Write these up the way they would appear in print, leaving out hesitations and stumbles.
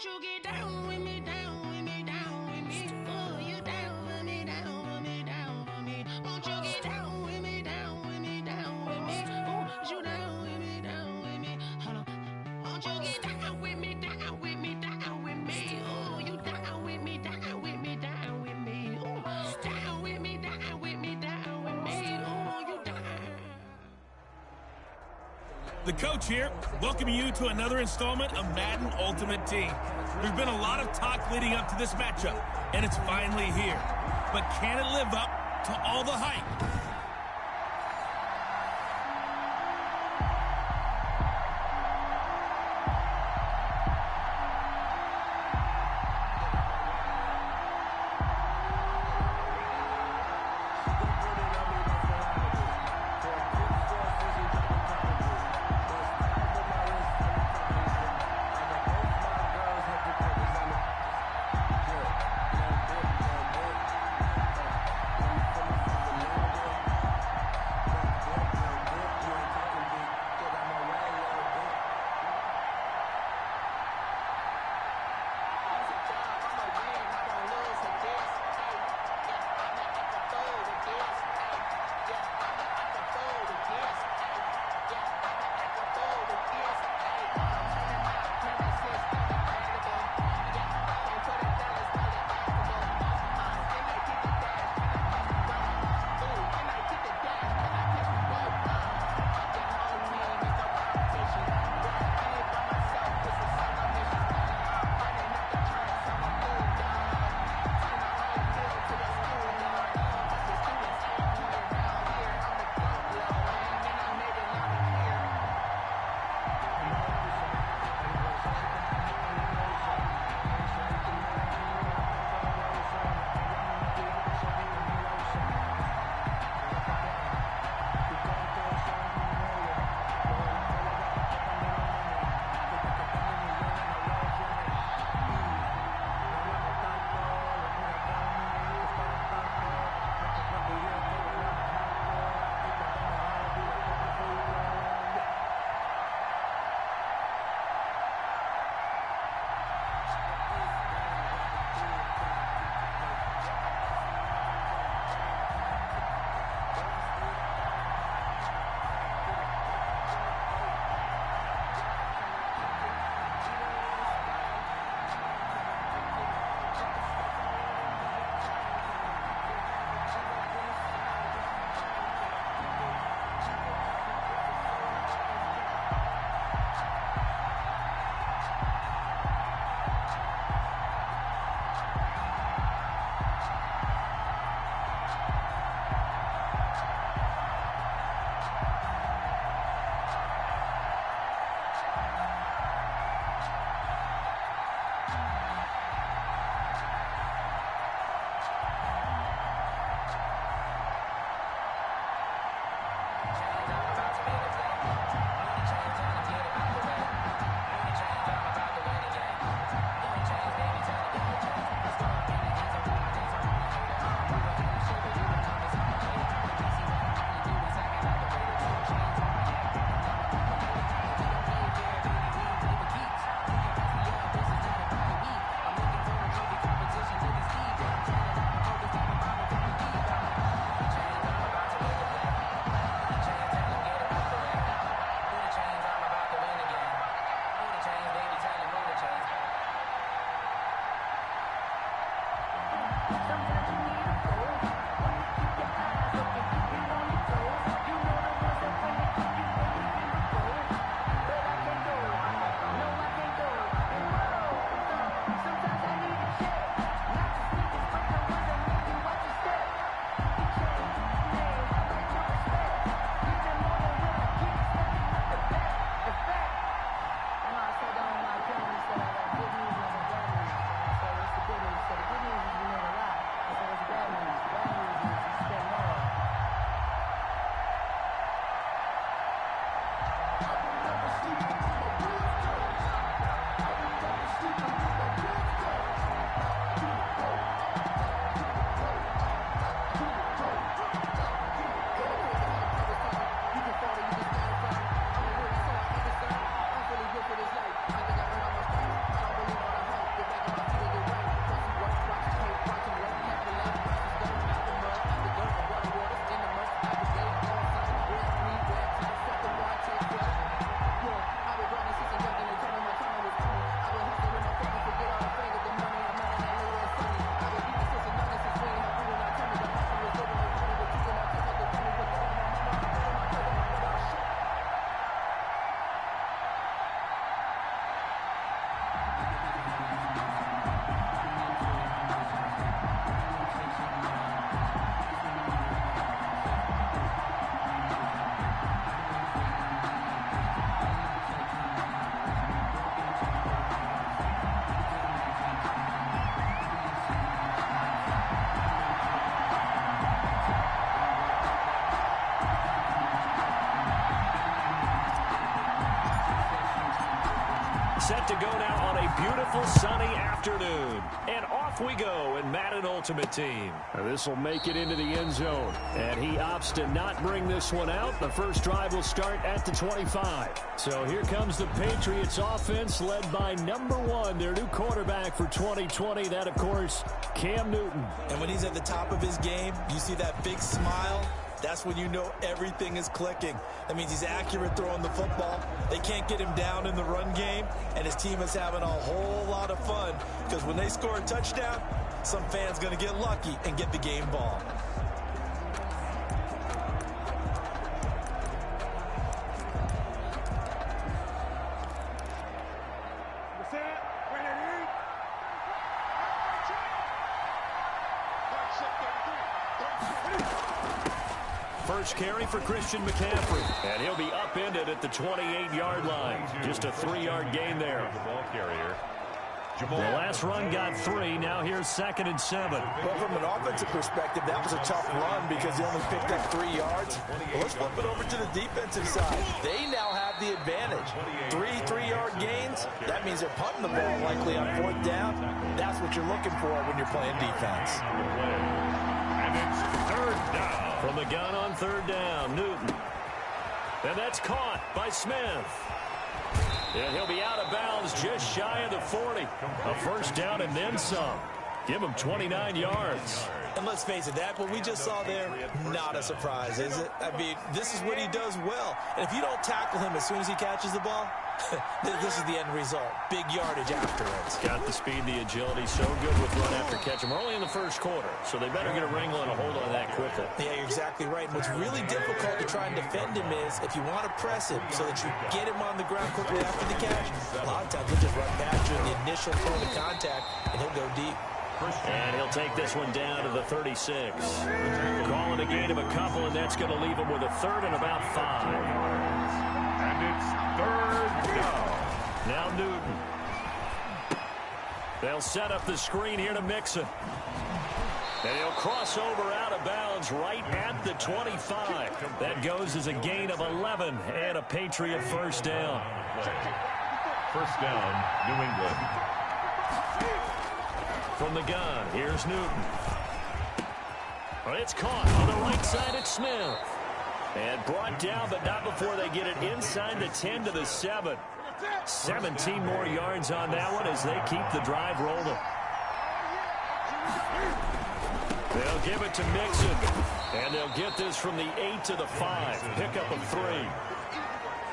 Won't you get down with me, down with me, down with me? Oh, you down with me, down with me, down with me. Won't you get down with me, down with me, down with me? Oh, you down with me, down with me? Hold on. Won't you get down with me, down with me, down with me? Oh, you down with me, down with me, down with me? Oh, down with me, down with me, down with me? Oh, you down. The coach here, welcoming you to another installment of Madden Ultimate Team. There's been a lot of talk leading up to this matchup, and it's finally here. But can it live up to all the hype? Set to go now on a beautiful sunny afternoon. And off we go in Madden Ultimate Team. This will make it into the end zone. And he opts to not bring this one out. The first drive will start at the 25. So here comes the Patriots offense led by number 1, their new quarterback for 2020. That, of course, Cam Newton. And when he's at the top of his game, you see that big smile. That's when you know everything is clicking. That means he's accurate throwing the football. They can't get him down in the run game, and his team is having a whole lot of fun because when they score a touchdown, some fan's going to get lucky and get the game ball. First carry for Christian McCaffrey. And he'll be upended at the 28-yard line. Just a 3-yard gain there. The last run got 3. Now here's 2nd and 7. But from an offensive perspective, that was a tough run because he only picked up 3 yards. Well, let's flip it over to the defensive side. They now have the advantage. 3-3-yard gains. That means they're punting the ball likely on 4th down. That's what you're looking for when you're playing defense. And it's 3rd down. From the gun on 3rd down, Newton. And that's caught by Smith. And he'll be out of bounds just shy of the 40. A first down and then some. Give him 29 yards. And let's face it, that what we just saw there, not a surprise, is it? I mean, this is what he does well. And if you don't tackle him as soon as he catches the ball, this is the end result. Big yardage afterwards. Got the speed, the agility, so good with run after catch. We're only in the first quarter, so they better get a wrangle and a hold on that quickly. Yeah, you're exactly right. And what's really difficult to try and defend him is if you want to press him so that you get him on the ground quickly after the catch, a lot of times he'll just run past you in the initial point of contact, and he'll go deep. And he'll take this one down to the 36. Calling a gain of a couple, and that's going to leave him with a 3rd and about 5. And it's 3rd down. Now Newton. They'll set up the screen here to Mixon. And he'll cross over out of bounds right at the 25. That goes as a gain of 11 and a Patriot first down. First down, New England. From the gun, here's Newton. It's caught on the right side at Smith. And brought down, but not before they get it inside the 10 to the 7. 17 more yards on that one as they keep the drive rolling. They'll give it to Mixon. And they'll get this from the 8 to the 5. Pickup of 3.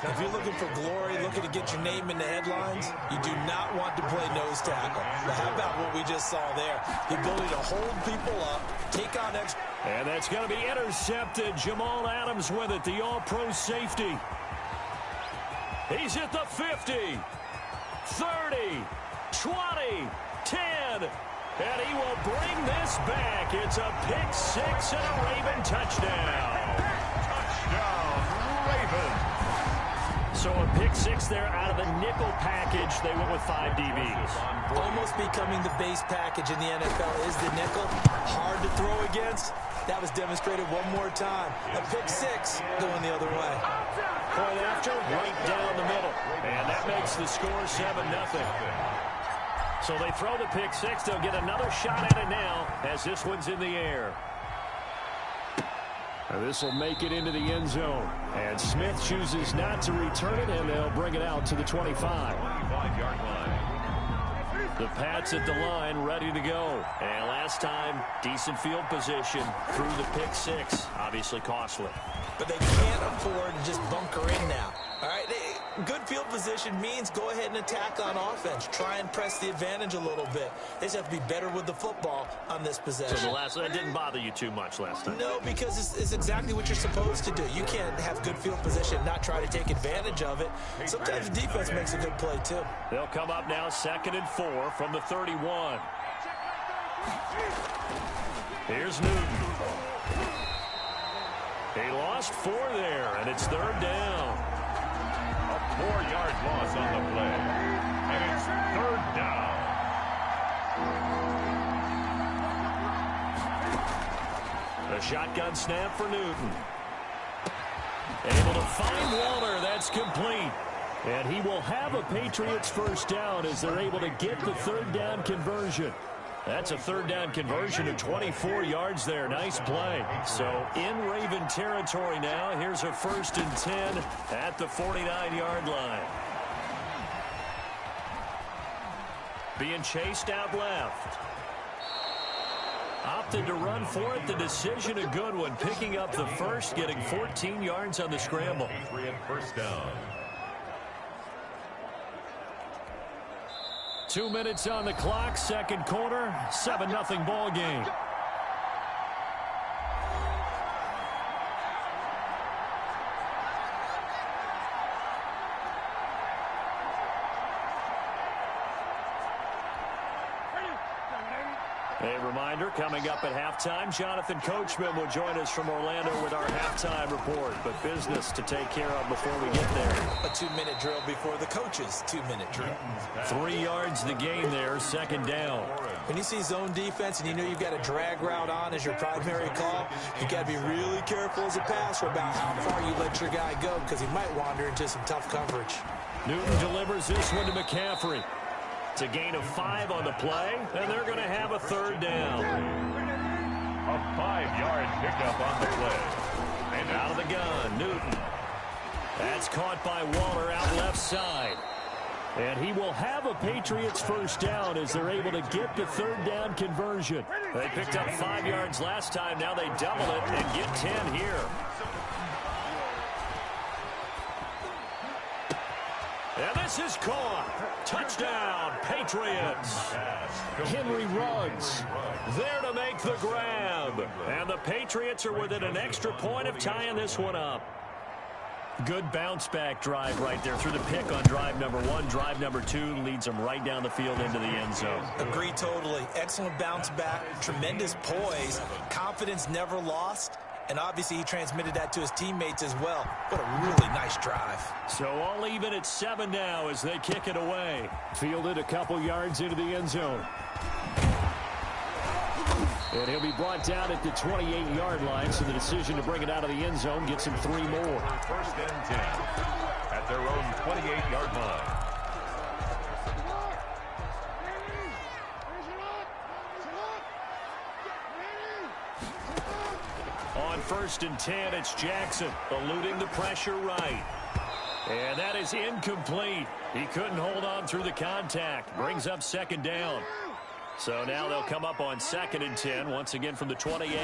If you're looking for glory, looking to get your name in the headlines, you do not want to play nose tackle. But how about what we just saw there? The ability to hold people up, take on extra. And that's going to be intercepted. Jamal Adams with it, the all-pro safety. He's at the 50, 30, 20, 10. And he will bring this back. It's a pick 6 and a Raven touchdown. Touchdown, Raven. So a pick 6 there out of the nickel package. They went with 5 DBs. Almost becoming the base package in the NFL is the nickel. Hard to throw against. That was demonstrated one more time. A pick 6 going the other way. Point after, right down the middle. And that makes the score 7-0. So they throw the pick 6. They'll get another shot at it now as this one's in the air. This will make it into the end zone. And Smith chooses not to return it, and they'll bring it out to the 25. 25-yard line. The Pats at the line, ready to go. And last time, decent field position through the pick 6. Obviously costly. But they can't afford to just bunker in now. All right, good field position means go ahead and attack on offense. Try and press the advantage a little bit. They just have to be better with the football on this possession. So that didn't bother you too much last time? No, because it's exactly what you're supposed to do. You can't have good field position and not try to take advantage of it. Sometimes the defense makes a good play, too. They'll come up now 2nd and 4 from the 31. Here's Newton. He lost 4 there, and it's 3rd down. A 4-yard loss on the play. And it's 3rd down. A shotgun snap for Newton. Able to find Waller. That's complete. And he will have a Patriots first down as they're able to get the third down conversion. That's a third down conversion of 24 yards there. Nice play. So in Raven territory now. Here's a 1st and 10 at the 49-yard line. Being chased out left. Opted to run for it. The decision a good one. Picking up the first, getting 14 yards on the scramble. First down. 2 minutes on the clock, second quarter, 7-0 ball game. A reminder, coming up at halftime, Jonathan Coachman will join us from Orlando with our halftime report. But business to take care of before we get there. A 2-minute drill before the coach's 2-minute drill. 3 yards the gain there, second down. When you see zone defense and you know you've got a drag route on as your primary call, you got to be really careful as a passer about how far you let your guy go because he might wander into some tough coverage. Newton delivers this one to McCaffrey. It's a gain of 5 on the play, and they're going to have a third down. A 5-yard pickup on the play. And out of the gun, Newton. That's caught by Waller out left side. And he will have a Patriots first down as they're able to get the third down conversion. They picked up 5 yards last time. Now they double it and get 10 here. And this is caught. Touchdown, Patriots. Henry Ruggs there to make the grab. And the Patriots are within an extra point of tying this one up. Good bounce-back drive right there through the pick on drive number 1. Drive number 2 leads them right down the field into the end zone. Agree totally. Excellent bounce back, tremendous poise, confidence never lost. And obviously he transmitted that to his teammates as well. What a really nice drive. So all even at 7 now as they kick it away. Fielded a couple yards into the end zone. And he'll be brought down at the 28-yard line, so the decision to bring it out of the end zone gets him 3 more. 1st and 10 at their own 28-yard line. On 1st and 10, it's Jackson eluding the pressure right. And that is incomplete. He couldn't hold on through the contact. Brings up 2nd down. So now they'll come up on 2nd and 10, once again from the 28.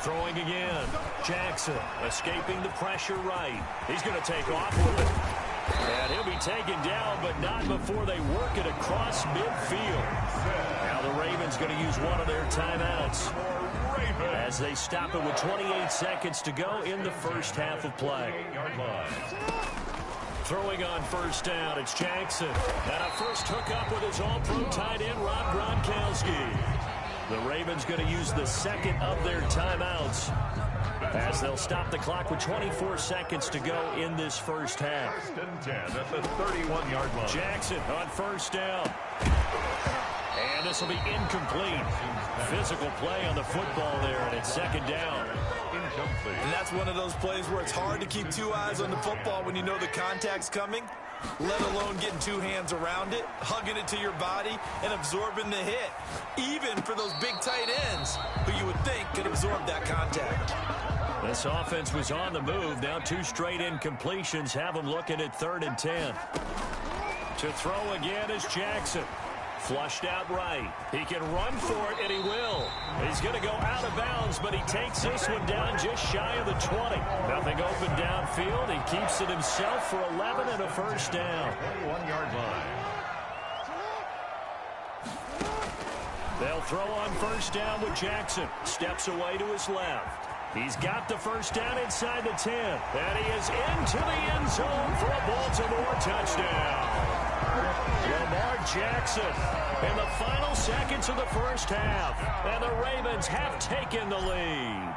Throwing again. Jackson escaping the pressure right. He's going to take off with it. And he'll be taken down, but not before they work it across midfield. Now the Ravens going to use one of their timeouts as they stop it with 28 seconds to go in the first half of play. Throwing on 1st down, it's Jackson. And a first hookup with his all-pro tight end, Rob Gronkowski. The Ravens going to use the 2nd of their timeouts as they'll stop the clock with 24 seconds to go in this first half. 1st and 10 at the 31-yard line. Jackson on 1st down. And this will be incomplete. Physical play on the football there, and it's 2nd down. Incomplete. And that's one of those plays where it's hard to keep 2 eyes on the football when you know the contact's coming, let alone getting 2 hands around it, hugging it to your body, and absorbing the hit, even for those big tight ends who you would think could absorb that contact. This offense was on the move. Now 2 straight incompletions have them looking at 3rd and 10. To throw again is Jackson. Flushed out right. He can run for it, and he will. He's going to go out of bounds, but he takes this one down just shy of the 20. Nothing open downfield. He keeps it himself for 11 and a first down. 21-yard line. They'll throw on 1st down with Jackson. Steps away to his left. He's got the first down inside the 10. And he is into the end zone for a Baltimore touchdown. Lamar Jackson in the final seconds of the first half. And the Ravens have taken the lead.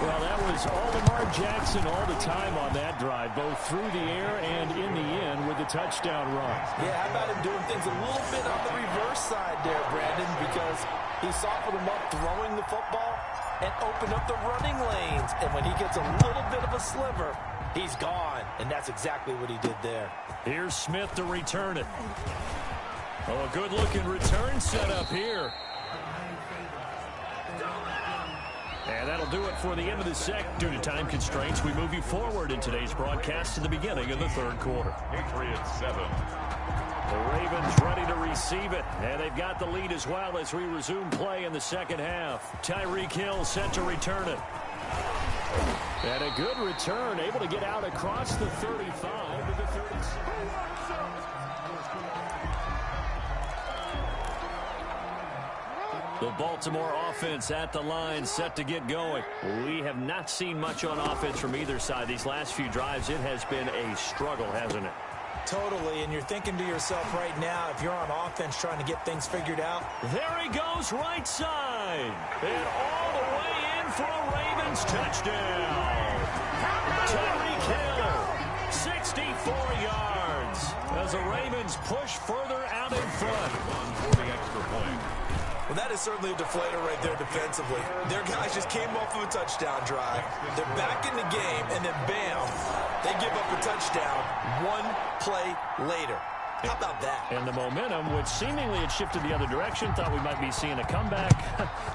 Well, that was all Lamar Jackson all the time on that drive, both through the air and in the end with the touchdown run. Yeah, how about him doing things a little bit on the reverse side there, Brandon, because he softened him up throwing the football and opened up the running lanes. And when he gets a little bit of a sliver, he's gone, and that's exactly what he did there. Here's Smith to return it. Oh, a good-looking return set up here. And that'll do it for the end of the second. Due to time constraints, we move you forward in today's broadcast to the beginning of the third quarter. Patriots 7. The Ravens ready to receive it, and they've got the lead as well as we resume play in the second half. Tyreek Hill set to return it. And a good return, able to get out across the 35 to the 36. The Baltimore offense at the line, set to get going. We have not seen much on offense from either side. These last few drives, it has been a struggle, hasn't it? Totally, and you're thinking to yourself right now, if you're on offense trying to get things figured out. There he goes, right side. And all the way in for a Ravens touchdown. Tyreek Hill, 64 yards. As the Ravens push further out in front. For the extra point. Well, that is certainly a deflator right there defensively. Their guys just came off of a touchdown drive. They're back in the game, and then bam, they give up a touchdown one play later. How about that? And the momentum, which seemingly had shifted the other direction, thought we might be seeing a comeback.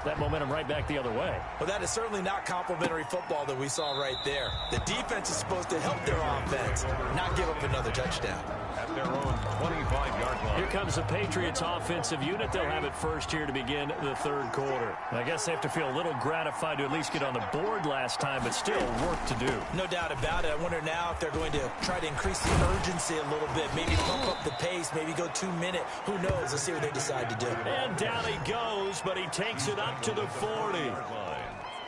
That momentum right back the other way. Well, that is certainly not complimentary football that we saw right there. The defense is supposed to help their offense, not give up another touchdown. At their own 25-yard line. Here comes the Patriots offensive unit. They'll have it first here to begin the third quarter. I guess they have to feel a little gratified to at least get on the board last time, but still work to do. No doubt about it. I wonder now if they're going to try to increase the urgency a little bit, maybe pump up the pace, maybe go 2-minute. Who knows? Let's see what they decide to do. And down he goes, but he takes it up to the 40.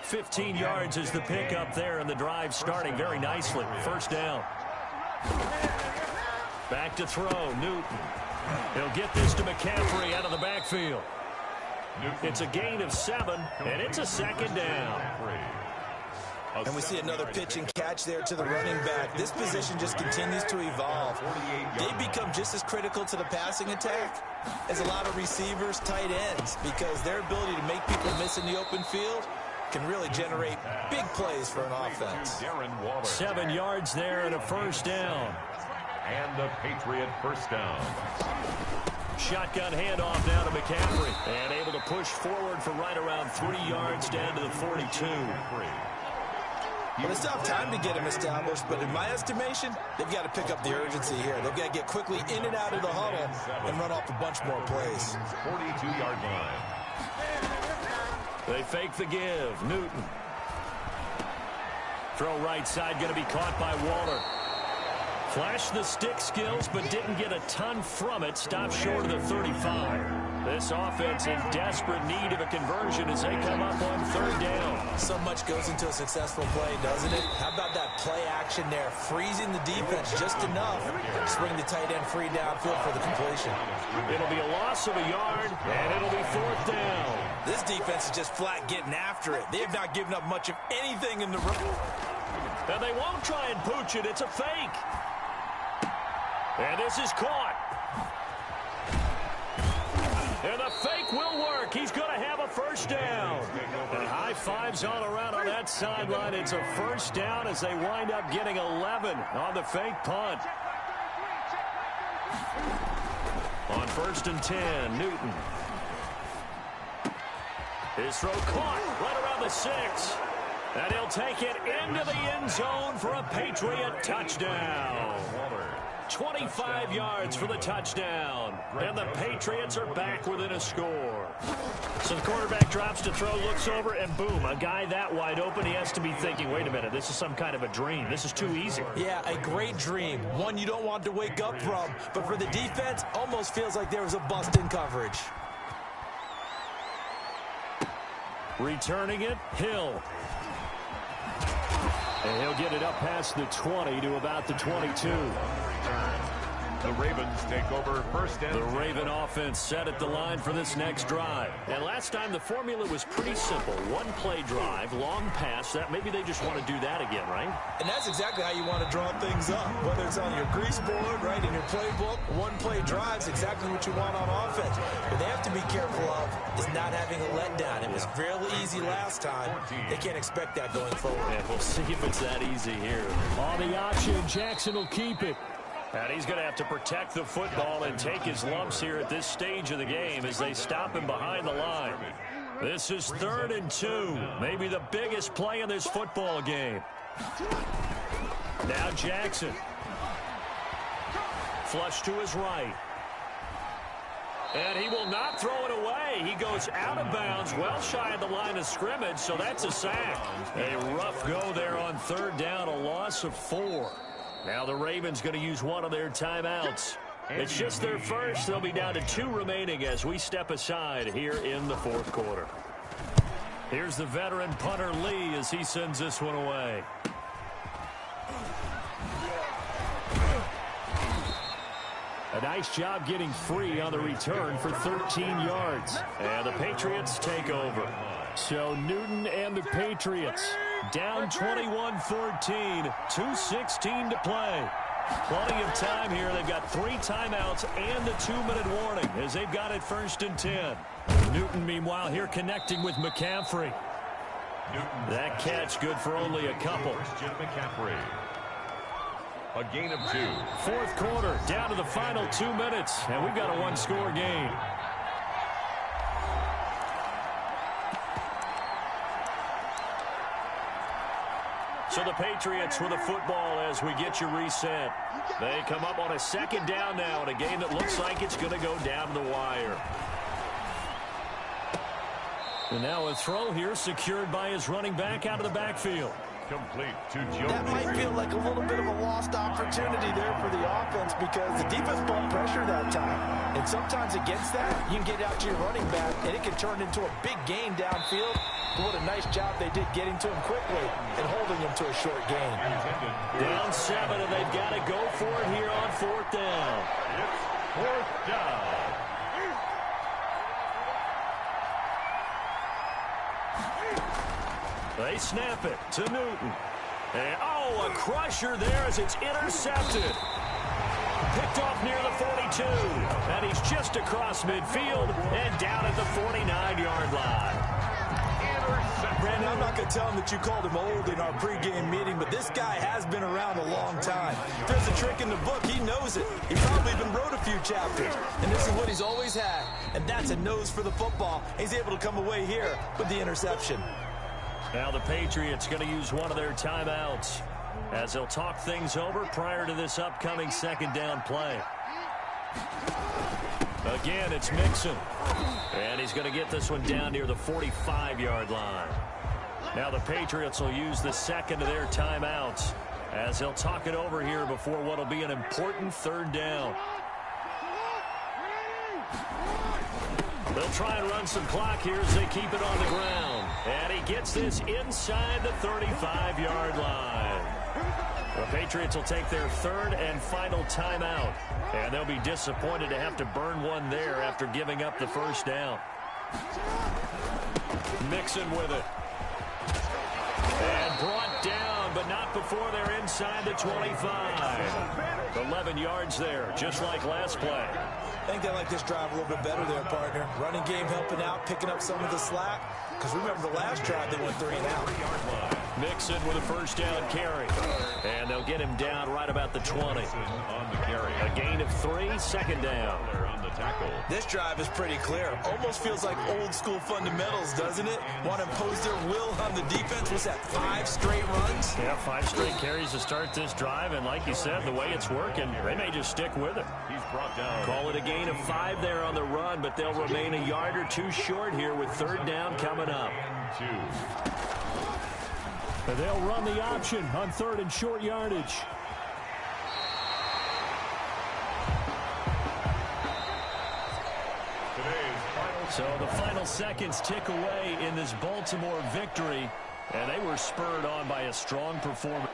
15 yards is the pickup there, and the drive starting very nicely. First down. Back to throw, Newton. He'll get this to McCaffrey out of the backfield. It's a gain of 7, and it's a second down. And we see another pitch and catch there to the running back. This position just continues to evolve. They become just as critical to the passing attack as a lot of receivers, tight ends, because their ability to make people miss in the open field can really generate big plays for an offense. 7 yards there and a first down. And the Patriot first down. Shotgun handoff now to McCaffrey. And able to push forward for right around 3 yards down to the 42. Well, it's not time to get him established, but in my estimation, they've got to pick up the urgency here. They've got to get quickly in and out of the huddle and run off a bunch more plays. 42-yard line. They fake the give. Newton. Throw right side, going to be caught by Waller. Flashed the stick skills, but didn't get a ton from it. Stopped short of the 35. This offense in desperate need of a conversion as they come up on third down. So much goes into a successful play, doesn't it? How about that play action there? Freezing the defense just enough to bring the tight end free downfield for the completion. It'll be a loss of a yard, and it'll be fourth down. This defense is just flat getting after it. They have not given up much of anything in the run. And they won't try and pooch it. It's a fake. And this is caught. And the fake will work. He's going to have a first down. And high fives all around on that sideline. It's a first down as they wind up getting 11 on the fake punt. On 1st and 10, Newton. His throw caught right around the 6. And he'll take it into the end zone for a Patriot touchdown. 25 yards for the touchdown. And the Patriots are back within a score. So the quarterback drops to throw, looks over, and boom, a guy that wide open, he has to be thinking, wait a minute, this is some kind of a dream. This is too easy. Yeah, a great dream. One you don't want to wake up from. But for the defense, almost feels like there was a bust in coverage. Returning it, Hill. And he'll get it up past the 20 to about the 22. The Ravens take over first and 10. The Raven offense set at the line for this next drive. And last time the formula was pretty simple. One-play drive, long pass. That maybe they just want to do that again, right? And that's exactly how you want to draw things up. Whether it's on your grease board, right, in your playbook, one-play drive's exactly what you want on offense. But they have to be careful of is not having a letdown. It was fairly easy last time. They can't expect that going forward. And we'll see if it's that easy here. On the option, Jackson will keep it. And he's going to have to protect the football and take his lumps here at this stage of the game as they stop him behind the line. This is 3rd and 2. Maybe the biggest play in this football game. Now Jackson. Flush to his right. And he will not throw it away. He goes out of bounds, well shy of the line of scrimmage, so that's a sack. A rough go there on 3rd down, a loss of 4. Now the Ravens going to use one of their timeouts. It's just their first. They'll be down to 2 remaining as we step aside here in the 4th quarter. Here's the veteran punter Lee as he sends this one away. A nice job getting free on the return for 13 yards. And the Patriots take over. So Newton and the Patriots down 21-14, 2:16 to play. Plenty of time here. They've got 3 timeouts and a 2-minute warning as they've got it 1st and 10. Newton, meanwhile, here connecting with McCaffrey. That catch good for only a couple. Christian McCaffrey. A gain of 2. 4th quarter, down to the final 2 minutes, and we've got a 1-score game. So the Patriots with a football as we get you reset. They come up on a 2nd down now in a game that looks like it's going to go down to the wire. And now a throw here secured by his running back out of the backfield. Complete to Joe. That might feel like a little bit of a lost opportunity there for the offense because the defense brought pressure that time. And sometimes against that, you can get out to your running back, and it can turn into a big gain downfield. But what a nice job they did getting to him quickly and holding him to a short gain. Down 7, and they've got to go for it here on 4th down. It's 4th down. They snap it to Newton. And, oh, a crusher there as it's intercepted. Picked off near the 42. And he's just across midfield and down at the 49-yard line. Brandon, I'm not going to tell him that you called him old in our pregame meeting, but this guy has been around a long time. If there's a trick in the book, he knows it. He probably even wrote a few chapters. And this is what he's always had. And that's a nose for the football. He's able to come away here with the interception. Now the Patriots going to use one of their timeouts as they'll talk things over prior to this upcoming 2nd down play. Again, it's Mixon. And he's going to get this one down near the 45-yard line. Now the Patriots will use the 2nd of their timeouts as they'll talk it over here before what will be an important 3rd down. They'll try and run some clock here as they keep it on the ground. And he gets this inside the 35-yard line. The Patriots will take their 3rd and final timeout. And they'll be disappointed to have to burn one there after giving up the 1st down. Mixon with it. And brought down, but not before they're inside the 25. 11 yards there, just like last play. I think they like this drive a little bit better there, partner. Running game helping out, picking up some of the slack. Because remember the last drive, they went 3 and out. Mixon with a 1st down carry. And they'll get him down right about the 20. On the carry. A gain of 3, 2nd down. On the tackle. This drive is pretty clear. Almost feels like old school fundamentals, doesn't it? Want to impose their will on the defense. What's that, 5 straight runs? Yeah, 5 straight carries to start this drive. And like you said, the way it's working, they may just stick with it. He's brought down. Call it a gain of 5 there on the run, but they'll remain a yard or 2 short here with 3rd down coming up. And they'll run the option on 3rd and short yardage. So the final seconds tick away in this Baltimore victory, and they were spurred on by a strong performance.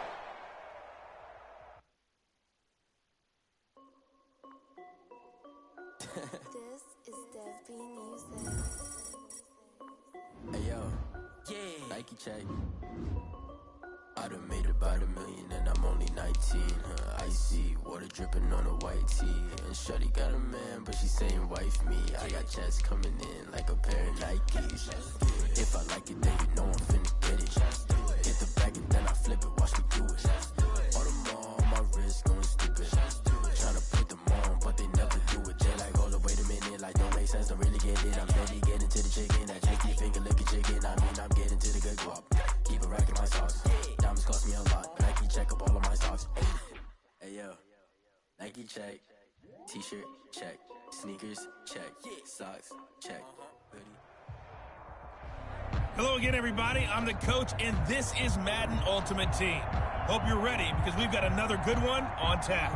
Nike check. I done made about $1 million and I'm only 19. Icy water dripping on a white tee. And shawty got a man, but she saying wife me. I got checks coming in like a pair of Nikes. If I like it, then you know I'm finna get it. Hit the bag and then I flip it, watch me do it. All on my wrist going stupid. Tryna put them on, but they never do it. They like, hold up, wait a minute, like don't make sense, don't really get it. I'm ready, getting to the chicken, that chicky finger licking chicken. I mean, I'm getting to the good guap. Keep a rack in my socks. Diamonds cost me a lot. Nike check up all of my socks. Hey yo, Nike check. T-shirt check. Sneakers check. Socks check. Hoodie. Hello again, everybody. I'm the coach, and this is Madden Ultimate Team. Hope you're ready because we've got another good one on tap.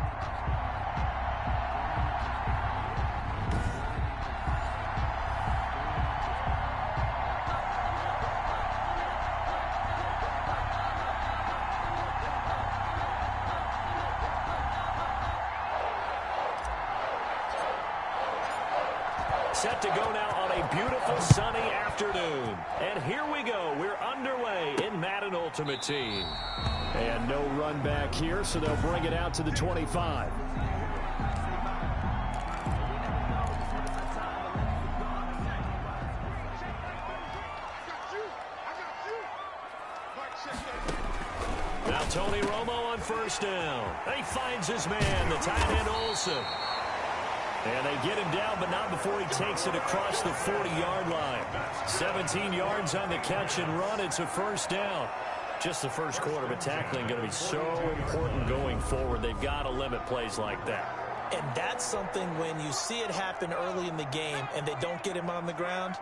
Set to go now on a beautiful sunny afternoon. And here we go. We're underway in Madden Ultimate Team. And no run back here, so they'll bring it out to the 25. Now Tony Romo on first down. He finds his man, the tight end Olsen. And they get him down, but not before he takes it across the 40-yard line. 17 yards on the catch and run. It's a first down. Just the first quarter, but tackling going to be so important going forward. They've got to limit plays like that. And that's something when you see it happen early in the game and they don't get him on the ground,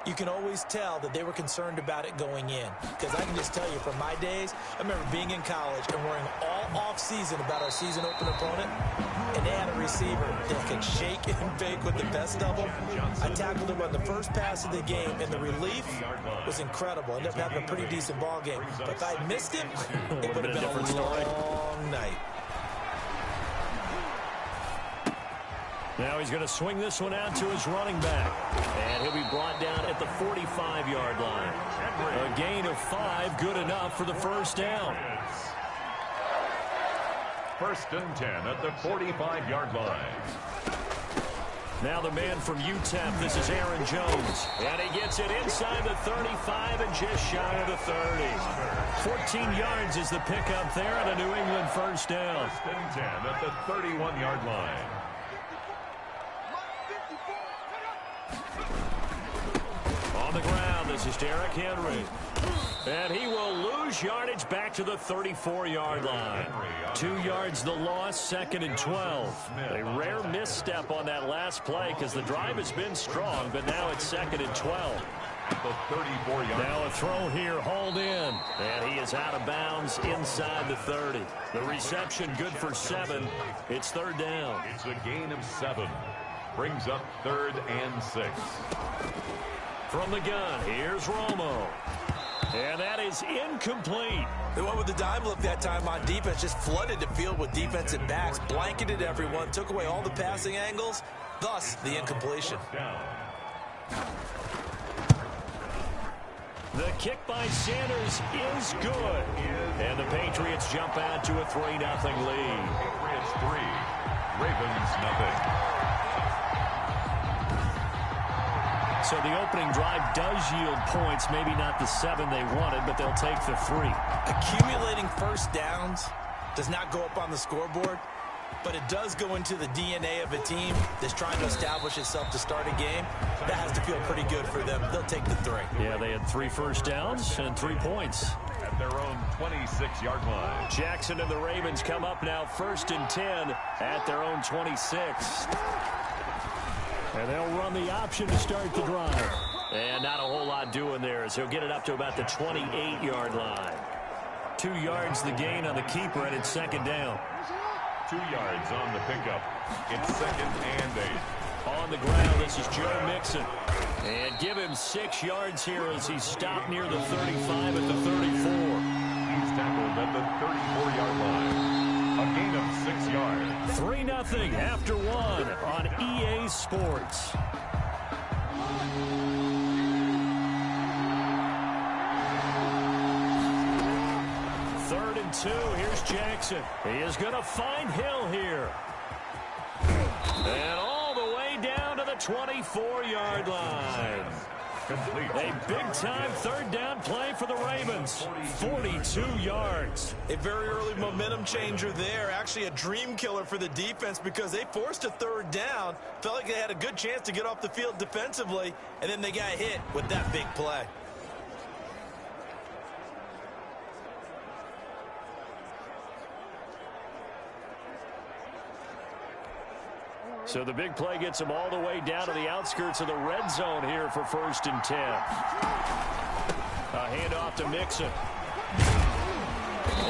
you can always tell that they were concerned about it going in. Because I can just tell you from my days, I remember being in college and worrying all off-season about our season opener opponent, and they had a receiver that could shake and bake with the best of them. I tackled him on the first pass of the game, and the relief was incredible. Ended up having a pretty decent ball game. But if I had missed him, it would have been a long night. Now he's going to swing this one out to his running back. And he'll be brought down at the 45-yard line. A gain of 5, good enough for the first down. First and 10 at the 45-yard line. Now the man from UTEP, this is Aaron Jones. And he gets it inside the 35 and just shy of the 30. 14 yards is the pickup there and a New England first down. First and 10 at the 31-yard line. On the ground, this is Derrick Henry. And he will lose yardage back to the 34-yard line. 2 yards the loss, second and 12. A rare misstep on that last play because the drive has been strong, but now it's second and 12. The 34-yard. Now a throw here, hauled in. And he is out of bounds inside the 30. The reception good for 7. It's third down. It's a gain of 7. Brings up 3rd and 6. From the gun, here's Romo. And that is incomplete. They went with the dime look that time on defense, just flooded the field with defensive backs, blanketed everyone, took away all the passing angles, thus the incompletion. The kick by Sanders is good. And the Patriots jump out to a 3-0 lead. Patriots 3, Ravens nothing. So the opening drive does yield points, maybe not the 7 they wanted, but they'll take the 3. Accumulating first downs does not go up on the scoreboard, but it does go into the DNA of a team that's trying to establish itself to start a game. That has to feel pretty good for them. They'll take the 3. Yeah, they had 3 first downs and 3 points. At their own 26-yard line. Jackson and the Ravens come up now first and 10 at their own 26. And they'll run the option to start the drive. And not a whole lot doing there as he'll get it up to about the 28-yard line. 2 yards the gain on the keeper, and it's second down. 2 yards on the pickup. It's 2nd and 8. On the ground, this is Joe Mixon. And give him 6 yards here as he's stopped near the 35 at the 34. He's tackled at the 34-yard line. A gain of 6 yards. 3-0 after 1 on EA Sports. and 2. Here's Jackson. He is going to find Hill here. And all the way down to the 24-yard line. A big-time third-down play for the Ravens. 42 yards. A very early momentum changer there. Actually a dream killer for the defense because they forced a third down. Felt like they had a good chance to get off the field defensively, and then they got hit with that big play. So the big play gets him all the way down to the outskirts of the red zone here for 1st and 10. A handoff to Mixon.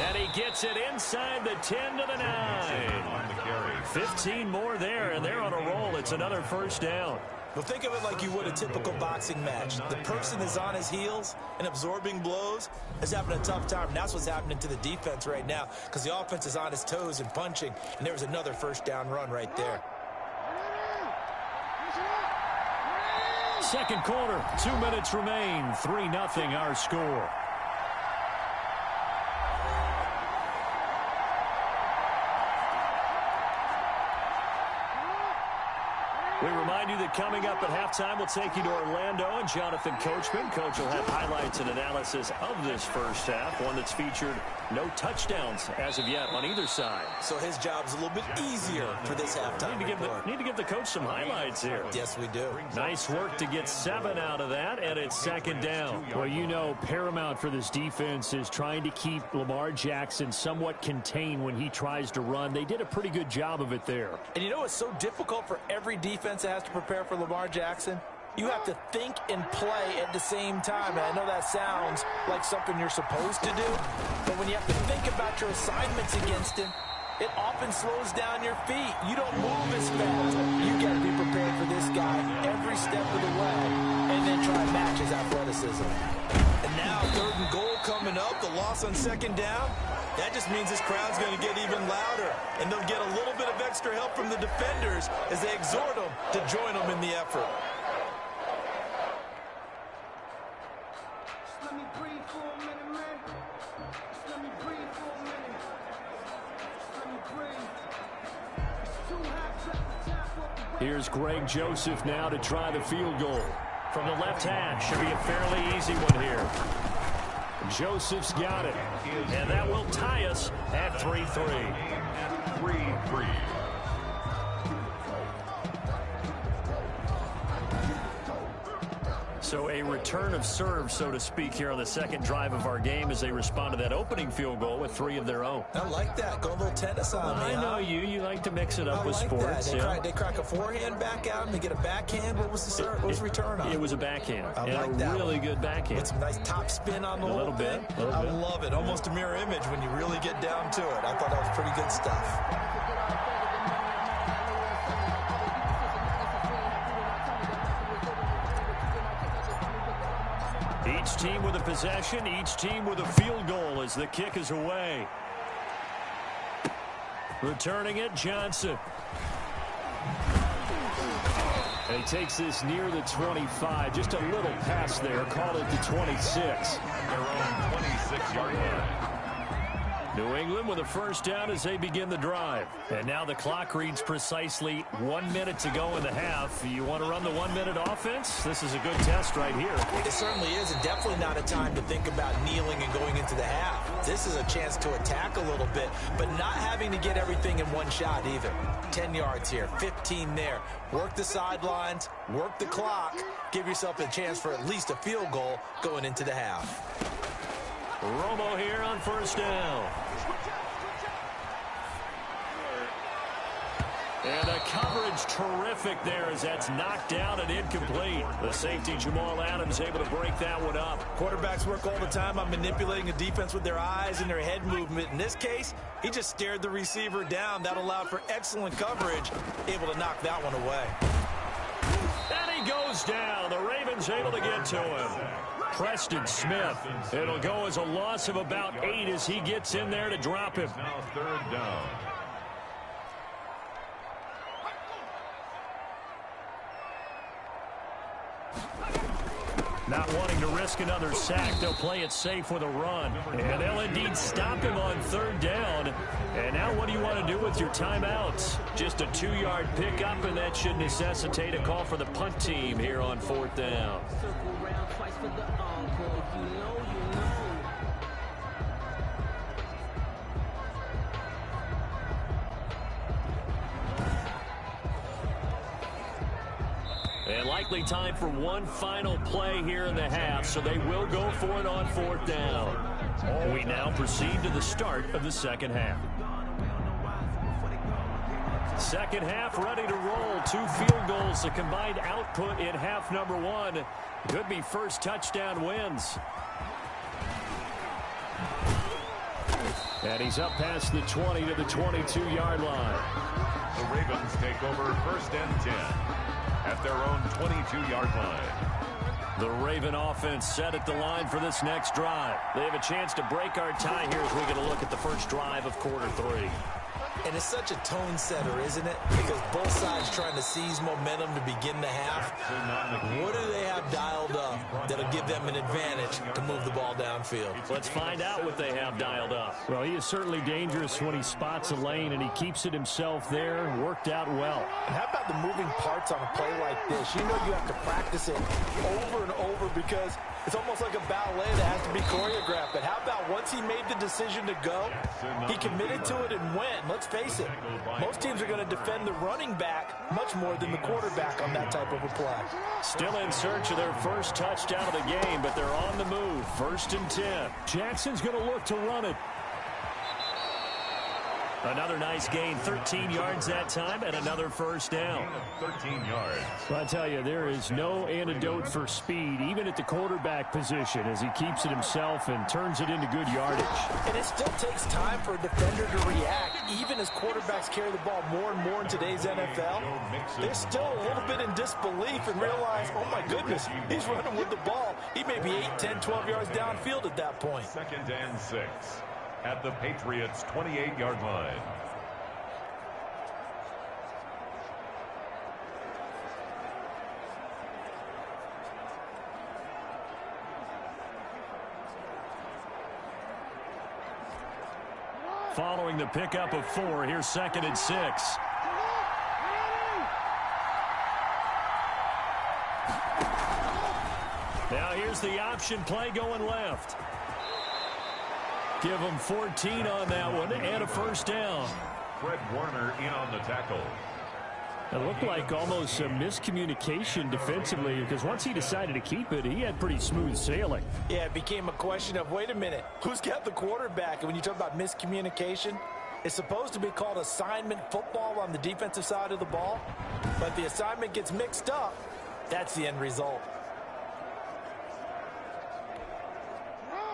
And he gets it inside the 10 to the 9. 15 more there, and they're on a roll. It's another first down. Well, think of it like you would a typical boxing match. The person is on his heels and absorbing blows is having a tough time. And that's what's happening to the defense right now because the offense is on his toes and punching, and there was another first down run right there. Second quarter, 2 minutes remain. 3-0 our score. We remind you that coming up at halftime, we'll take you to Orlando and Jonathan Coachman. Coach will have highlights and analysis of this first half, one that's featured no touchdowns as of yet on either side. So his job's a little bit easier for this halftime. Need to give the coach some highlights here. Yes, we do. Nice work to get 7 out of that, and it's second down. Well, you know, paramount for this defense is trying to keep Lamar Jackson somewhat contained when he tries to run. They did a pretty good job of it there. And you know it's so difficult for every defense that has to prepare for Lamar Jackson? You have to think and play at the same time. And I know that sounds like something you're supposed to do, but when you have to think about your assignments against him, it often slows down your feet. You don't move as fast. You got to be prepared for this guy every step of the way and then try and match his athleticism. And now 3rd and goal coming up. The loss on 2nd down. That just means this crowd's going to get even louder, and they'll get a little bit of extra help from the defenders as they exhort them to join them in the effort. Let me breathe for a minute, man. Let me breathe for a minute. Let me breathe. It's 2 halves at the top of the Here's Greg Joseph now to try the field goal. From the left hash, should be a fairly easy one here. Joseph's got it. And that will tie us at 3-3. 3-3. So a return of serve, so to speak, here on the second drive of our game as they respond to that opening field goal with 3 of their own. I like that. Go a little tennis on me. I know you like to mix it up with like sports. That. They crack a forehand back out and they get a backhand. What was the serve? What was the return on? It was a backhand. I like a that really one. good backhand. With some nice top spin on the whole little thing. bit. I love it. Almost a mirror image when you really get down to it. I thought that was pretty good stuff. Each team with a possession, each team with a field goal as the kick is away. Returning it, Johnson. And he takes this near the 25. Just a little pass there. Called it the 26. Their own 26-yard line. New England with a first down as they begin the drive. And now the clock reads precisely 1 minute to go in the half. You want to run the 1 minute offense? This is a good test right here. It certainly is, and definitely not a time to think about kneeling and going into the half. This is a chance to attack a little bit, but not having to get everything in one shot either. 10 yards here, 15 there. Work the sidelines, work the clock, give yourself a chance for at least a field goal going into the half. Romo here on first down. And the coverage terrific there as that's knocked down and incomplete. The safety, Jamal Adams, able to break that one up. Quarterbacks work all the time on manipulating a defense with their eyes and their head movement. In this case, he just stared the receiver down. That allowed for excellent coverage, able to knock that one away. And he goes down. The Ravens able to get to him. Preston Smith. It'll go as a loss of about 8 as he gets in there to drop him. Now 3rd down. Not wanting to risk another sack, they'll play it safe with a run. And they'll indeed stop him on 3rd down. And now what do you want to do with your timeouts? Just a 2-yard pickup, and that should necessitate a call for the punt team here on 4th down. And likely time for one final play here in the half, so they will go for it on 4th down. We now proceed to the start of the second half. Second half ready to roll. 2 field goals, the combined output in half number 1. Could be first touchdown wins. And he's up past the 20 to the 22-yard line. The Ravens take over 1st and 10 at their own 22-yard line. The Raven offense set at the line for this next drive. They have a chance to break our tie here as we get a look at the first drive of quarter 3. And it's such a tone setter, isn't it? Because both sides trying to seize momentum to begin the half. What do they have dialed up that'll give them an advantage to move the ball downfield? Let's find out what they have dialed up. Well, he is certainly dangerous when he spots a lane, and he keeps it himself there. Worked out well. And how about the moving parts on a play like this? You know you have to practice it over and over because it's almost like a ballet that has to be choreographed. But how about once he made the decision to go, he committed to it and went. Let's face it, most teams are going to defend the running back much more than the quarterback on that type of a play. Still in search of their first touchdown of the game, but they're on the move. 1st and 10. Jackson's going to look to run it. Another nice gain, 13 yards that time, and another first down. 13 yards. Well, I tell you, there is no antidote for speed, even at the quarterback position, as he keeps it himself and turns it into good yardage. And it still takes time for a defender to react, even as quarterbacks carry the ball more and more in today's NFL. They're still a little bit in disbelief and realize, oh my goodness, he's running with the ball. He may be 8, 10, 12 yards downfield at that point. 2nd and 6 at the Patriots' 28-yard line. Following the pickup of 4, here's 2nd and 6. Now here's the option play going left. Give them 14 on that one and a first down. Fred Warner in on the tackle. It looked like almost a miscommunication defensively because once he decided to keep it, he had pretty smooth sailing. Yeah, it became a question of, wait a minute, who's got the quarterback? And when you talk about miscommunication, it's supposed to be called assignment football on the defensive side of the ball. But the assignment gets mixed up. That's the end result.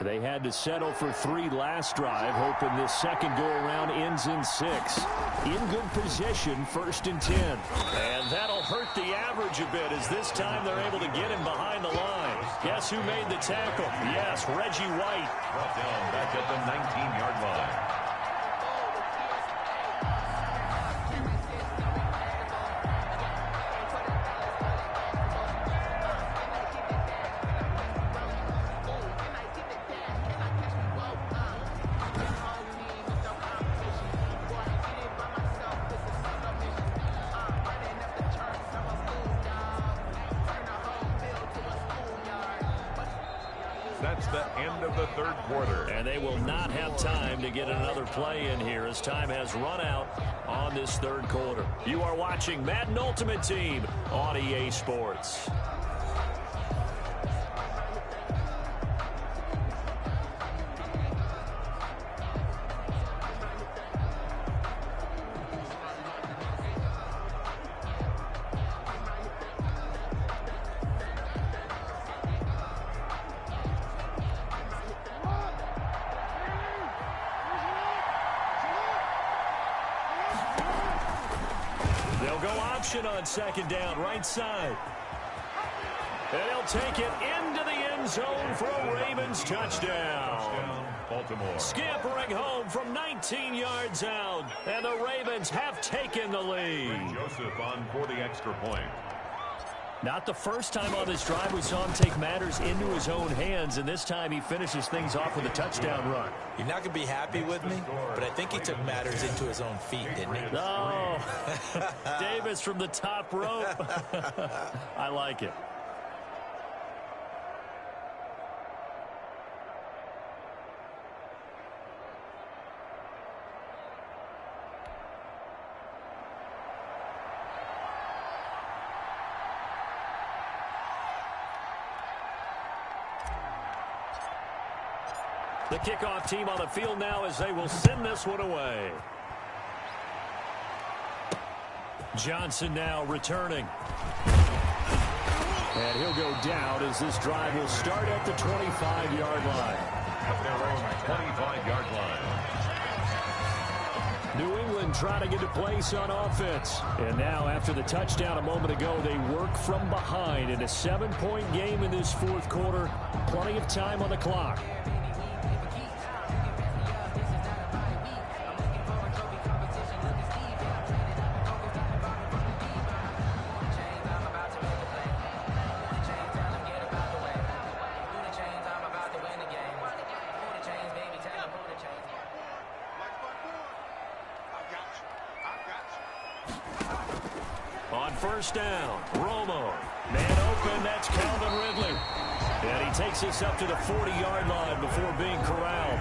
They had to settle for 3 last drive, hoping this second go-around ends in 6. In good position, 1st and 10. And that'll hurt the average a bit as this time they're able to get him behind the line. Guess who made the tackle? Yes, Reggie White. Brought down back at the 19-yard line. That's the end of the 3rd quarter. And they will not have time to get another play in here as time has run out on this 3rd quarter. You are watching Madden Ultimate Team on EA Sports. On 2nd down, right side. And he'll take it into the end zone for a Ravens touchdown. Baltimore. Scampering home from 19 yards out. And the Ravens have taken the lead. Joseph on for the extra point. Not the first time on this drive we saw him take matters into his own hands, and this time he finishes things off with a touchdown run. You're not going to be happy with me, but I think he took matters into his own feet, didn't he? No. Davis from the top rope. I like it. The kickoff team on the field now as they will send this one away. Johnson now returning. And he'll go down as this drive will start at the 25-yard line. At their own 25-yard line. New England trying to get a place on offense. And now after the touchdown a moment ago, they work from behind in a 7-point game in this fourth quarter. Plenty of time on the clock. First down, Romo. Man open, that's Calvin Ridley. And he takes us up to the 40-yard line before being corralled.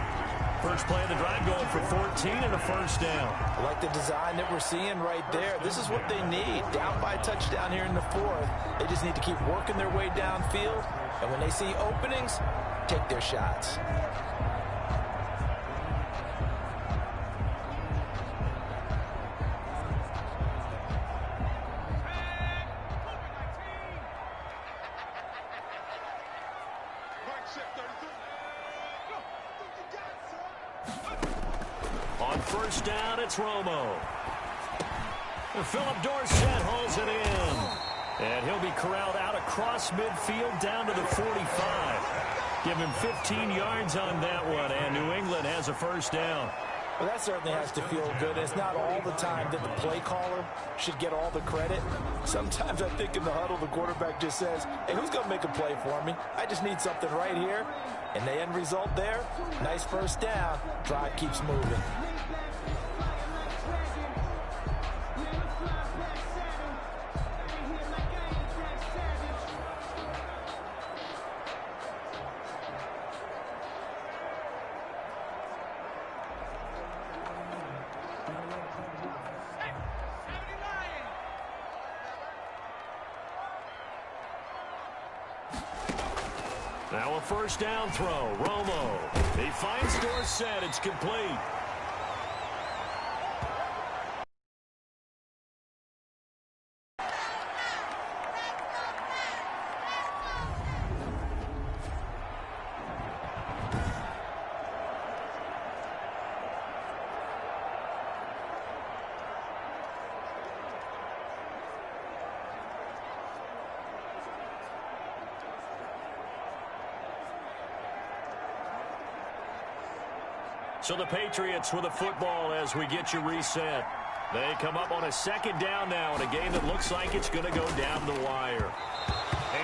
First play of the drive going for 14 and a first down. I like the design that we're seeing right there. This is what they need. Down by a touchdown here in the fourth. They just need to keep working their way downfield. And when they see openings, take their shots. On first down, it's Romo. Philip Dorsett hauls it in. And he'll be corralled out across midfield down to the 45. Give him 15 yards on that one, and New England has a first down. Well, that certainly has to feel good. It's not all the time that the play caller should get all the credit. Sometimes I think in the huddle, the quarterback just says, hey, who's going to make a play for me? I just need something right here. And the end result there, nice first down. Drive keeps moving. Now a first down throw. Romo. He finds Dorsett. It's complete. So the Patriots with a football as we get you reset. They come up on a second down now in a game that looks like it's going to go down the wire.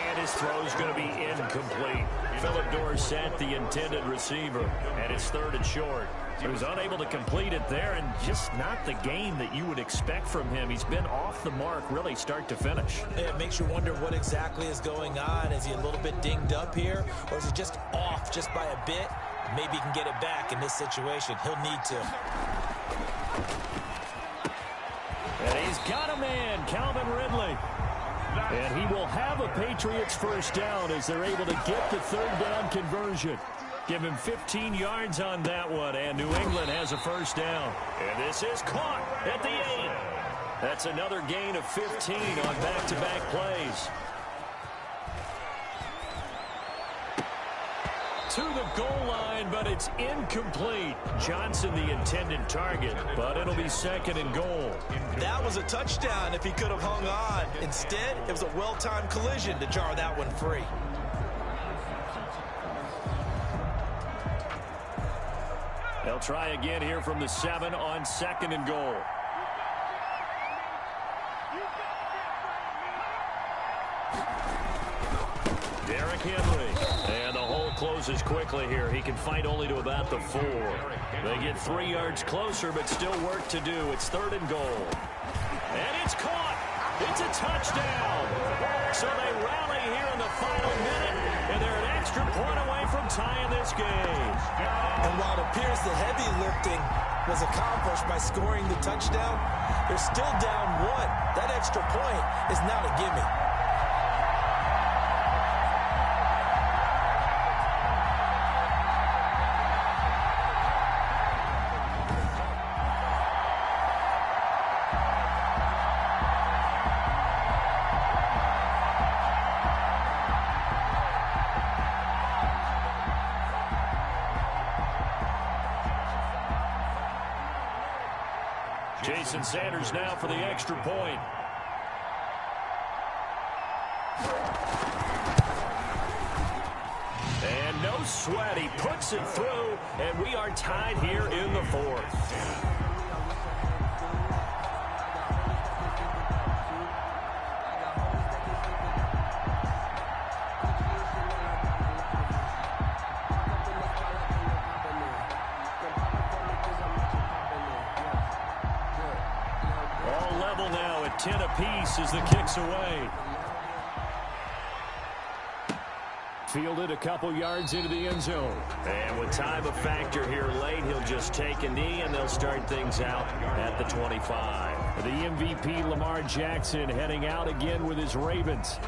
And his throw's going to be incomplete. Philip Dorsett, the intended receiver, and it's third and short. He was unable to complete it there, and just not the game that you would expect from him. He's been off the mark really start to finish. Yeah, it makes you wonder what exactly is going on. Is he a little bit dinged up here, or is he just off just by a bit? Maybe he can get it back in this situation. He'll need to. And he's got a man, Calvin Ridley. And he will have a Patriots first down as they're able to get the third down conversion. Give him 15 yards on that one, and New England has a first down. And this is caught at the 8. That's another gain of 15 on back-to-back plays. To the goal line, but it's incomplete. Johnson the intended target, but it'll be second and goal. That was a touchdown if he could have hung on. Instead, it was a well-timed collision to jar that one free. They'll try again here from the 7 on second and goal. closes quickly here. He can fight only to about the 4. They get 3 yards closer, but still work to do. It's 3rd and goal. And it's caught. It's a touchdown. So they rally here in the final minute, and they're an extra point away from tying this game. And while it appears the heavy lifting was accomplished by scoring the touchdown, they're still down 1. That extra point is not a gimme. Jason Sanders now for the extra point. And no sweat. He puts it through, and we are tied here in the 4th. All level now at 10 apiece as the kick's away. Fielded a couple yards into the end zone. And with time a factor here late, he'll just take a knee, and they'll start things out at the 25. The MVP, Lamar Jackson, heading out again with his Ravens.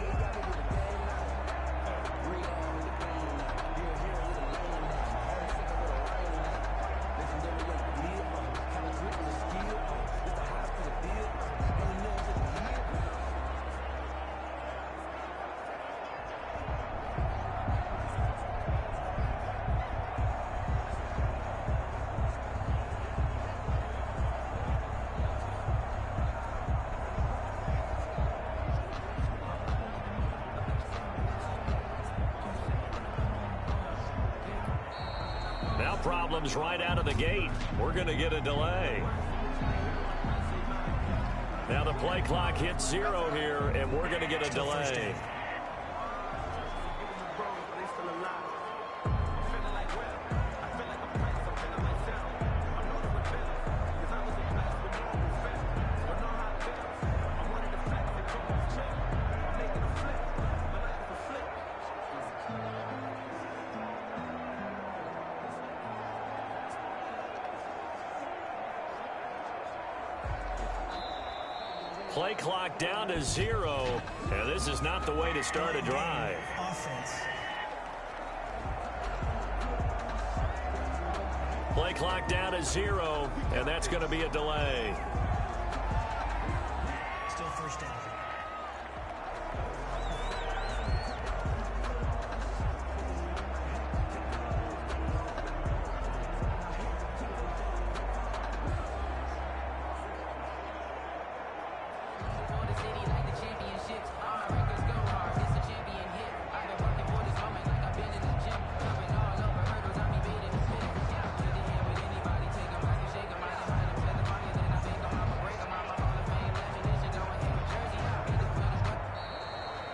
Now problems right out of the gate. We're going to get a delay. Now the play clock hits 0 here, and we're going to get a delay. Play clock down to 0, and this is not the way to start a drive. Play clock down to 0, and that's going to be a delay. Still first down.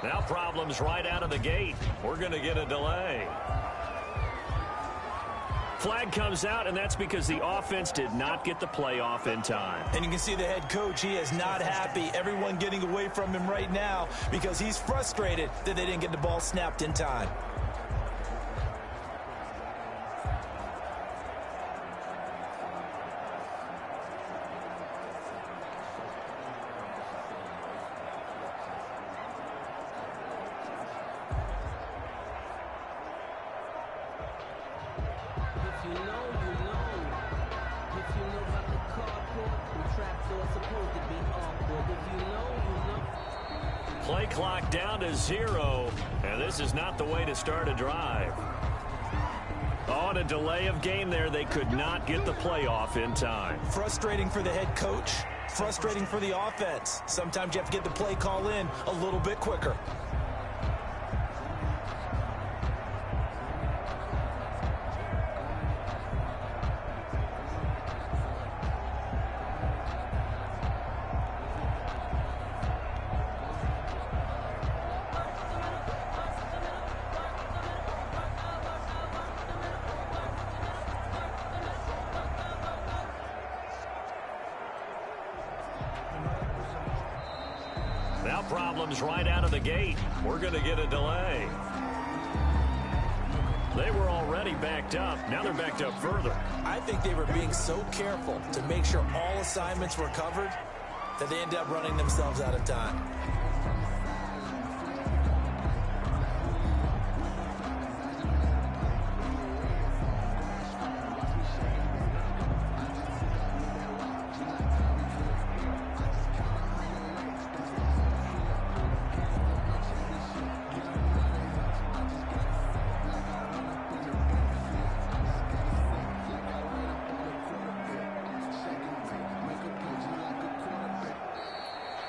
Now problems right out of the gate. We're going to get a delay. Flag comes out, and that's because the offense did not get the play off in time. And you can see the head coach, he is not happy. Everyone getting away from him right now because he's frustrated that they didn't get the ball snapped in time. Play clock down to 0, and this is not the way to start a drive. Oh, and a delay of game there. They could not get the play off in time. Frustrating for the head coach, frustrating for the offense. Sometimes you have to get the play call in a little bit quicker. Now problems right out of the gate. We're going to get a delay. They were already backed up. Now they're backed up further. I think they were being so careful to make sure all assignments were covered that they ended up running themselves out of time.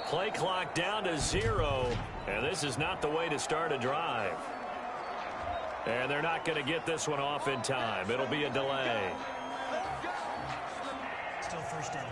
Play clock down to 0, and this is not the way to start a drive. And they're not going to get this one off in time. It'll be a delay. Still first down.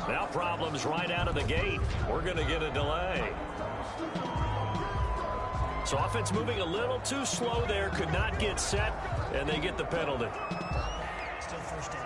Now problems right out of the gate. We're going to get a delay. So offense moving a little too slow there. Could not get set, and they get the penalty. Still first down.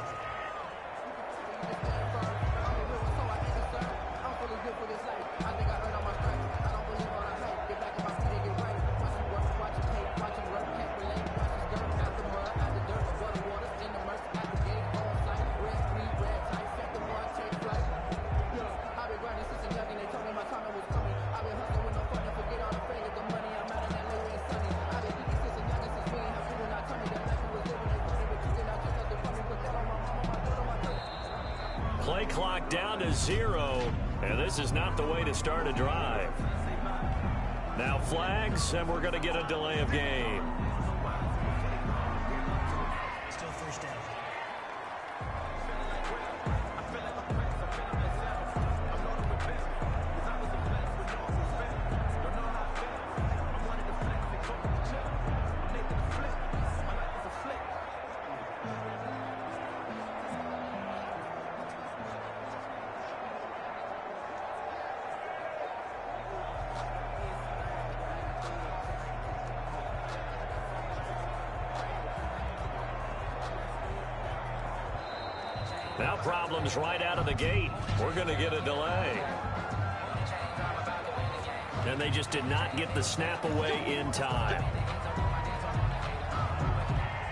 Play clock down to 0, and this is not the way to start a drive. Now flags, and we're going to get a delay of game. Still first down. Now problems right out of the gate. We're going to get a delay. And they just did not get the snap away in time.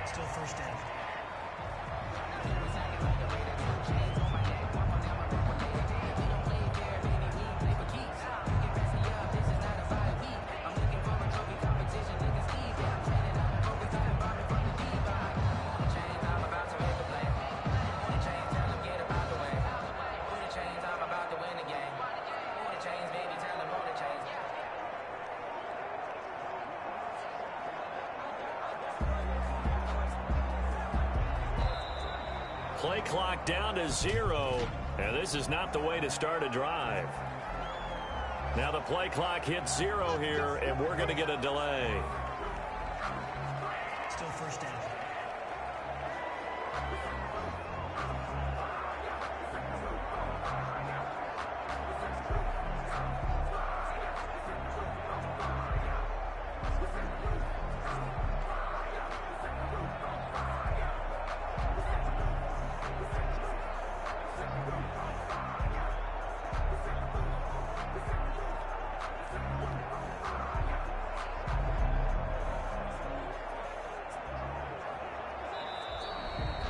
Still first down. Play clock down to 0, and this is not the way to start a drive. Now the play clock hits 0 here, and we're going to get a delay. Still first down.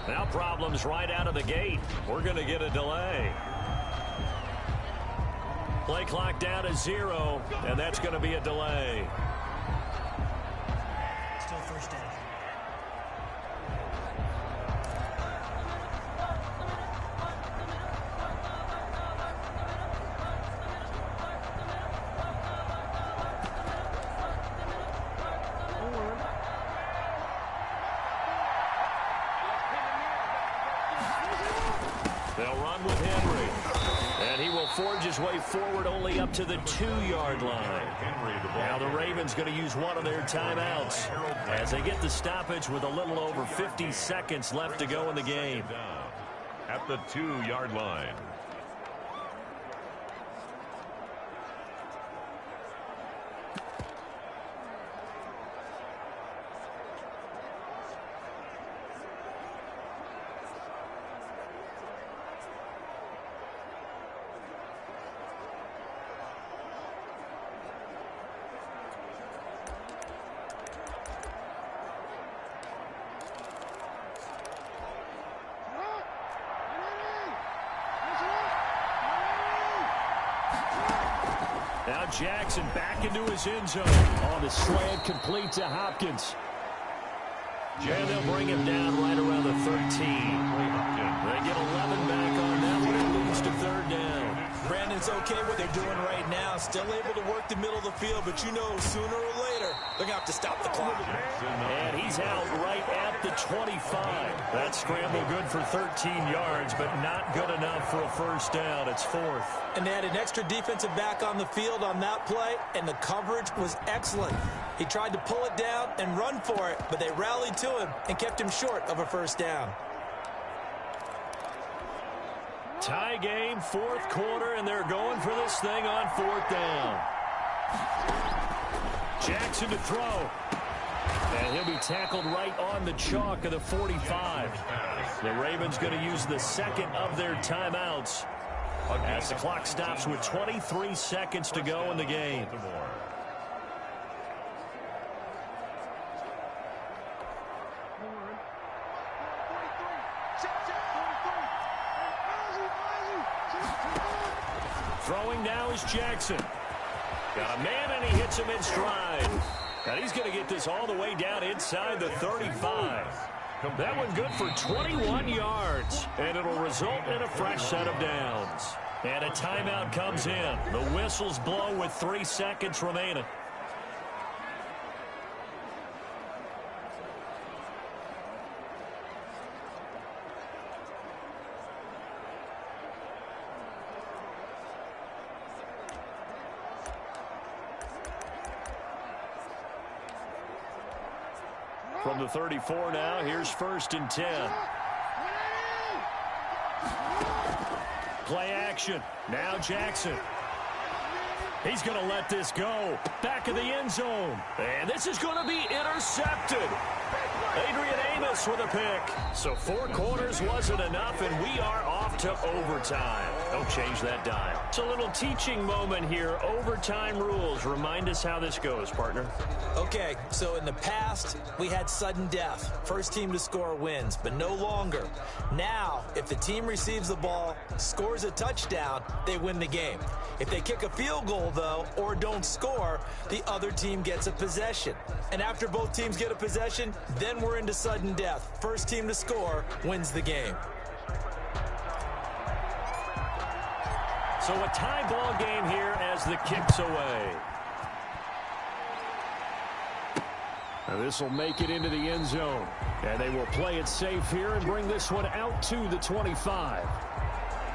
Now problems right out of the gate. We're going to get a delay. Play clock down to 0, and that's going to be a delay. Still first down. They'll run with Henry. And he will forge his way forward only up to the 2-yard line. Now the Ravens going to use one of their timeouts as they get the stoppage with a little over 50 seconds left to go in the game. At the 2-yard line. Now Jackson back into his end zone. On the slant, complete to Hopkins. And they'll bring him down right around the 13. They get 11 back on that one. It leads to 3rd down. Brandon's okay what they're doing right now. Still able to work the middle of the field, but you know sooner or later they're going to have to stop the clock. And he's out right at the 25. That scramble good for 13 yards, but not good enough for a 1st down. It's 4th. And they had an extra defensive back on the field on that play, and the coverage was excellent. He tried to pull it down and run for it, but they rallied to him and kept him short of a 1st down. Tie game, 4th quarter, and they're going for this thing on 4th down. Jackson to throw. And he'll be tackled right on the chalk of the 45. The Ravens going to use the 2nd of their timeouts as the clock stops with 23 seconds to go in the game. Throwing now is Jackson. Got a man, and he hits him in stride. And he's going to get this all the way down inside the 35. That one good for 21 yards. And it'll result in a fresh set of downs. And a timeout comes in. The whistles blow with 3 seconds remaining. From the 34 now, here's 1st and 10. Play action. Now Jackson. He's going to let this go. Back of the end zone. And this is going to be intercepted. Adrian Amos with a pick. So 4 quarters wasn't enough, and we are off to overtime. Don't change that dime. It's a little teaching moment here. Overtime rules. Remind us how this goes, partner. Okay, so in the past, we had sudden death. First team to score wins, but no longer. Now, if the team receives the ball, scores a touchdown, they win the game. If they kick a field goal, though, or don't score, the other team gets a possession. And after both teams get a possession, then we're into sudden death. First team to score wins the game. So a tie ball game here as the kick's away. And this will make it into the end zone. And they will play it safe here and bring this one out to the 25.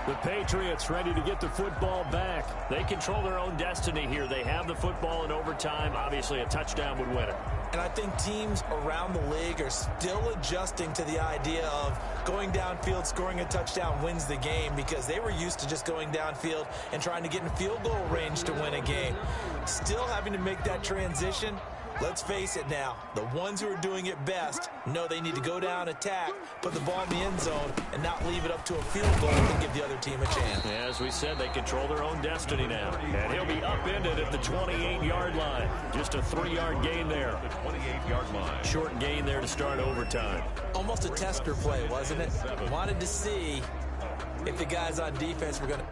The Patriots ready to get the football back. They control their own destiny here. They have the football in overtime. Obviously, a touchdown would win it. And I think teams around the league are still adjusting to the idea of going downfield, scoring a touchdown wins the game, because they were used to just going downfield and trying to get in field goal range to win a game. Still having to make that transition. Let's face it now, the ones who are doing it best know they need to go down, attack, put the ball in the end zone, and not leave it up to a field goal and give the other team a chance. As we said, they control their own destiny now. And he'll be upended at the 28-yard line. Just a 3-yard gain there. The 28-yard line. Short gain there to start overtime. Almost a tester play, wasn't it? Wanted to see if the guys on defense were going to...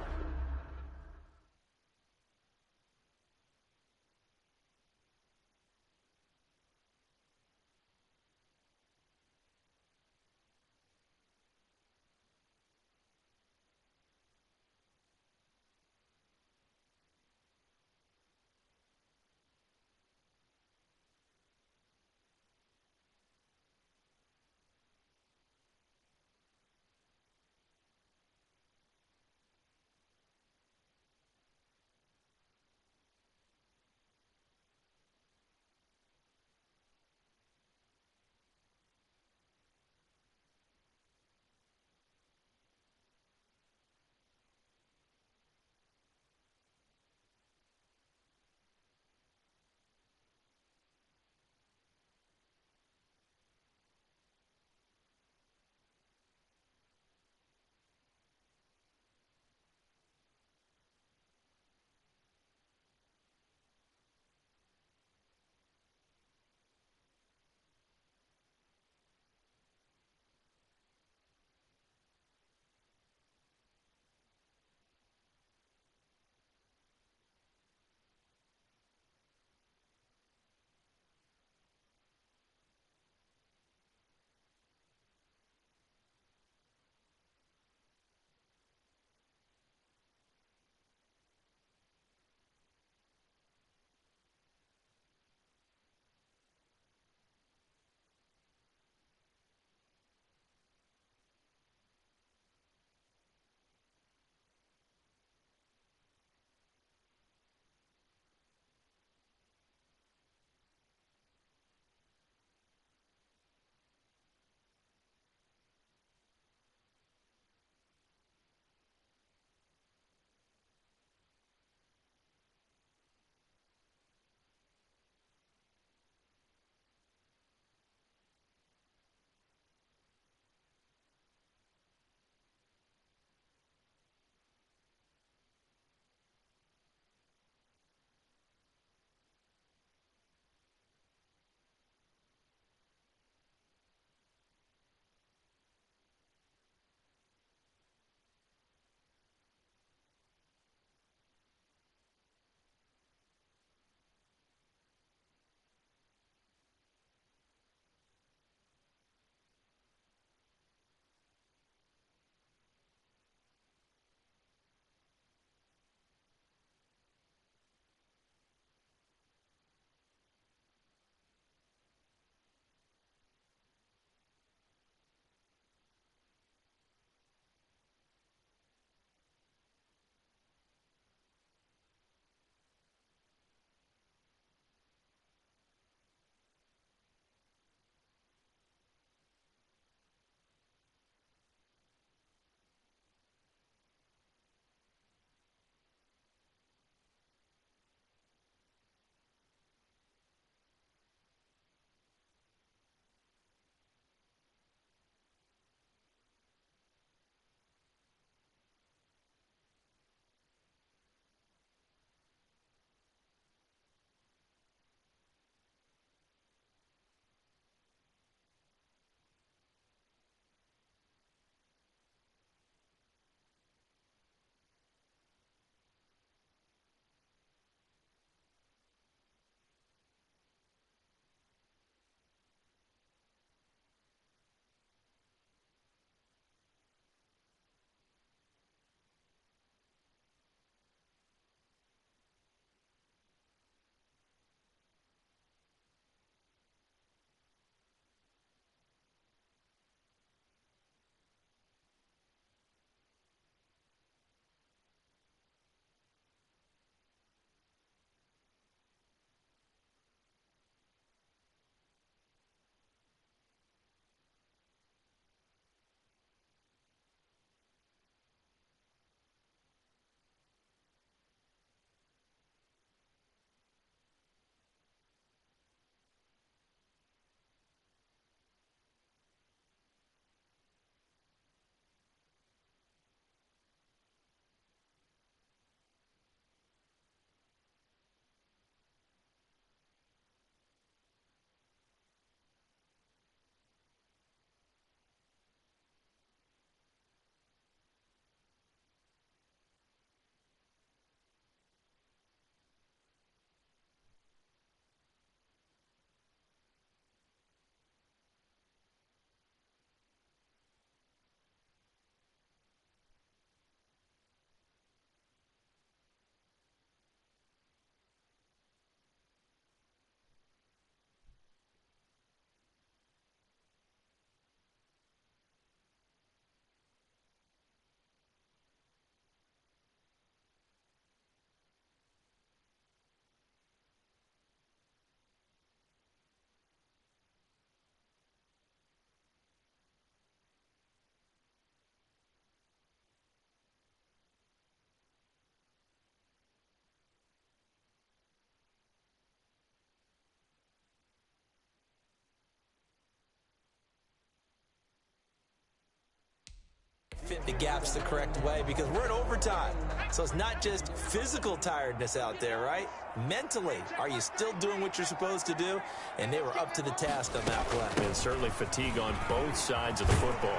the gaps the correct way, because we're in overtime. So it's not just physical tiredness out there, right? Mentally, are you still doing what you're supposed to do? And they were up to the task on that play. And certainly fatigue on both sides of the football.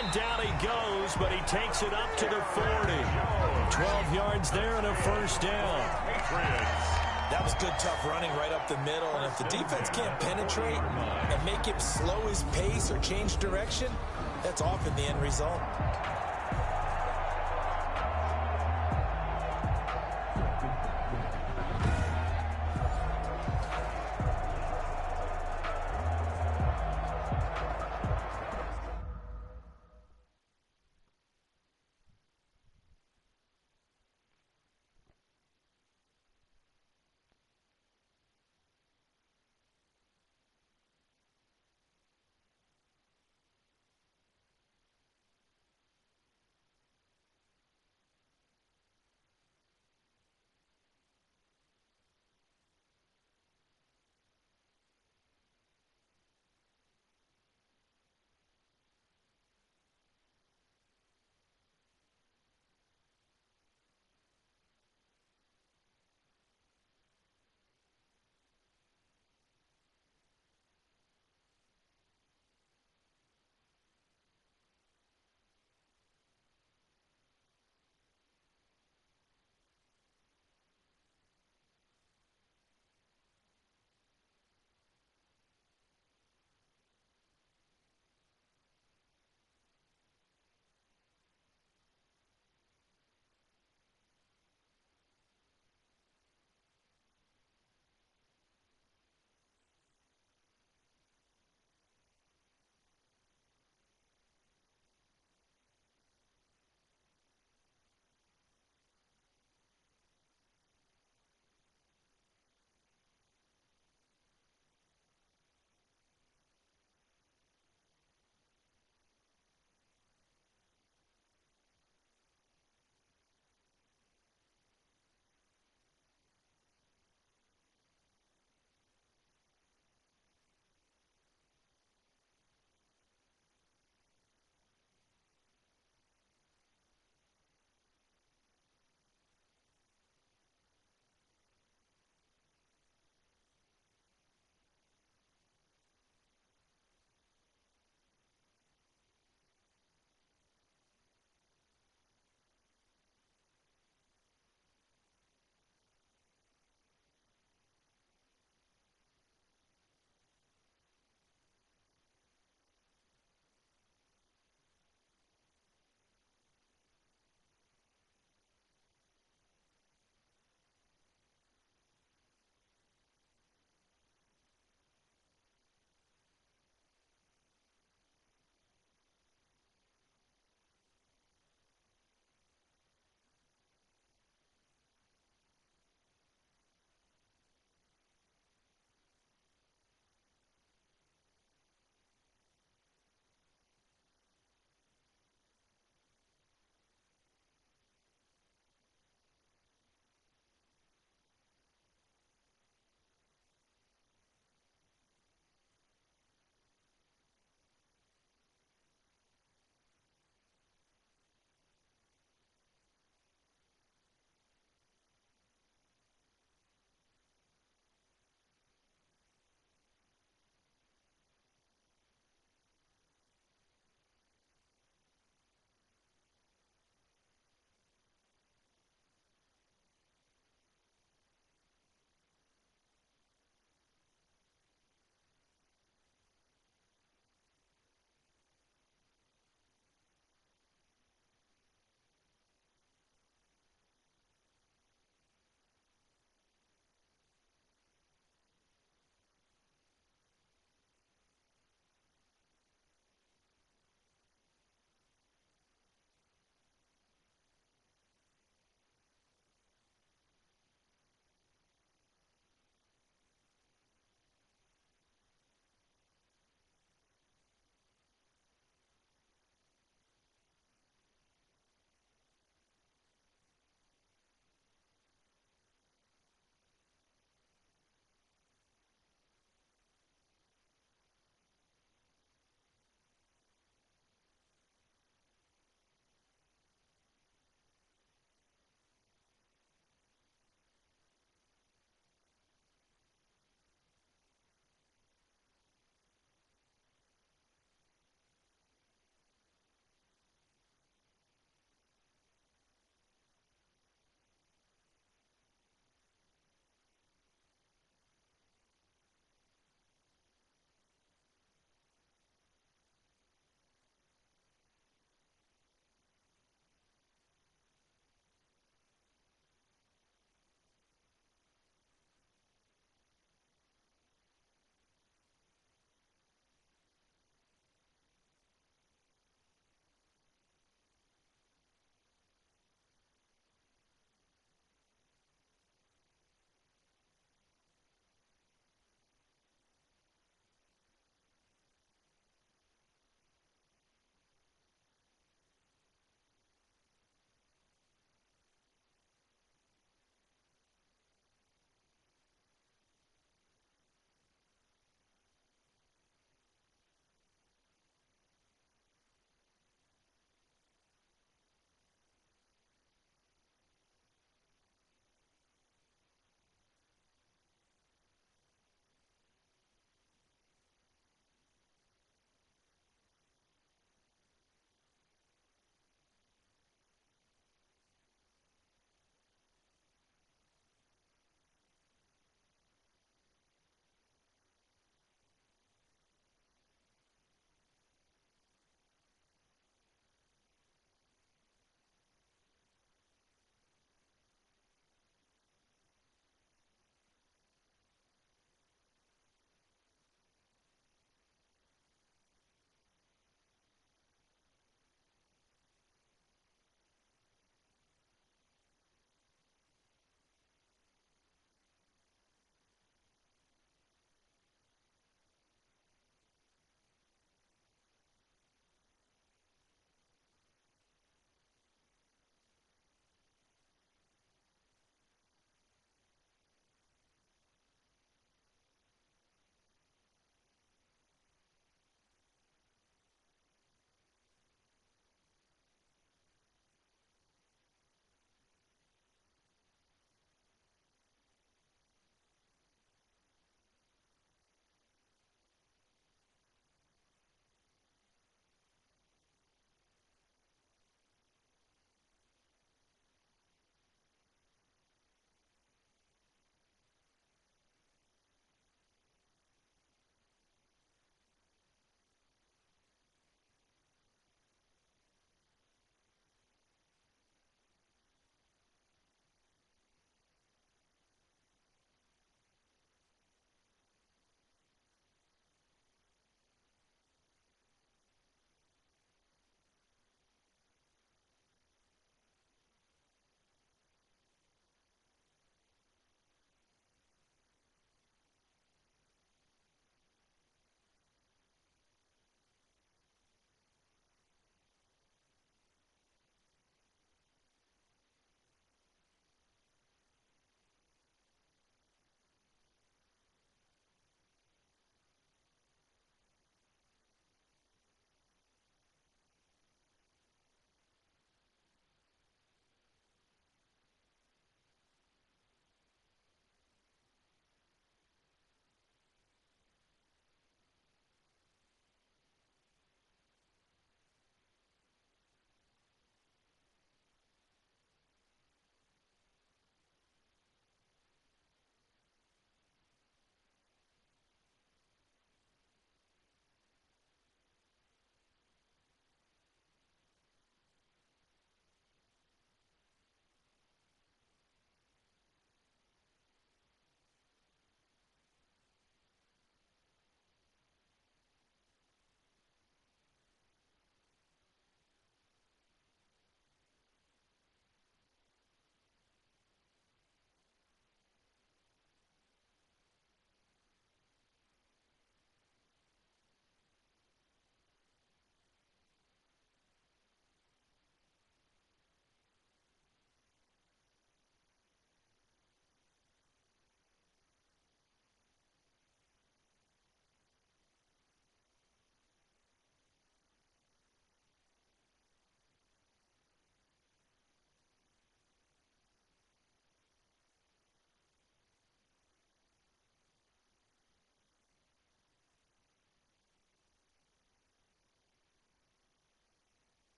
And down he goes, but he takes it up to the 40. 12 yards there and a first down. That was good, tough running right up the middle. And if the defense can't penetrate and make him slow his pace or change direction, that's often the end result.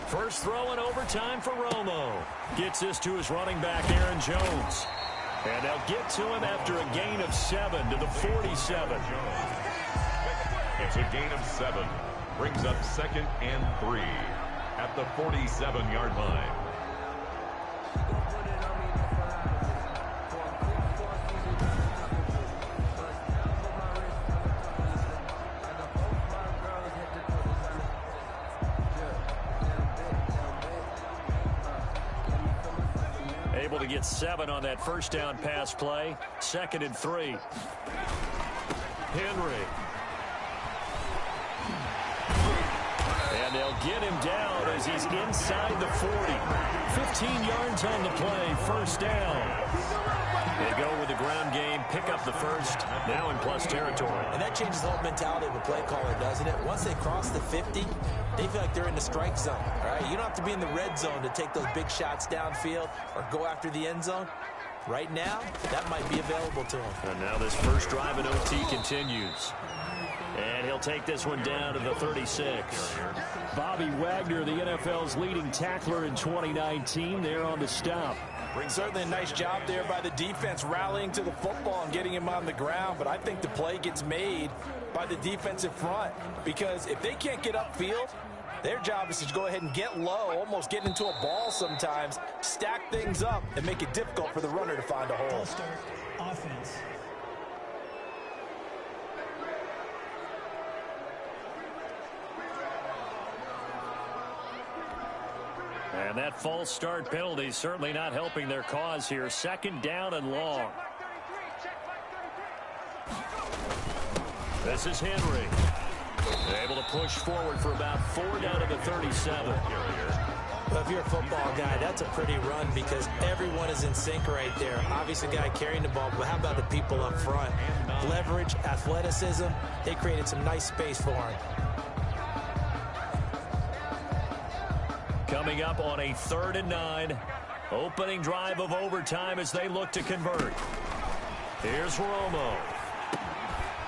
First throw in overtime for Romo. Gets this to his running back, Aaron Jones. And they'll get to him after a gain of 7 to the 47. It's a gain of 7. Brings up 2nd and 3 at the 47-yard line. Able to get 7 on that first down pass play. 2nd and 3. Henry. And they'll get him down as he's inside the 40. 15 yards on the play. First down. They go with the ground game, pick up the first, now in plus territory. And that changes the whole mentality of a play caller, doesn't it? Once they cross the 50, they feel like they're in the strike zone. All right, you don't have to be in the red zone to take those big shots downfield or go after the end zone. Right now, that might be available to him. And now this first drive in OT continues. And he'll take this one down to the 36. Bobby Wagner, the NFL's leading tackler in 2019, there on the stop. Certainly a nice job there by the defense rallying to the football and getting him on the ground, but I think the play gets made by the defensive front because if they can't get upfield, their job is to go ahead and get low, almost get into a ball sometimes, stack things up, and make it difficult for the runner to find a hole. Offense. And that false start penalty certainly not helping their cause here. 2nd down and long. This is Henry. Able to push forward for about 4 down to the 37. Well, if you're a football guy, that's a pretty run because everyone is in sync right there. Obviously, a guy carrying the ball, but how about the people up front? Leverage, athleticism, they created some nice space for him. Coming up on a 3rd and 9. Opening drive of overtime as they look to convert. Here's Romo.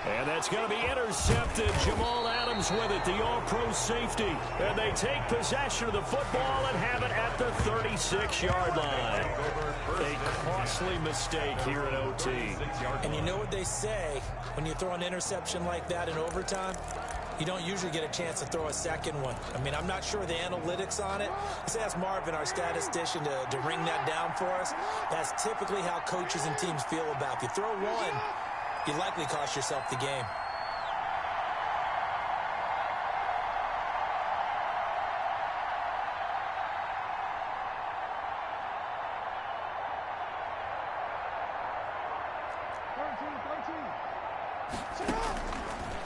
And that's going to be intercepted. Jamal Adams with it, the all-pro safety. And they take possession of the football and have it at the 36-yard line. A costly mistake here in OT. And you know what they say when you throw an interception like that in overtime? You don't usually get a chance to throw a second one. I mean, I'm not sure the analytics on it. Let's ask Marvin, our statistician, to ring that down for us. That's typically how coaches and teams feel about it. If you throw one, you likely cost yourself the game.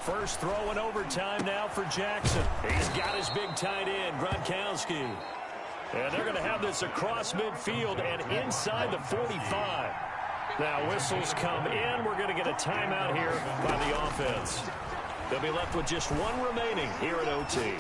First throw in overtime now for Jackson. He's got his big tight end, Gronkowski. And they're going to have this across midfield and inside the 45. Now whistles come in. We're going to get a timeout here by the offense. They'll be left with just one remaining here at OT.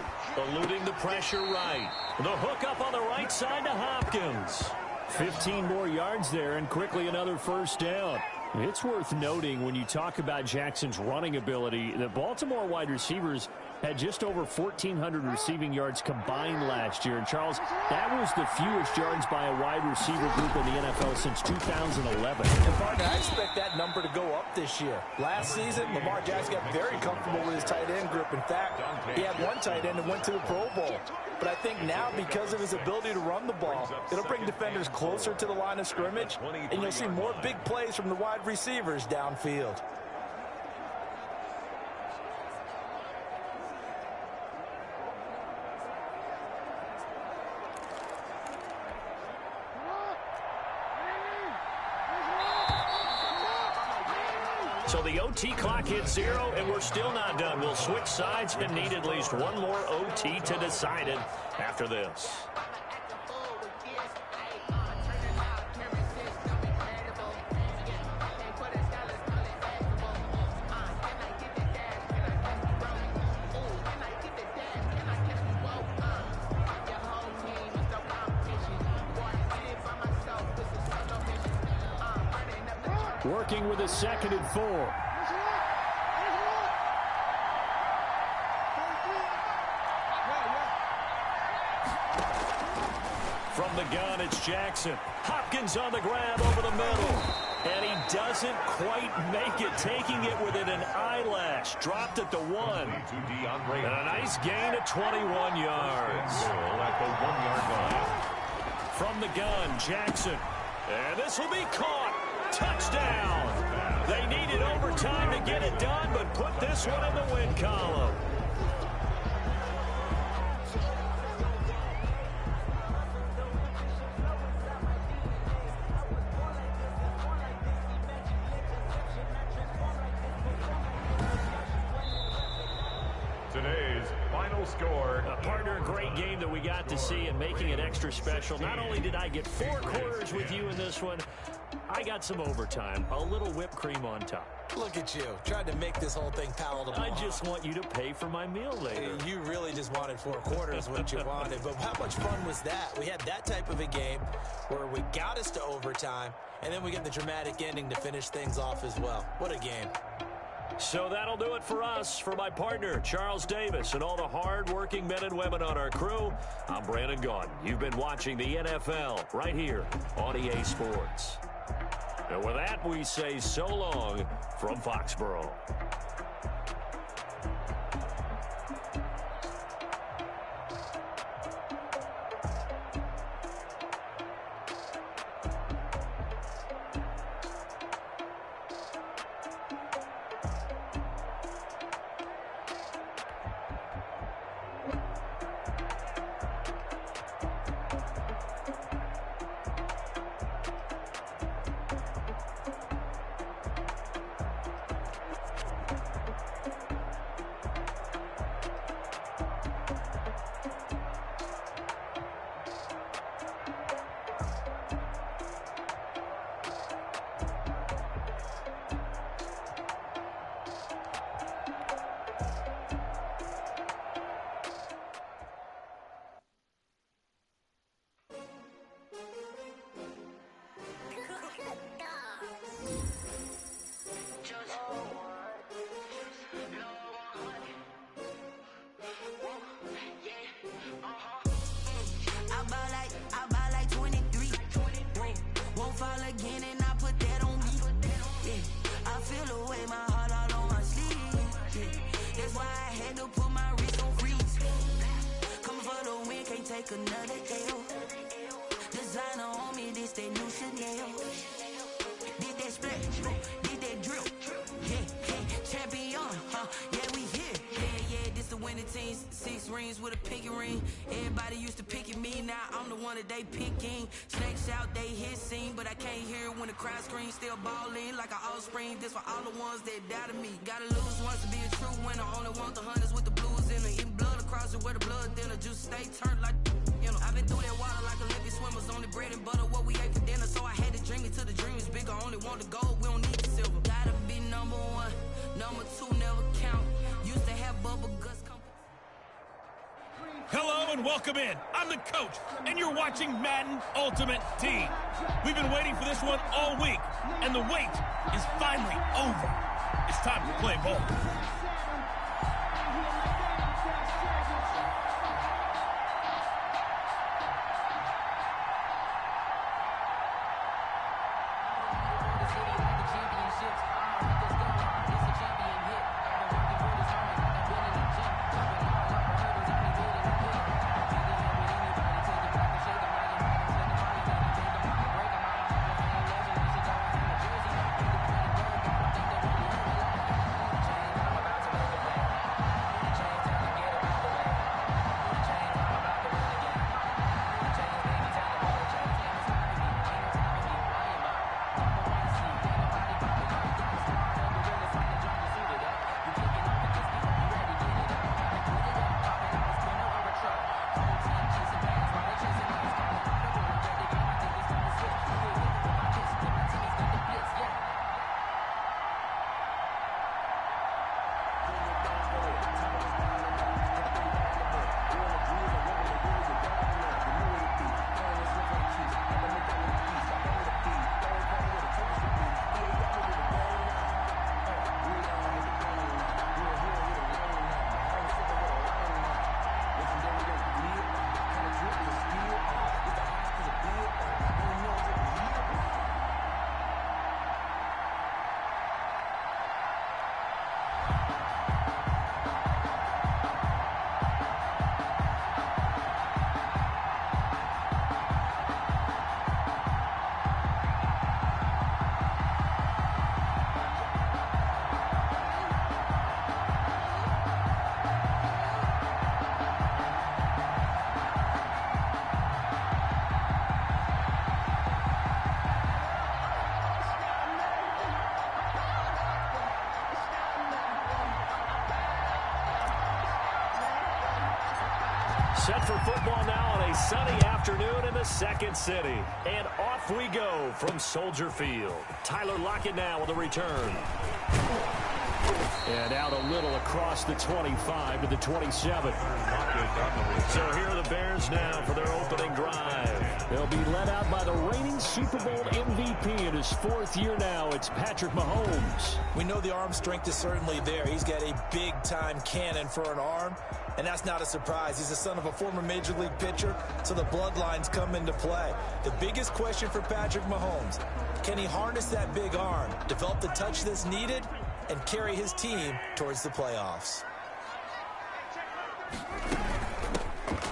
Eluding the pressure right. The hook up on the right side to Hopkins. 15 more yards there and quickly another first down. It's worth noting when you talk about Jackson's running ability, the Baltimore wide receivers had just over 1,400 receiving yards combined last year. And, Charles, that was the fewest yards by a wide receiver group in the NFL since 2011. And, partner, I expect that number to go up this year. Last season, Lamar Jackson got very comfortable with his tight end group. In fact, he had one tight end that went to the Pro Bowl. But I think now, because of his ability to run the ball, it'll bring defenders closer to the line of scrimmage, and you'll see more big plays from the wide receivers downfield. So the OT clock hits 0, and we're still not done. We'll switch sides and need at least one more OT to decide it after this. Working with a 2nd and 4. From the gun, it's Jackson. Hopkins on the grab over the middle. And he doesn't quite make it, taking it within an eyelash. Dropped at the 1. And a nice gain of 21 yards. At the 1-yard line. From the gun, Jackson. And this will be caught. Touchdown. They needed overtime to get it done, but put this one in the win column. Today's final score. Partner, a great game that we got to see and making it extra special. Not only did I get 4 quarters with you in this one, I got some overtime, a little whipped cream on top. Look at you, tried to make this whole thing palatable. I just want you to pay for my meal later. You really just wanted 4 quarters, what you wanted. But how much fun was that? We had that type of a game where we got us to overtime, and then we get the dramatic ending to finish things off as well. What a game. So that'll do it for us. For my partner, Charles Davis, and all the hard-working men and women on our crew, I'm Brandon Gaudin. You've been watching the NFL right here on EA Sports. And with that, we say so long from Foxborough. Another L. Designer on me, this that new Chanel. Did that splash, did that drill. Yeah, champion, yeah, we here. Yeah, this the winning team. 6 rings with a pinky ring. Everybody used to pick at me, now I'm the one that they picking. Snakes out, they hit scene, but I can't hear it when the crowd screams. Still balling like an offspring. This for all the ones that doubted me. Gotta lose once to be a true winner. Only want the hunters with the blues in it. Eating blood across it where the blood thinner. Juice stay turned like, you know. I've been through that water like Olympic swimmers. Only bread and butter, what we ate for dinner. So I had to dream it till the dream is bigger. Only want the gold, we don't need the silver. Gotta be number 1, number 2 never count. Used to have bubble guts. Hello and welcome in. I'm the coach, and you're watching Madden Ultimate Team. We've been waiting for this one all week, and the wait is finally over. It's time to play ball. Set for football now on a sunny afternoon in the second city. And off we go from Soldier Field. Tyler Lockett now with a return. And out a little across the 25 to the 27. So here are the Bears now for their opening drive. They'll be led out by the reigning Super Bowl MVP in his 4th year now. It's Patrick Mahomes. We know the arm strength is certainly there. He's got a big-time cannon for an arm, and that's not a surprise. He's the son of a former Major League pitcher, so the bloodlines come into play. The biggest question for Patrick Mahomes, can he harness that big arm, develop the touch that's needed, and carry his team towards the playoffs?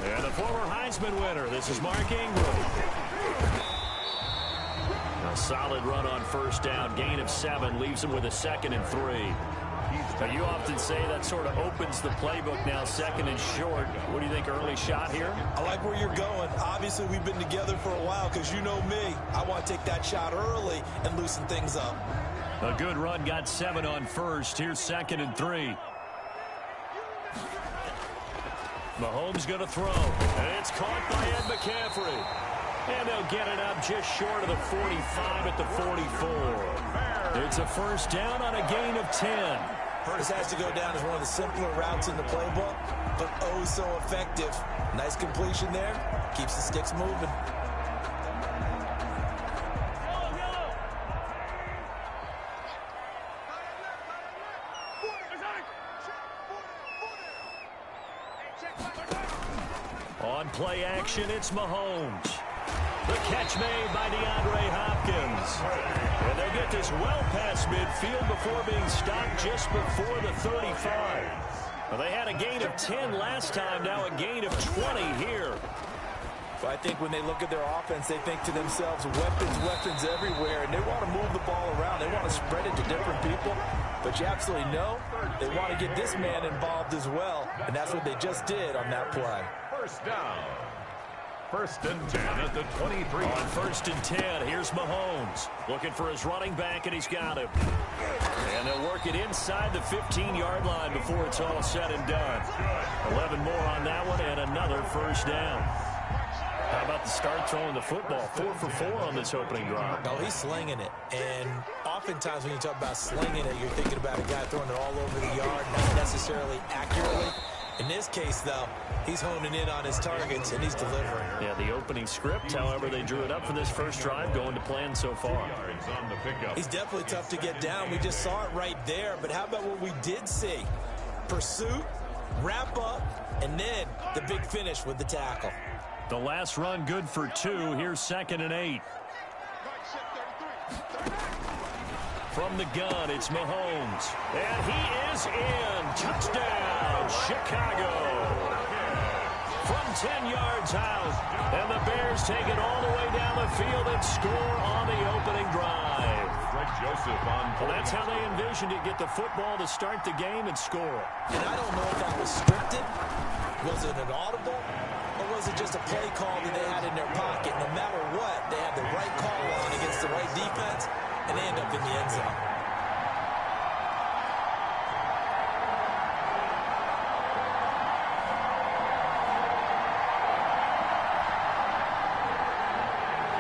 And the former Heisman winner, this is Mark Ingram. A solid run on first down, gain of 7, leaves him with a 2nd and 3. Now, you often say that sort of opens the playbook now, 2nd and short. What do you think, early shot here? I like where you're going. Obviously, we've been together for a while because you know me. I want to take that shot early and loosen things up. A good run, got 7 on first. Here's 2nd and 3. Mahomes going to throw. And it's caught by Ed McCaffrey. And they'll get it up just short of the 45 at the 44. It's a first down on a gain of 10. This has to go down as one of the simpler routes in the playbook, but oh so effective. Nice completion there. Keeps the sticks moving. On play action, it's Mahomes. The catch made by DeAndre Hopkins. And they get this well past midfield before being stopped just before the 35. Well, they had a gain of 10 last time, now a gain of 20 here. Well, I think when they look at their offense, they think to themselves, weapons everywhere, and they want to move the ball around. They want to spread it to different people. But you absolutely know they want to get this man involved as well, and that's what they just did on that play. First down. 1st and 10 at the 23. On 1st and 10, here's Mahomes. Looking for his running back, and he's got him. And they'll work it inside the 15-yard line before it's all said and done. 11 more on that one, and another first down. How about the start throwing the football? 4 for 4 on this opening drive. No, he's slinging it. And oftentimes when you talk about slinging it, you're thinking about a guy throwing it all over the yard, not necessarily accurately. In this case, though, he's honing in on his targets, and he's delivering. Yeah, the opening script, however, they drew it up for this first drive, going to plan so far. He's definitely tough to get down. We just saw it right there. But how about what we did see? Pursuit, wrap up, and then the big finish with the tackle. The last run good for 2. Here's 2nd and 8. From the gun, it's Mahomes. And he is in. Touchdown, Chicago. From 10 yards out. And the Bears take it all the way down the field and score on the opening drive. Well, that's how they envisioned it. Get the football to start the game and score. And I don't know if that was scripted. Was it an audible? Or was it just a play call that they had in their pocket? No matter what, they had the right call on against the right defense, and they end up in the end zone.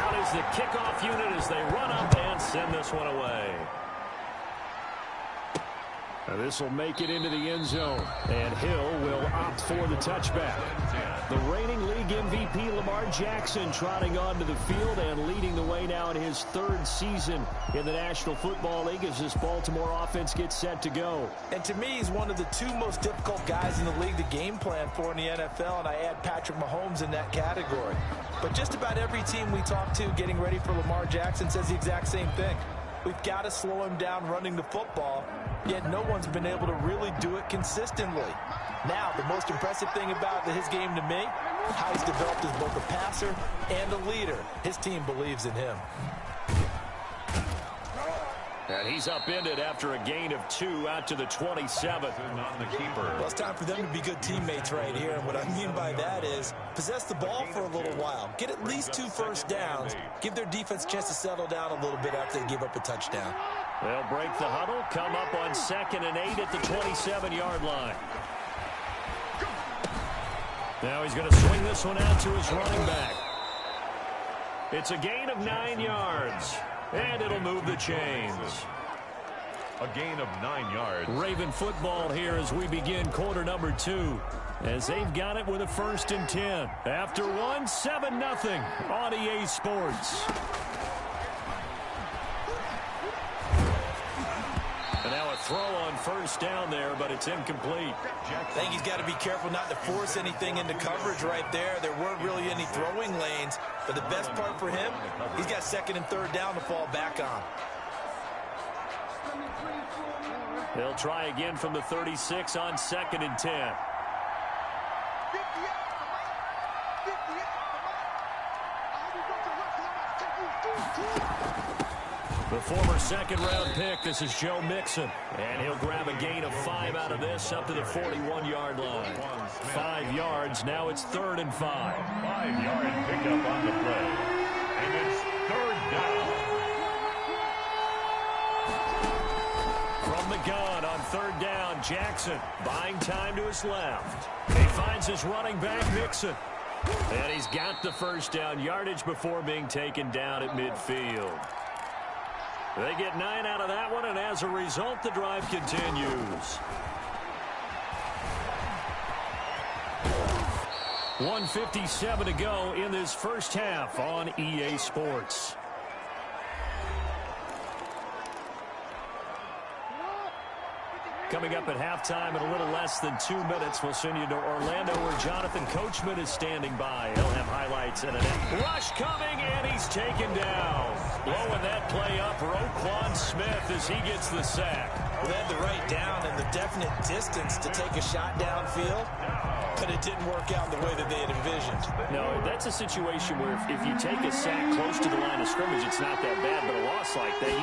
Out is the kickoff unit as they run up and send this one away. This will make it into the end zone, and Hill will opt for the touchback. The reigning league MVP Lamar Jackson trotting onto the field and leading the way now in his 3rd season in the National Football League as this Baltimore offense gets set to go. And to me, he's one of the 2 most difficult guys in the league to game plan for in the NFL, and I add Patrick Mahomes in that category. But just about every team we talk to getting ready for Lamar Jackson says the exact same thing. We've got to slow him down running the football, yet no one's been able to really do it consistently. Now, the most impressive thing about his game to me, how he's developed as both a passer and a leader. His team believes in him. And he's upended after a gain of 2 out to the 27th. On the keeper. Well, it's time for them to be good teammates right here. And what I mean by that is possess the ball for a little while. Get at least 2 first downs. Give their defense a chance to settle down a little bit after they give up a touchdown. They'll break the huddle, come up on 2nd and 8 at the 27-yard line. Now he's going to swing this one out to his running back. It's a gain of 9 yards, and it'll move the chains. A gain of 9 yards. Raven football here as we begin quarter number 2. As they've got it with a 1st and 10. After 1, 7-0 on EA Sports. And now a throw on 1st down there, but it's incomplete. I think he's got to be careful not to force anything into coverage right there. There weren't really any throwing lanes. But the best part for him, he's got 2nd and 3rd down to fall back on. They'll try again from the 36 on 2nd and 10. The former 2nd-round pick, this is Joe Mixon. And he'll grab a gain of 5 out of this up to the 41-yard line. 5 yards, now it's 3rd and 5. 5-yard pickup on the play. And it's 3rd down. From the gun on 3rd down, Jackson buying time to his left. He finds his running back, Mixon. And he's got the 1st down yardage before being taken down at midfield. They get 9 out of that one, and as a result, the drive continues. 1:57 to go in this first half on EA Sports. Coming up at halftime in a little less than 2 minutes, we'll send you to Orlando where Jonathan Coachman is standing by. He'll have highlights and a rush coming, and he's taken down. Blowing that play up, Roquan Smith as he gets the sack. Well, they had the right down and the definite distance to take a shot downfield, but it didn't work out the way that they had envisioned. No, that's a situation where if you take a sack close to the line of scrimmage, it's not that bad, but a loss like that,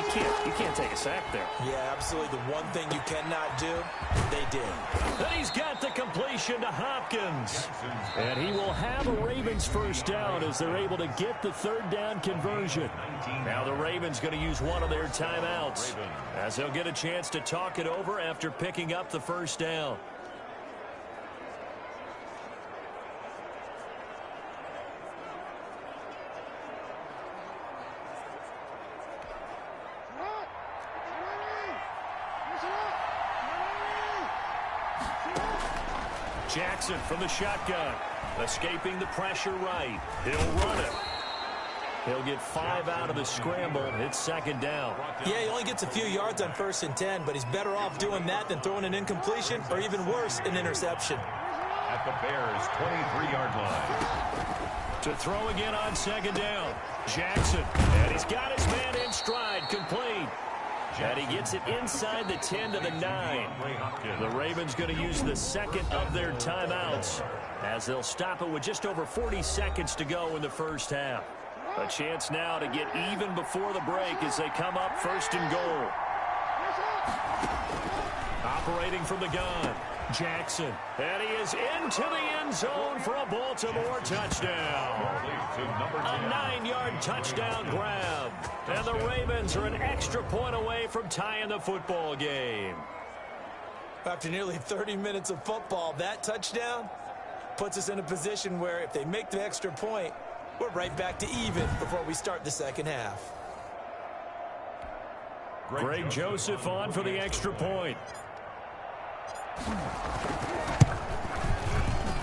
you can't take a sack there. Yeah, absolutely. The one thing you cannot do, they did. Then he's got the completion to Hopkins. And he will have a Ravens 1st down as they're able to get the 3rd down conversion. Now the Ravens going to use one of their timeouts as they'll get a chance to talk it over after picking up the 1st down. Jackson from the shotgun, escaping the pressure right. He'll run it. He'll get 5 out of the scramble. It's 2nd down. Yeah, he only gets a few yards on 1st and 10, but he's better off doing that than throwing an incompletion or even worse, an interception. At the Bears' 23-yard line. To throw again on 2nd down. Jackson, and he's got his man in stride, complete. And he gets it inside the 10 to the 9. The Ravens going to use the 2nd of their timeouts as they'll stop it with just over 40 seconds to go in the first half. A chance now to get even before the break as they come up 1st and goal. Operating from the gun, Jackson. And he is into the end zone for a Baltimore touchdown. A 9-yard touchdown grab. And the Ravens are an extra point away from tying the football game. After nearly 30 minutes of football, that touchdown puts us in a position where if they make the extra point, we're right back to even before we start the 2nd half. Greg Joseph on for the extra point.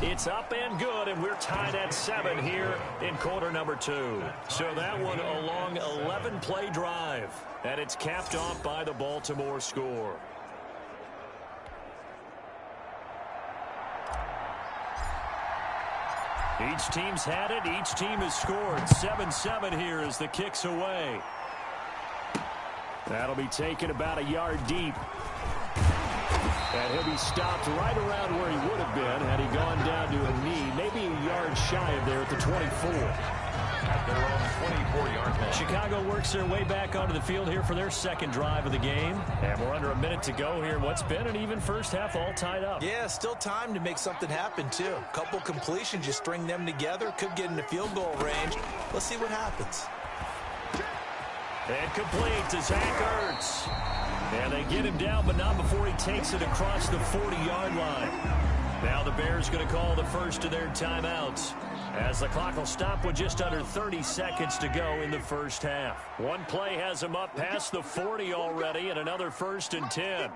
It's up and good, and we're tied at 7 here in quarter number 2. So that one a long 11-play drive, and it's capped off by the Baltimore score. Each team's had it. Each team has scored. 7-7 here as the kick's away. That'll be taken about a yard deep. And he'll be stopped right around where he would have been had he gone down to a knee, maybe a yard shy of there at the 24. At their own 24-yard line. Chicago works their way back onto the field here for their 2nd drive of the game. And we're under a minute to go here. What's been an even first half, all tied up. Yeah, still time to make something happen, too. A couple completions, just string them together. Could get into field goal range. Let's see what happens. And complete to Zach Ertz. And they get him down, but not before he takes it across the 40-yard line. Now the Bears going to call the first of their timeouts, as the clock will stop with just under 30 seconds to go in the first half. One play has them up past the 40 already, and another 1st and 10.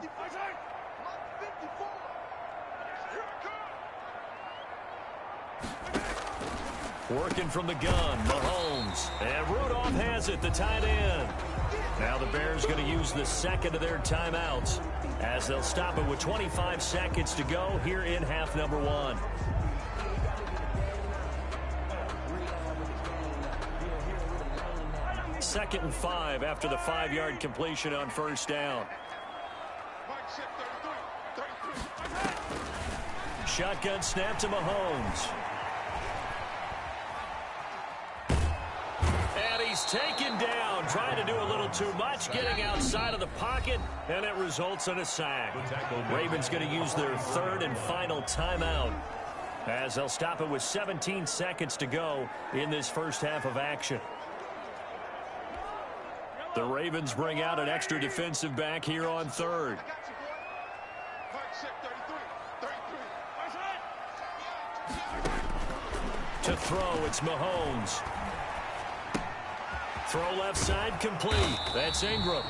Working from the gun, Mahomes. And Rudolph has it, the tight end. Now the Bears going to use the second of their timeouts, as they'll stop it with 25 seconds to go here in half number 1. Second and 5 after the 5-yard completion on first down. Shotgun snap to Mahomes. And he's taken down, trying to do a little too much, getting outside of the pocket, and it results in a sack. Ravens going to use their 3rd and final timeout, as they'll stop it with 17 seconds to go in this first half of action. The Ravens bring out an extra defensive back here on 3rd. To throw, it's Mahomes. Throw left side, complete. That's Ingram.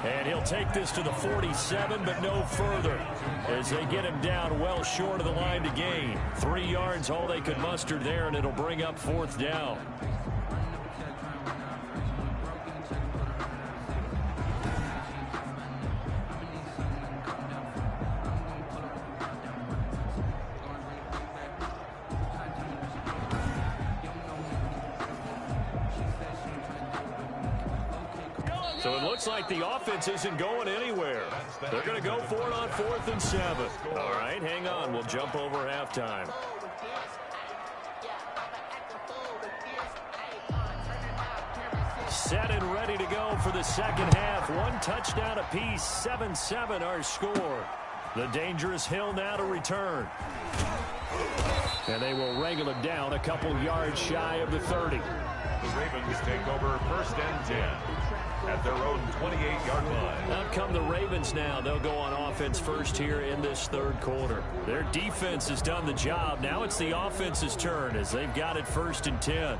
And he'll take this to the 47, but no further, as they get him down well short of the line to gain. 3 yards, all they could muster there, and it'll bring up 4th down. So it looks like the offense isn't going anywhere. They're going to go for it on 4th and 7. All right, hang on. We'll jump over halftime. Set and ready to go for the second half. 1 touchdown apiece, 7-7 our score. The dangerous Hill now to return. And they will wrangle it down a couple yards shy of the 30. The Ravens take over 1st and 10 at their own 28-yard line. Out come the Ravens now. They'll go on offense first here in this 3rd quarter. Their defense has done the job. Now it's the offense's turn, as they've got it 1st and 10.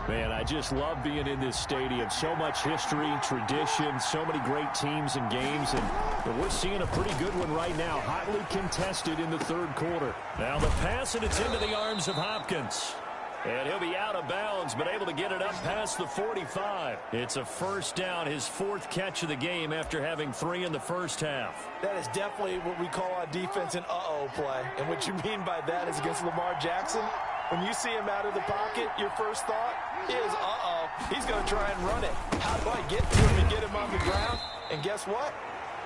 Man, I just love being in this stadium. So much history, tradition, so many great teams and games, and we're seeing a pretty good one right now. Hotly contested in the 3rd quarter. Now the pass, and it's into the arms of Hopkins. And he'll be out of bounds, but able to get it up past the 45. It's a 1st down, his 4th catch of the game after having 3 in the first half. That is definitely what we call on defense an uh-oh play. And what you mean by that is against Lamar Jackson, when you see him out of the pocket, your first thought is, uh-oh, he's going to try and run it. How do I get to him and get him on the ground? And guess what?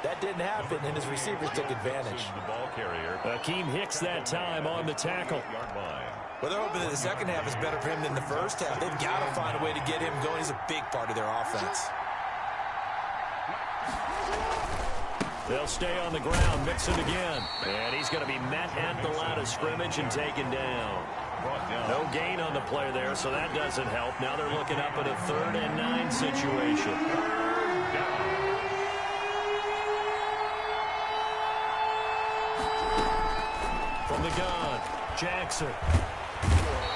That didn't happen, and his receivers took advantage. The ball carrier. Akeem Hicks that time on the tackle. Well, they're hoping that the second half is better for him than the first half. They've got to find a way to get him going. He's a big part of their offense. They'll stay on the ground, mix it again. And he's going to be met at the line of scrimmage and taken down. No gain on the play there, so that doesn't help. Now they're looking up at a 3rd and 9 situation. From the gun, Jackson.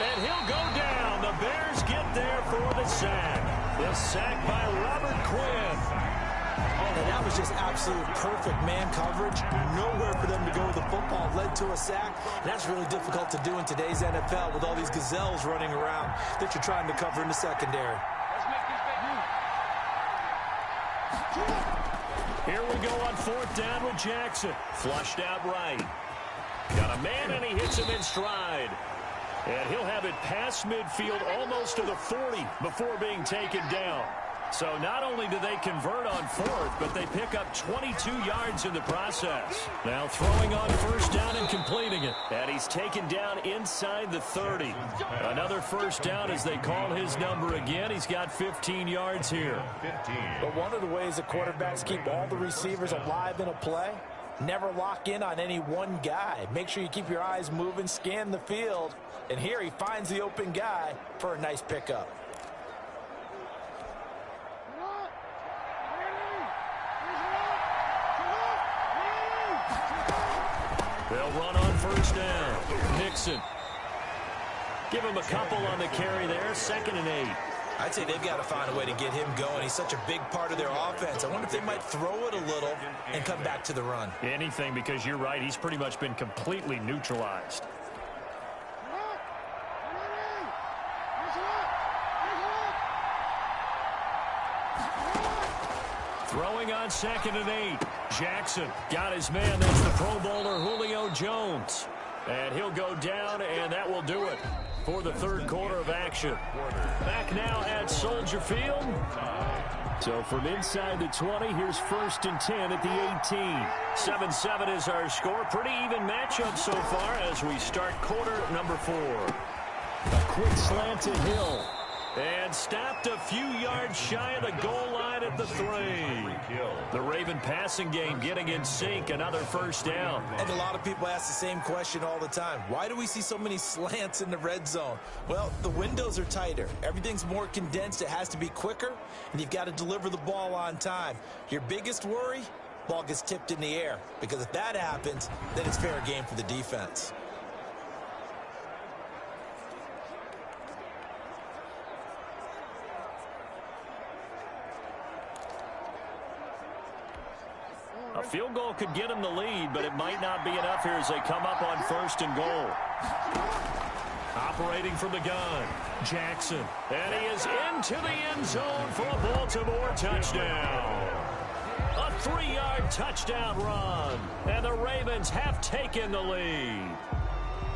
And he'll go down. The Bears get there for the sack. The sack by Robert Quinn. And that was just absolute perfect man coverage. Nowhere for them to go with the football. Led to a sack. And that's really difficult to do in today's NFL with all these gazelles running around that you're trying to cover in the secondary. Here we go on 4th down with Jackson. Flushed out right. Got a man, and he hits him in stride. And he'll have it past midfield almost to the 40 before being taken down. So not only do they convert on 4th, but they pick up 22 yards in the process. Now throwing on 1st down and completing it. And he's taken down inside the 30. Another 1st down as they call his number again. He's got 15 yards here. But one of the ways that quarterbacks keep all the receivers alive in a play Never lock in on any one guy. Make sure you keep your eyes moving, scan the field. And here he finds the open guy for a nice pickup. They'll run on first down. Nixon. Give him a couple on the carry there. 2nd and 8. I'd say they've got to find a way to get him going. He's such a big part of their offense. I wonder if they might throw it a little and come back to the run. Anything, because you're right. He's pretty much been completely neutralized. Throwing on 2nd and 8. Jackson got his man. That's the Pro Bowler Julio Jones. And he'll go down, and that will do it for the 3rd quarter of action. Back now at Soldier Field. So from inside the 20, here's 1st and 10 at the 18. 7-7 is our score. Pretty even matchup so far as we start quarter number 4. A quick slant to Hill. And stopped a few yards shy of the goal line at the 3. The Raven passing game getting in sync. Another first down. And a lot of people ask the same question all the time. Why do we see so many slants in the red zone? Well, the windows are tighter. Everything's more condensed. It has to be quicker, and you've got to deliver the ball on time. Your biggest worry? Ball gets tipped in the air. Because if that happens, then it's fair game for the defense. A field goal could get him the lead, but it might not be enough here as they come up on 1st and goal. Operating from the gun, Jackson. And he is into the end zone for a Baltimore touchdown. A 3-yard touchdown run. And the Ravens have taken the lead.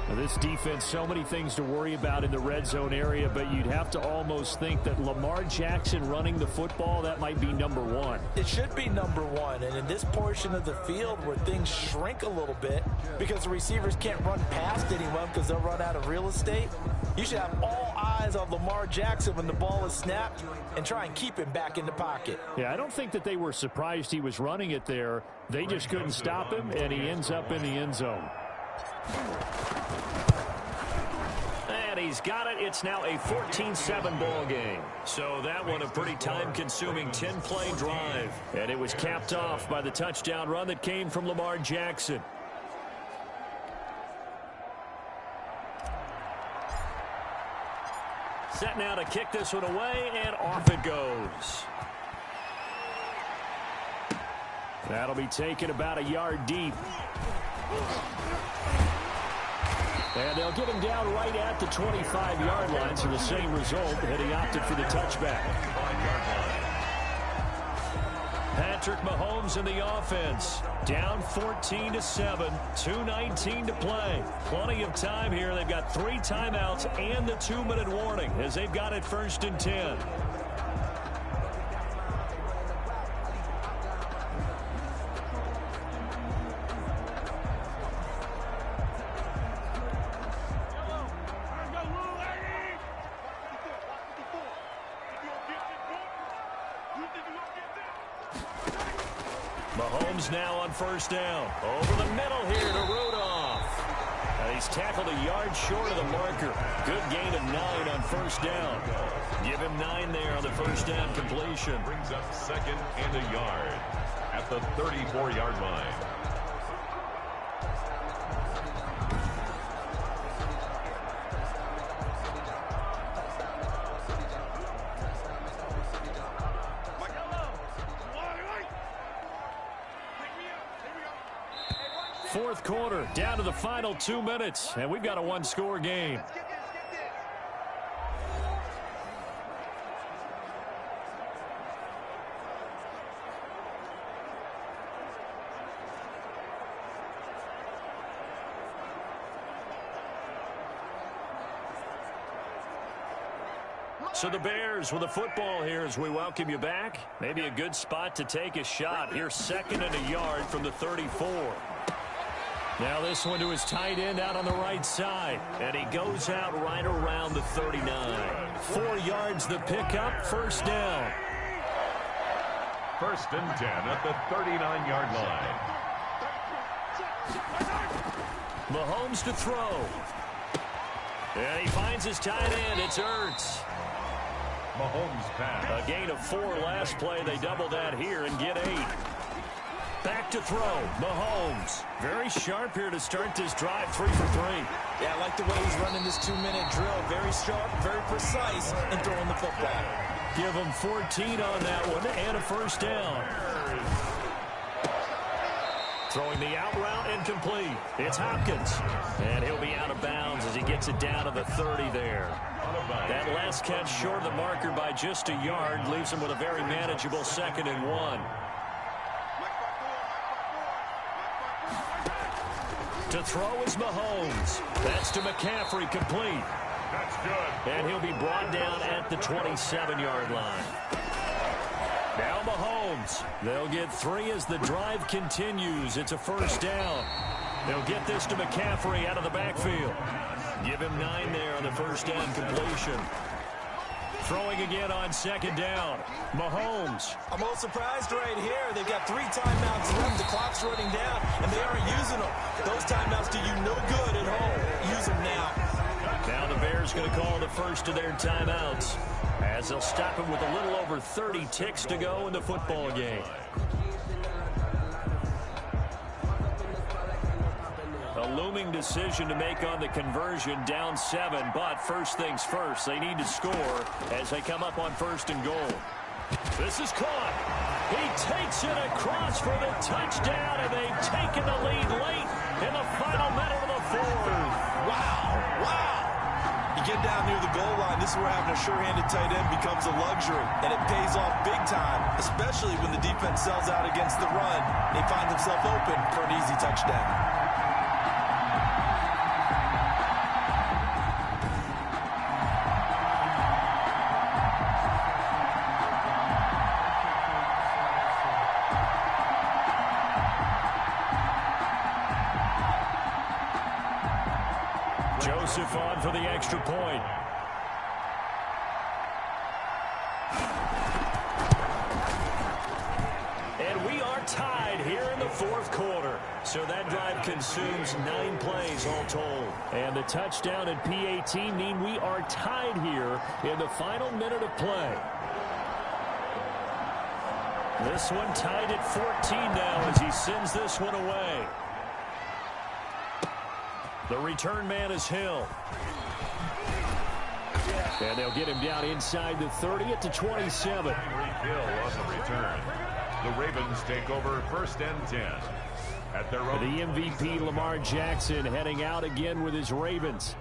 Now this defense, so many things to worry about in the red zone area, but you'd have to almost think that Lamar Jackson running the football, that might be number 1. It should be number 1, and in this portion of the field where things shrink a little bit because the receivers can't run past anyone because they'll run out of real estate, you should have all eyes on Lamar Jackson when the ball is snapped and try and keep him back in the pocket. Yeah, I don't think that they were surprised he was running it there. They just couldn't stop him, and he ends up in the end zone. And he's got it. It's now a 14-7 ball game. So that one a pretty time-consuming 10-play drive. And it was capped off by the touchdown run that came from Lamar Jackson. Set now to kick this one away, and off it goes. That'll be taken about a yard deep. And they'll get him down right at the 25-yard line, so the same result, and he opted for the touchback. Patrick Mahomes in the offense. Down 14-7, 2:19 to play. Plenty of time here. They've got 3 timeouts and the 2-minute warning as they've got it 1st and 10. Mahomes now on 1st down. Over the middle here to Rudolph. And he's tackled a yard short of the marker. Good gain of 9 on 1st down. Give him 9 there on the 1st down completion. Brings up 2nd and a yard at the 34-yard line. Fourth quarter, down to the final 2 minutes, and we've got a 1-score game. So the Bears with the football here as we welcome you back. Maybe a good spot to take a shot. Here 2nd and a yard from the 34. Now this one to his tight end out on the right side. And he goes out right around the 39. 4 yards the pickup, 1st down. 1st and 10 at the 39-yard line. Mahomes to throw. And he finds his tight end. It's Ertz. Mahomes pass. A gain of 4 last play. They double that here and get 8. Back to throw. Mahomes. Very sharp here to start this drive. 3 for 3. Yeah, I like the way he's running this 2-minute drill. Very sharp, very precise in throwing the football. Give him 14 on that one and a first down. Throwing the out route incomplete. It's Hopkins. And he'll be out of bounds as he gets it down to the 30 there. That last catch short of the marker by just a yard leaves him with a very manageable 2nd and 1. To throw is Mahomes. That's to McCaffrey, complete. That's good. And he'll be brought down at the 27-yard line. Now Mahomes. They'll get 3 as the drive continues. It's a first down. They'll get this to McCaffrey out of the backfield. Give him 9 there on the first down completion. Throwing again on 2nd down. Mahomes. I'm most surprised right here. They've got 3 timeouts left. The clock's running down, and they aren't using them. Those timeouts do you no good at home. Use them now. Now the Bears going to call the first of their timeouts as they'll stop him with a little over 30 ticks to go in the football game. A looming decision to make on the conversion, down 7, but first things first, they need to score as they come up on 1st and goal. This is caught. He takes it across for the touchdown, and they've taken the lead late in the final minute of the 4th. Wow, wow. You get down near the goal line, this is where having a sure-handed tight end becomes a luxury, and it pays off big time, especially when the defense sells out against the run. They find themselves open for an easy touchdown. Joseph on for the extra point. And we are tied here in the 4th quarter. So that drive consumes 9 plays all told. And the touchdown and PAT mean we are tied here in the final minute of play. This one tied at 14 now as he sends this one away. The return man is Hill. And they'll get him down inside the 30 at the 27. Hill on the return. The Ravens take over 1st and 10. At their own. The MVP Lamar Jackson heading out again with his Ravens.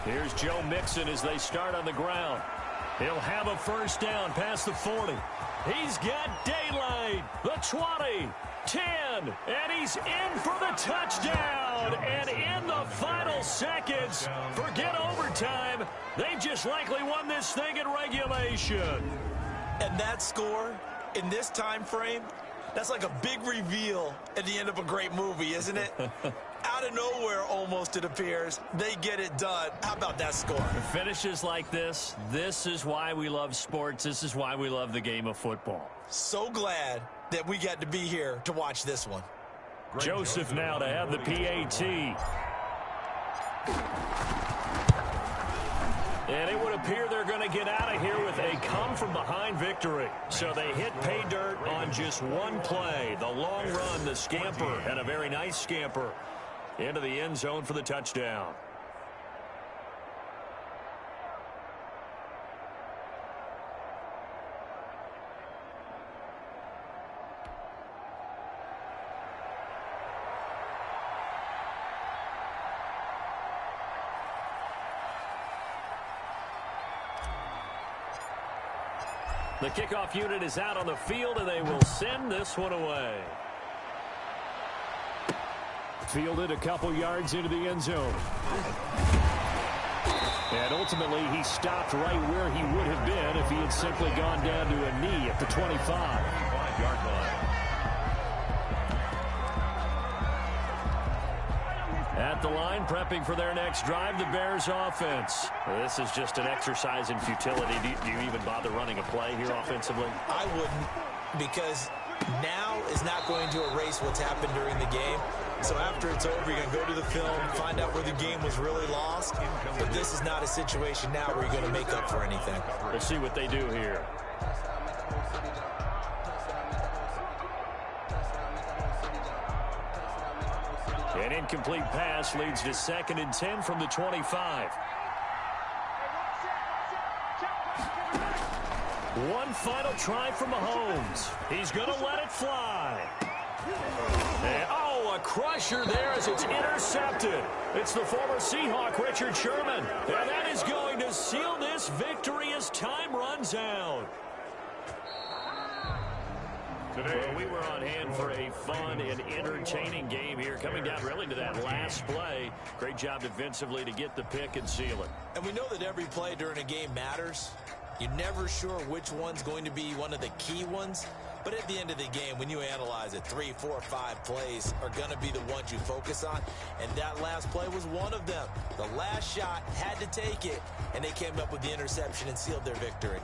Here's Joe Mixon as they start on the ground. He'll have a first down past the 40. He's got daylight. The 20, 10, and he's in for the touchdown. And in the final seconds, forget overtime. They've just likely won this thing in regulation. And that score in this time frame, that's like a big reveal at the end of a great movie, isn't it? Out of nowhere, almost, it appears. They get it done. How about that score? Finishes like this is why we love sports. This is why we love the game of football. So glad that we got to be here to watch this one. Joseph now to have the PAT. And it would appear they're going to get out of here with a come-from-behind victory. So they hit pay dirt on just one play. The long run, the scamper, and a very nice scamper into the end zone for the touchdown. The kickoff unit is out on the field, and they will send this one away. Fielded a couple yards into the end zone. And ultimately, he stopped right where he would have been if he had simply gone down to a knee at the 25. 5-yard line. At the line, prepping for their next drive, the Bears offense. Well, this is just an exercise in futility. Do you even bother running a play here offensively? I wouldn't, because now is not going to erase what's happened during the game. So after it's over, you're going to go to the film, find out where the game was really lost. But this is not a situation now where you're going to make up for anything. We'll see what they do here. An incomplete pass leads to 2nd and 10 from the 25. One final try from Mahomes. He's going to let it fly. And, a crusher there as it's intercepted. It's the former Seahawk, Richard Sherman. And that is going to seal this victory as time runs out. Well, we were on hand for a fun and entertaining game here, coming down really to that last play. Great job defensively to get the pick and seal it. And we know that every play during a game matters. You're never sure which one's going to be one of the key ones. But at the end of the game, when you analyze it, 3, 4, 5 plays are going to be the ones you focus on. And that last play was one of them. The last shot had to take it, and they came up with the interception and sealed their victory.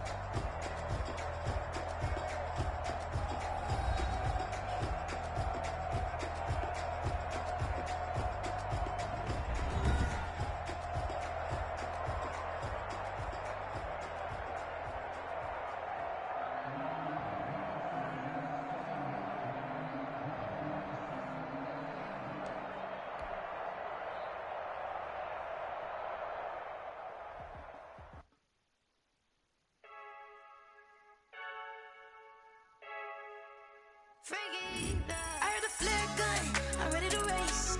I heard the flare gun, I'm ready to race.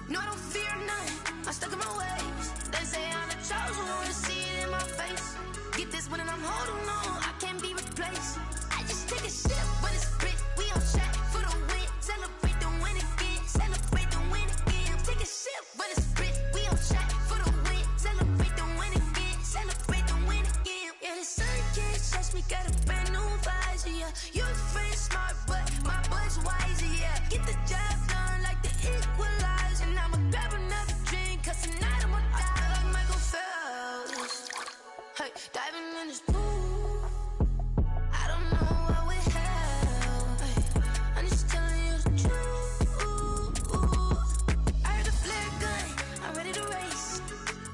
No, I don't fear none, I'm stuck in my ways. They say I'm the chosen one, to see it in my face. Get this one and I'm holding on, I can't be replaced. I just take a sip when it's split, we on track for the win. Celebrate the win again, celebrate the win again. Take a sip when it's split, we on track for the win. Celebrate the win again, celebrate the win again. Yeah, the sun can't touch me, got a brand new visor, yeah. Your friend smart, but my boy's wiser, yeah. Get the job done like the equalizer. And I'ma grab another drink, cause tonight I'ma die like Michael Phelps. Hey, diving in this pool, I don't know what we have. Hey, I'm just telling you the truth. I heard the flare gun, I'm ready to race.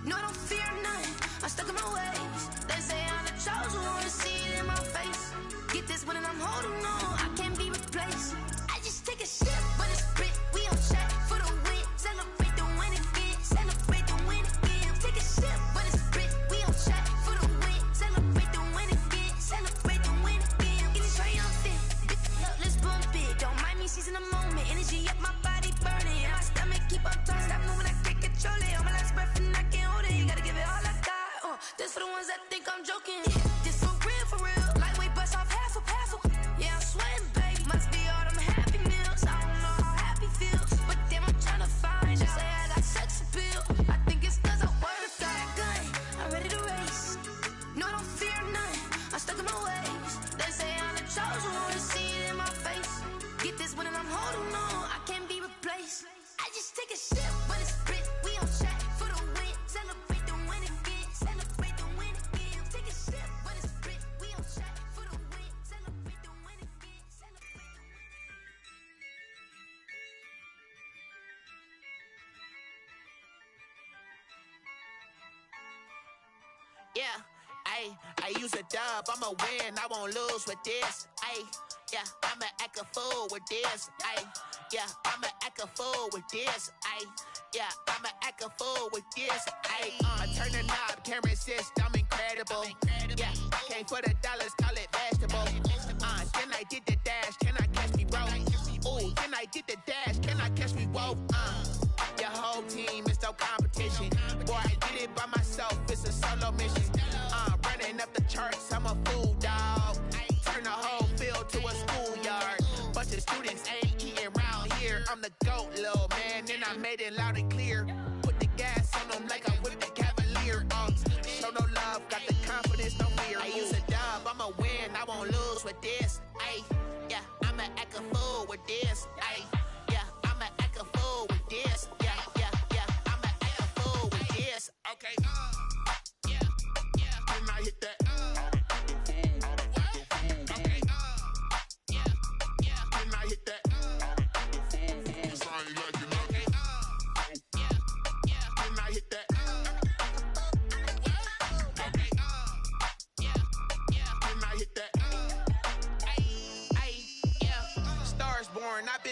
No, I don't fear none, I'm stuck in my ways. They say I'm the chosen one, to see it in my face. Get this one and I'm holding on, I can't be replaced. I just take a sip when it's split, we on track for the win. Celebrate the win again, celebrate the win again. Take a sip when it's split, we on track for the win. Celebrate the win again, celebrate the win again. Getting triumphant, let's bump it. Don't mind me seizing the moment, energy up my body burning. And my stomach keep on turning, stop moving, I can't control it. On my last breath and I can't hold it, you gotta give it all I got. This for the ones that think I'm joking. This for real, lightweight bust off half a. Yeah, I'm sweating, baby. Must be all them happy meals. I don't know how happy feels, but damn, I'm trying to find. She say I got sex appeal. I think it's cause I wear a flat gun. I'm ready to race. No, I don't fear none, I'm stuck in my ways. They say I'm the chosen one, to see it in my face. Get this one and I'm holding on, I can't be replaced. I just take a sip when it's split, we on track for the win. Celebrate the win again, celebrate the win again. Take a sip when it's split, we on track for the win. Celebrate the win again, celebrate the win again. Yeah, I use a dub, I'ma win, I won't lose with this. Yeah, I'ma act a fool with this. Yeah, I'ma act a fool with this. Yeah, I'ma act a fool with this. I turn the knob, camera assist, I'm incredible. Yeah, came for the dollars, call it vegetable. Then I did the dash, can I catch me, bro? Ooh, then I did the dash, can I catch me, whoa? Your whole team is no competition. Boy, I did it by myself, it's a solo mission. Running up the charts, I'm a fool, dog. Turn the whole field to a schoolyard. Bunch of students ain't eating around here. I'm the GOAT, little man, and I made it loud and clear. Put the gas on them like I'm with the Cavalier.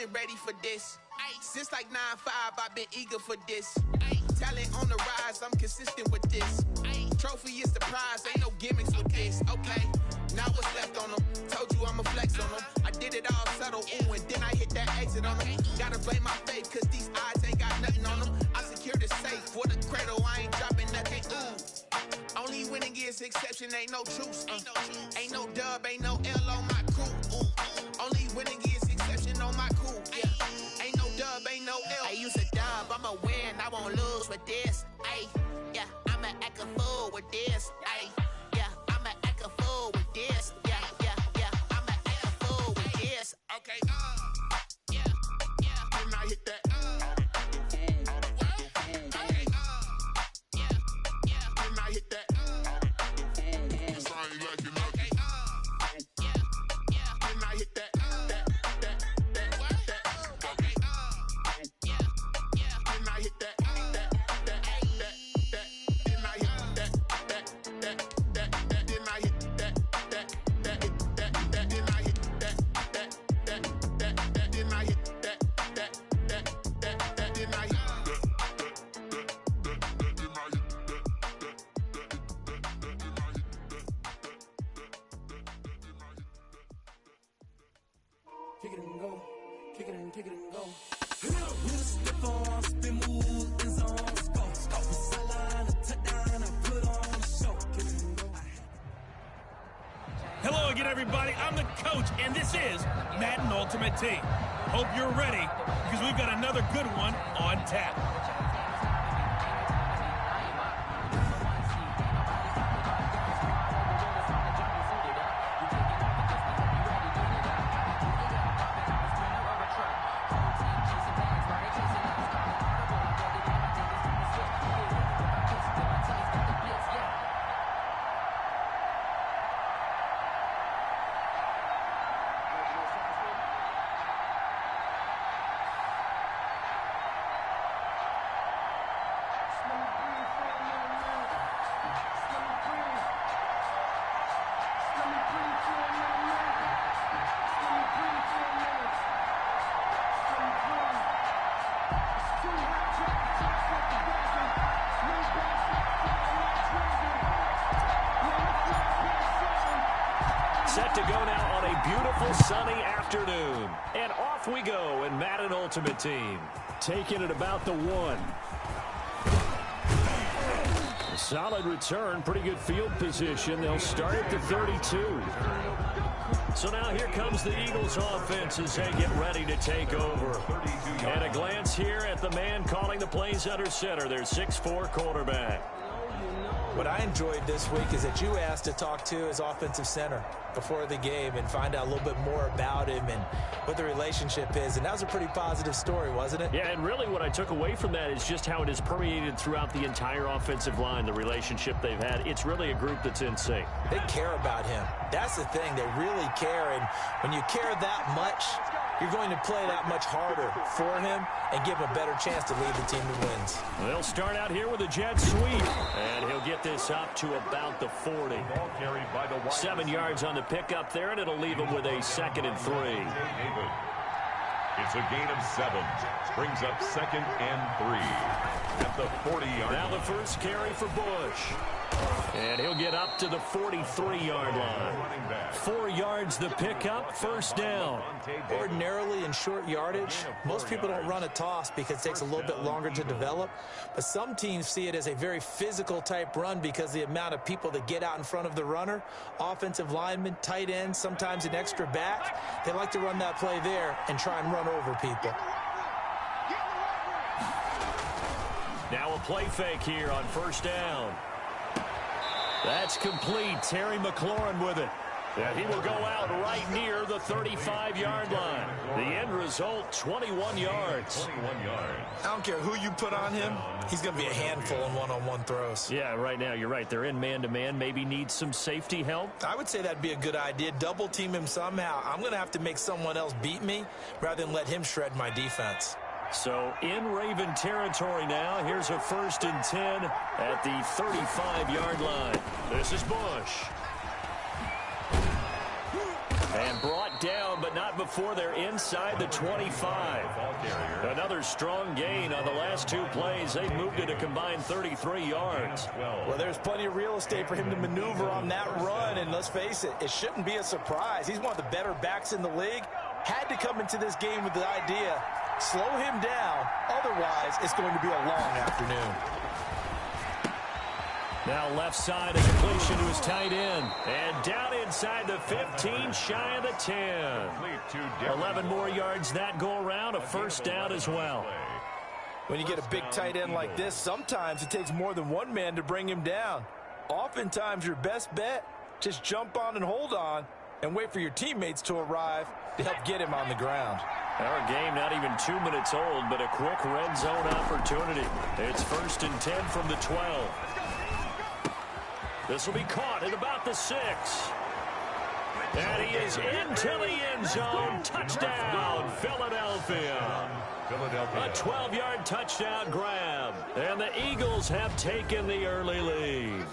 been ready for this. Since like 9-5, I've been eager for this. Talent on the rise, I'm consistent with this. Trophy is the prize, ain't no gimmicks with this. Okay, now what's left on them? Told you I'ma flex on them. I did it all subtle, ooh, and then I hit that exit on them. Gotta blame my faith, cause these eyes ain't got nothing on them. I secured the safe for the cradle, I ain't dropping nothing, ooh. Only winning is exception, ain't no truce. Ain't no dub, ain't no L on my crew. Only winning is exception on my crew. Yeah. Ain't no dub, ain't no L. I use a dub, I'ma win, I won't lose with this. Ay, yeah, I'ma act a fool with this. Ay, yeah, I'ma act a fool with this. Yeah, yeah, yeah, I'ma act a fool with this. Okay, yeah, yeah. When I hit that, okay, yeah, yeah. When I hit that. Kick it and go, kick it and go. With a stiff arm, spin move, in zone, go. Sideline, a touchdown, I put on a show. Kick it and go. Hello again, everybody. I'm the coach, and this is Madden Ultimate Team. Hope you're ready, because we've got another good one on tap. Set to go now on a beautiful sunny afternoon. And off we go in Madden Ultimate Team. Taking it about the 1. A solid return, pretty good field position. They'll start at the 32. So now here comes the Eagles offense as they get ready to take over. And a glance here at the man calling the plays under center, their 6'4" quarterback. What I enjoyed this week is that you asked to talk to his offensive center before the game and find out a little bit more about him and what the relationship is. And that was a pretty positive story, wasn't it? Yeah, and really what I took away from that is just how it has permeated throughout the entire offensive line, the relationship they've had. It's really a group that's in sync. They care about him. That's the thing. They really care. And when you care that much, you're going to play that much harder for him and give him a better chance to lead the team to wins. They'll start out here with a jet sweep, and he'll get this up to about the 40. 7 yards on the pickup there, and it'll leave him with a 2nd and 3. It's a gain of 7. Brings up 2nd and 3 at the 40-yard line. Now the first carry for Bush. And he'll get up to the 43-yard line. 4 yards the pickup, first down. Ordinarily in short yardage, most people don't run a toss because it takes a little bit longer to develop. But some teams see it as a very physical type run because the amount of people that get out in front of the runner, offensive linemen, tight ends, sometimes an extra back. They like to run that play there and try and run over people. Now a play fake here on first down. That's complete. Terry McLaurin with it. And he will go out right near the 35-yard line. The end result, 21 yards. 21 yards. I don't care who you put on him. He's going to be a handful in one-on-one throws. Yeah, right now, you're right. They're in man-to-man. Maybe need some safety help. I would say that'd be a good idea. Double team him somehow. I'm going to have to make someone else beat me rather than let him shred my defense. So in Raven territory now. Here's a 1st and 10 at the 35-yard line. This is Bush. And brought down, but not before before they're inside the 25. Another strong gain on the last 2 plays. They've moved it a combined 33 yards. Well, there's plenty of real estate for him to maneuver on that run, and let's face it, it shouldn't be a surprise. He's one of the better backs in the league. Had to come into this game with the idea, slow him down, otherwise it's going to be a long afternoon. Now left side, a completion to his tight end. And down inside the 15, shy of the 10. 11 more yards that go around, a first down as well. When you get a big tight end like this, sometimes it takes more than one man to bring him down. Oftentimes your best bet, just jump on and hold on and wait for your teammates to arrive to help get him on the ground. Our game not even 2 minutes old, but a quick red zone opportunity. It's 1st and 10 from the 12. This will be caught at about the 6. And he is into the end zone. Touchdown, Philadelphia. A 12-yard touchdown grab. And the Eagles have taken the early lead.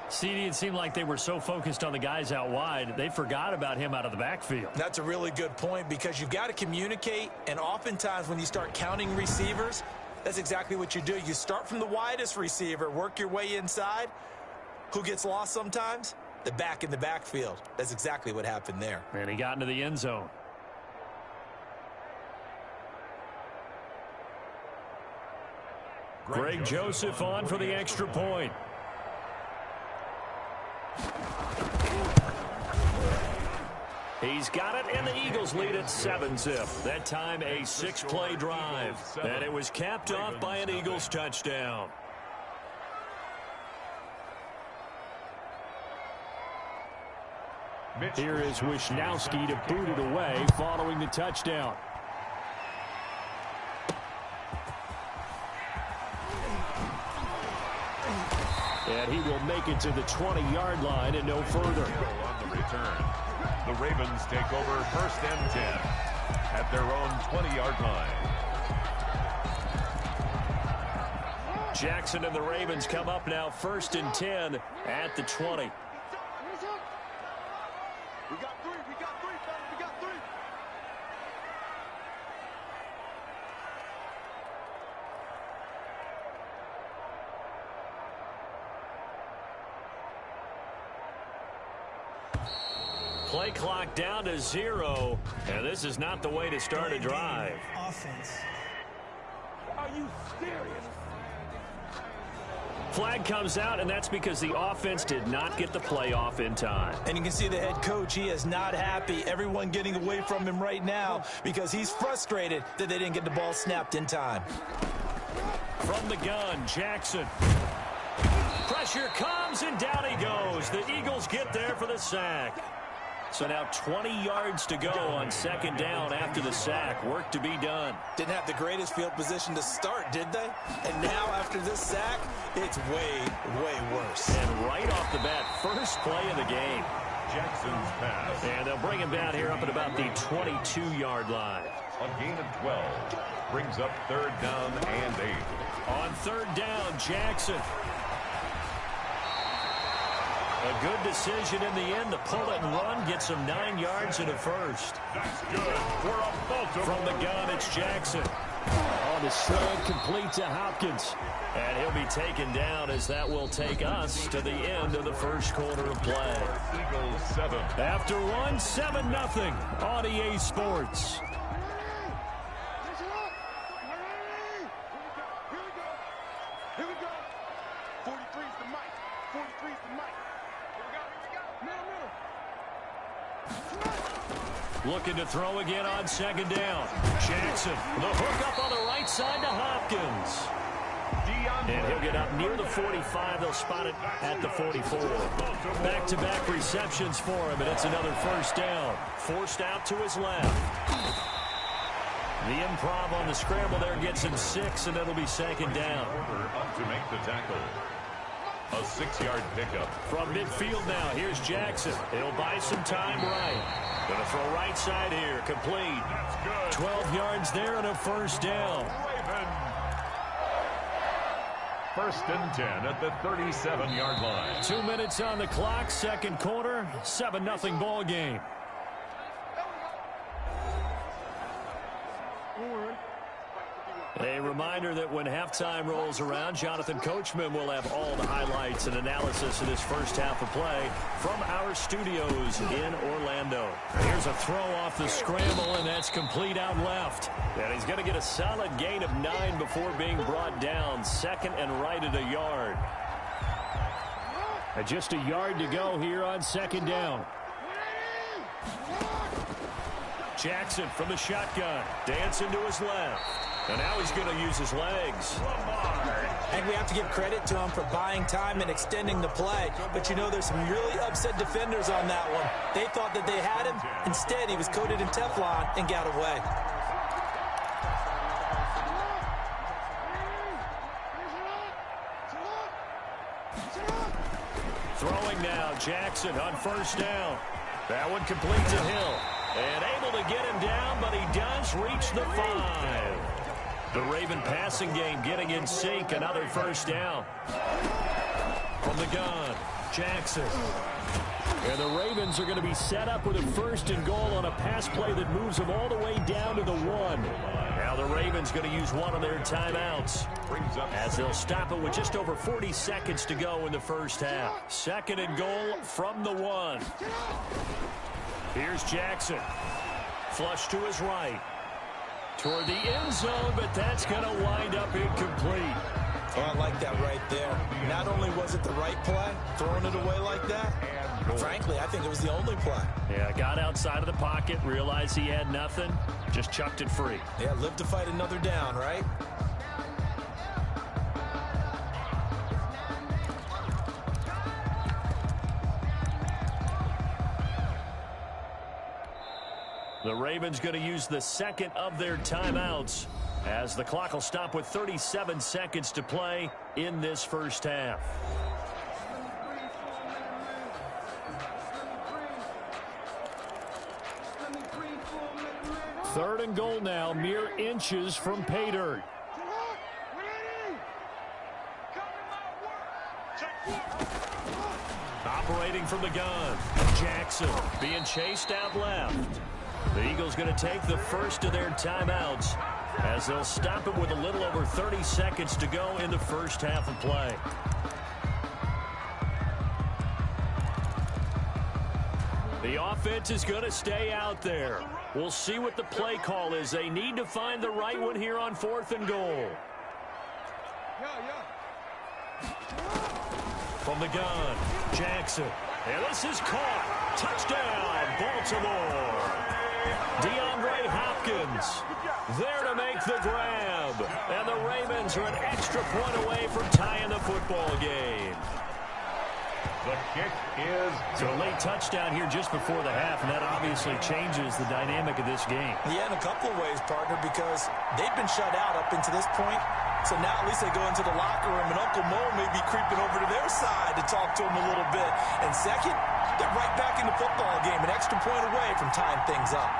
CD, it seemed like they were so focused on the guys out wide, they forgot about him out of the backfield. That's a really good point because you've got to communicate, and oftentimes when you start counting receivers, that's exactly what you do. You start from the widest receiver, work your way inside. Who gets lost sometimes? The back in the backfield. That's exactly what happened there. And he got into the end zone. Greg Joseph on for the extra point. He's got it, and the Eagles lead at 7-zip. That time a 6-play drive. And it was capped off by an Eagles touchdown. Here is Wisnowski to boot it away following the touchdown. And he will make it to the 20-yard line and no further. On the return. The Ravens take over 1st and 10 at their own 20-yard line. Jackson and the Ravens come up now 1st and 10 at the 20. We got three, we got three, we got three. Play clock down to 0, and this is not the way to start a drive. Offense. Are you serious? Flag comes out, and that's because the offense did not get the play off in time. And you can see the head coach, he is not happy. Everyone getting away from him right now because he's frustrated that they didn't get the ball snapped in time. From the gun, Jackson. Pressure comes, and down he goes. The Eagles get there for the sack. So now 20 yards to go on 2nd down after the sack. Work to be done. Didn't have the greatest field position to start, did they? And now after this sack, it's way, way worse. And right off the bat, first play of the game. Jackson's pass. And they'll bring him down here up at about the 22-yard line. A gain of 12 brings up 3rd down and 8. On 3rd down, Jackson. A good decision in the end to pull it and run, get some 9 yards and a first. That's good for a Baltimore. From the gun, it's Jackson. On the slant, complete to Hopkins. And he'll be taken down as that will take us to the end of the first quarter of play. Eagles 7. After one, 7-0 on EA Sports. Here we go. 43 is the mic. 43 is the mic. Here we go. Looking to throw again on 2nd down. Jackson, the hook up on the right side to Hopkins. And he'll get up near the 45. They'll spot it at the 44. Back-to-back receptions for him, and it's another first down. Forced out to his left. The improv on the scramble there gets him 6, and it'll be 2nd down. Up to make the tackle. A 6-yard pickup. From midfield now, here's Jackson. He'll buy some time right. Gonna throw right side here, complete. That's good. 12 yards there and a first down. Raven. 1st and 10 at the 37-yard line. 2 minutes on the clock, 2nd quarter, 7-0 ball game. A reminder that when halftime rolls around, Jonathan Coachman will have all the highlights and analysis of this first half of play from our studios in Orlando. Here's a throw off the scramble, and that's complete out left. And he's going to get a solid gain of 9 before being brought down. Second and right at a yard. And just a yard to go here on second down. Jackson from the shotgun, dancing to his left. And now he's going to use his legs. I think we have to give credit to him for buying time and extending the play. But, you know, there's some really upset defenders on that one. They thought that they had him. Instead, he was coated in Teflon and got away. Throwing now, Jackson on first down. That one complete to Hill. And able to get him down, but he does reach the 5. The Raven passing game getting in sync. Another first down. From the gun, Jackson. And the Ravens are going to be set up with a first and goal on a pass play that moves them all the way down to the 1. Now the Ravens going to use one of their timeouts as they'll stop it with just over 40 seconds to go in the first half. Second and goal from the 1. Here's Jackson. Flush to his right. Toward the end zone, but that's going to wind up incomplete. Oh, I like that right there. Not only was it the right play, throwing it away like that, frankly, I think it was the only play. Yeah, got outside of the pocket, realized he had nothing, just chucked it free. Yeah, live to fight another down, right? The Ravens going to use the second of their timeouts as the clock will stop with 37 seconds to play in this first half. Third and goal now, mere inches from pay dirt. Operating from the gun, Jackson being chased out left. The Eagles going to take the first of their timeouts as they'll stop it with a little over 30 seconds to go in the first half of play. The offense is going to stay out there. We'll see what the play call is. They need to find the right one here on 4th and goal. From the gun, Jackson. And this is caught. Touchdown, Baltimore. DeAndre Hopkins there to make the grab. And the Ravens are an extra point away from tying the football game. The kick is so a late touchdown here just before the half, and that obviously changes the dynamic of this game. Yeah, in a couple of ways, partner, because they've been shut out up until this point. So now at least they go into the locker room, and Uncle Mo may be creeping over to their side to talk to them a little bit. And second, they're right back in the football game, an extra point away from tying things up.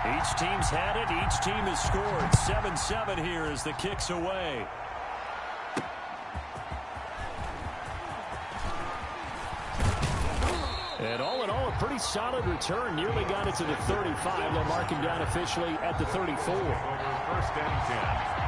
Each team's had it. Each team has scored. 7-7 here as the kick's away. And all in all, a pretty solid return. Nearly got it to the 35. They'll mark him down officially at the 34. First and 10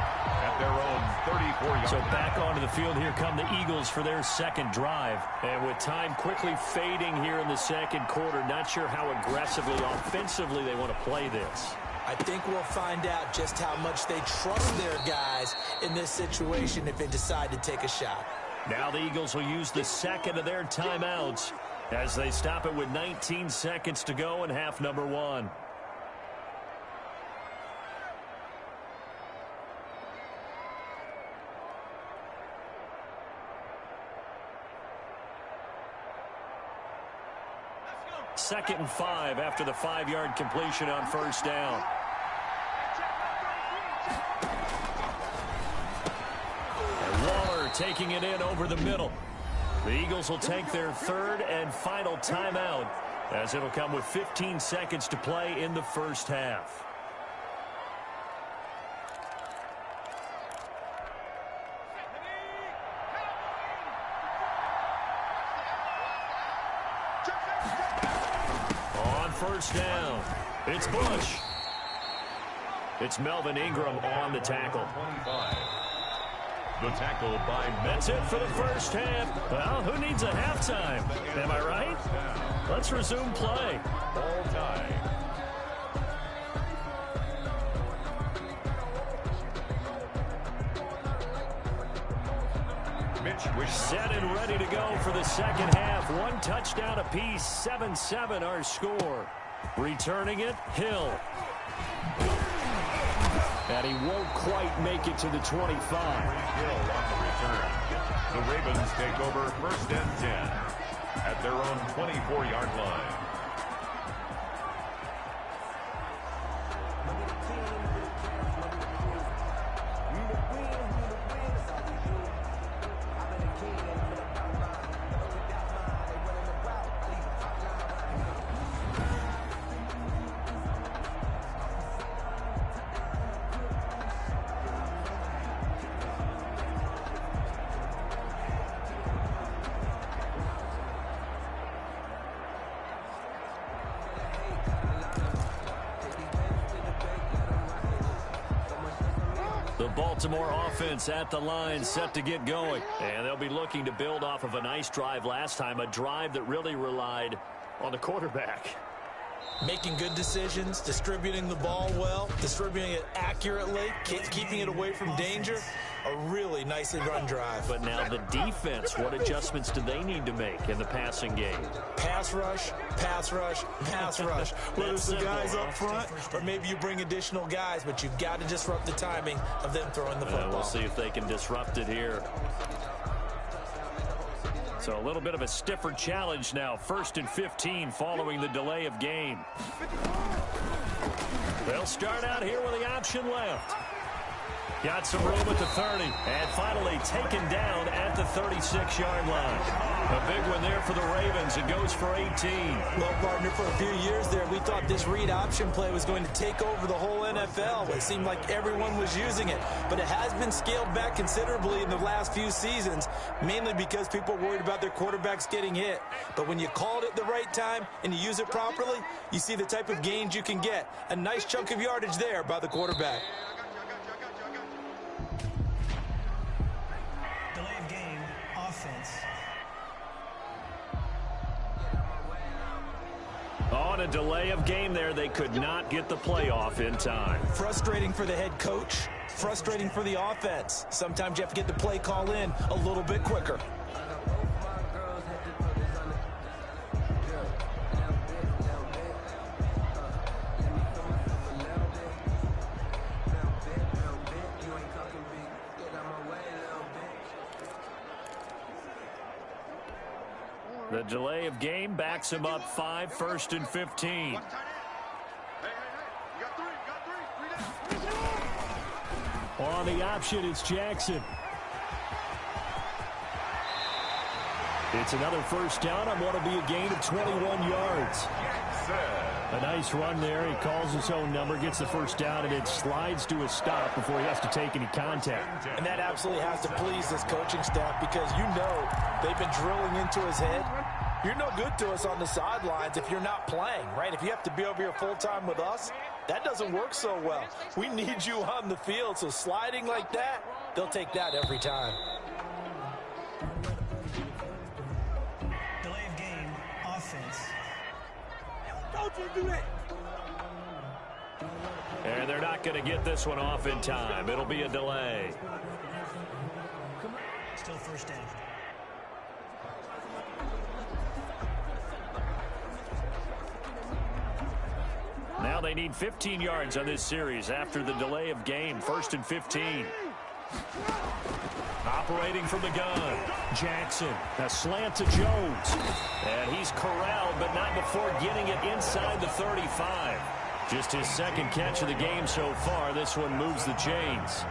at their own 34 yards. So back onto the field, here come the Eagles for their second drive. And with time quickly fading here in the second quarter, not sure how aggressively, offensively they want to play this. I think we'll find out just how much they trust their guys in this situation if they decide to take a shot. Now the Eagles will use the second of their timeouts as they stop it with 19 seconds to go in half number 1. Second and 5 after the 5-yard completion on first down. And Waller taking it in over the middle. The Eagles will take their third and final timeout as it'll come with 15 seconds to play in the first half. first down. It's Bush. It's Melvin Ingram on the tackle. 25. The tackle by That's it for the first half. Well, who needs a halftime? Am I right? Let's resume play. All time. Set and ready to go for the second half. One touchdown apiece, 7-7 our score. Returning it, Hill. And he won't quite make it to the 25. Hill on the return. The Ravens take over 1st and 10 at their own 24-yard line. The Baltimore offense at the line, set to get going. And they'll be looking to build off of a nice drive last time, a drive that really relied on the quarterback. Making good decisions, distributing the ball well, distributing it accurately, keeping it away from danger. A really nice run drive. But now the defense, what adjustments do they need to make in the passing game? Pass rush, pass rush, pass rush. Whether it's the guys up front or maybe you bring additional guys, but you've got to disrupt the timing of them throwing the football. We'll see if they can disrupt it here. So a little bit of a stiffer challenge now. 1st and 15 following the delay of game. They'll start out here with the option left. Got some room at the 30. And finally taken down at the 36-yard line. A big one there for the Ravens. It goes for 18. Well, partner, for a few years there, we thought this read option play was going to take over the whole NFL. It seemed like everyone was using it. But it has been scaled back considerably in the last few seasons, mainly because people are worried about their quarterbacks getting hit. But when you call it at the right time and you use it properly, you see the type of gains you can get. A nice chunk of yardage there by the quarterback. Delay of game, offense. On a delay of game there, they could not get the playoff in time. Frustrating for the head coach, frustrating for the offense. Sometimes you have to get the play call in a little bit quicker. The delay of game backs him up 5, 1st and 15. On the option, it's Jackson. It's another first down on what will be a gain of 21 yards. A nice run there. He calls his own number, gets the first down, and it slides to a stop before he has to take any contact. And that absolutely has to please this coaching staff because you know they've been drilling into his head. You're no good to us on the sidelines if you're not playing, right? If you have to be over here full-time with us, that doesn't work so well. We need you on the field, so sliding like that, they'll take that every time. Delay of game, offense. Don't you do that. And they're not going to get this one off in time. It'll be a delay. Still first down. Now they need 15 yards on this series after the delay of game. 1st and 15. Operating from the gun. Jackson. A slant to Jones. And he's corralled, but not before getting it inside the 35. Just his second catch of the game so far. This one moves the chains.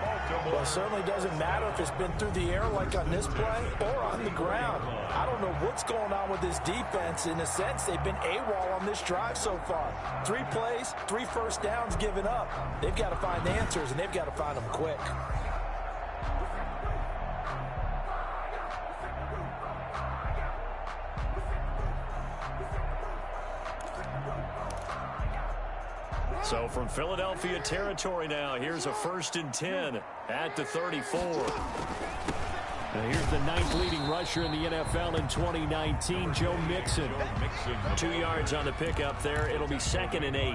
Well, it certainly doesn't matter if it's been through the air like on this play or on the ground. I don't know what's going on with this defense. In a sense, they've been AWOL on this drive so far. 3 plays, 3 first downs given up. They've got to find the answers, and they've got to find them quick. So from Philadelphia territory now, here's a 1st and 10 at the 34. Now here's the 9th leading rusher in the NFL in 2019, Joe Mixon. 2 yards on the pickup there. It'll be 2nd and 8.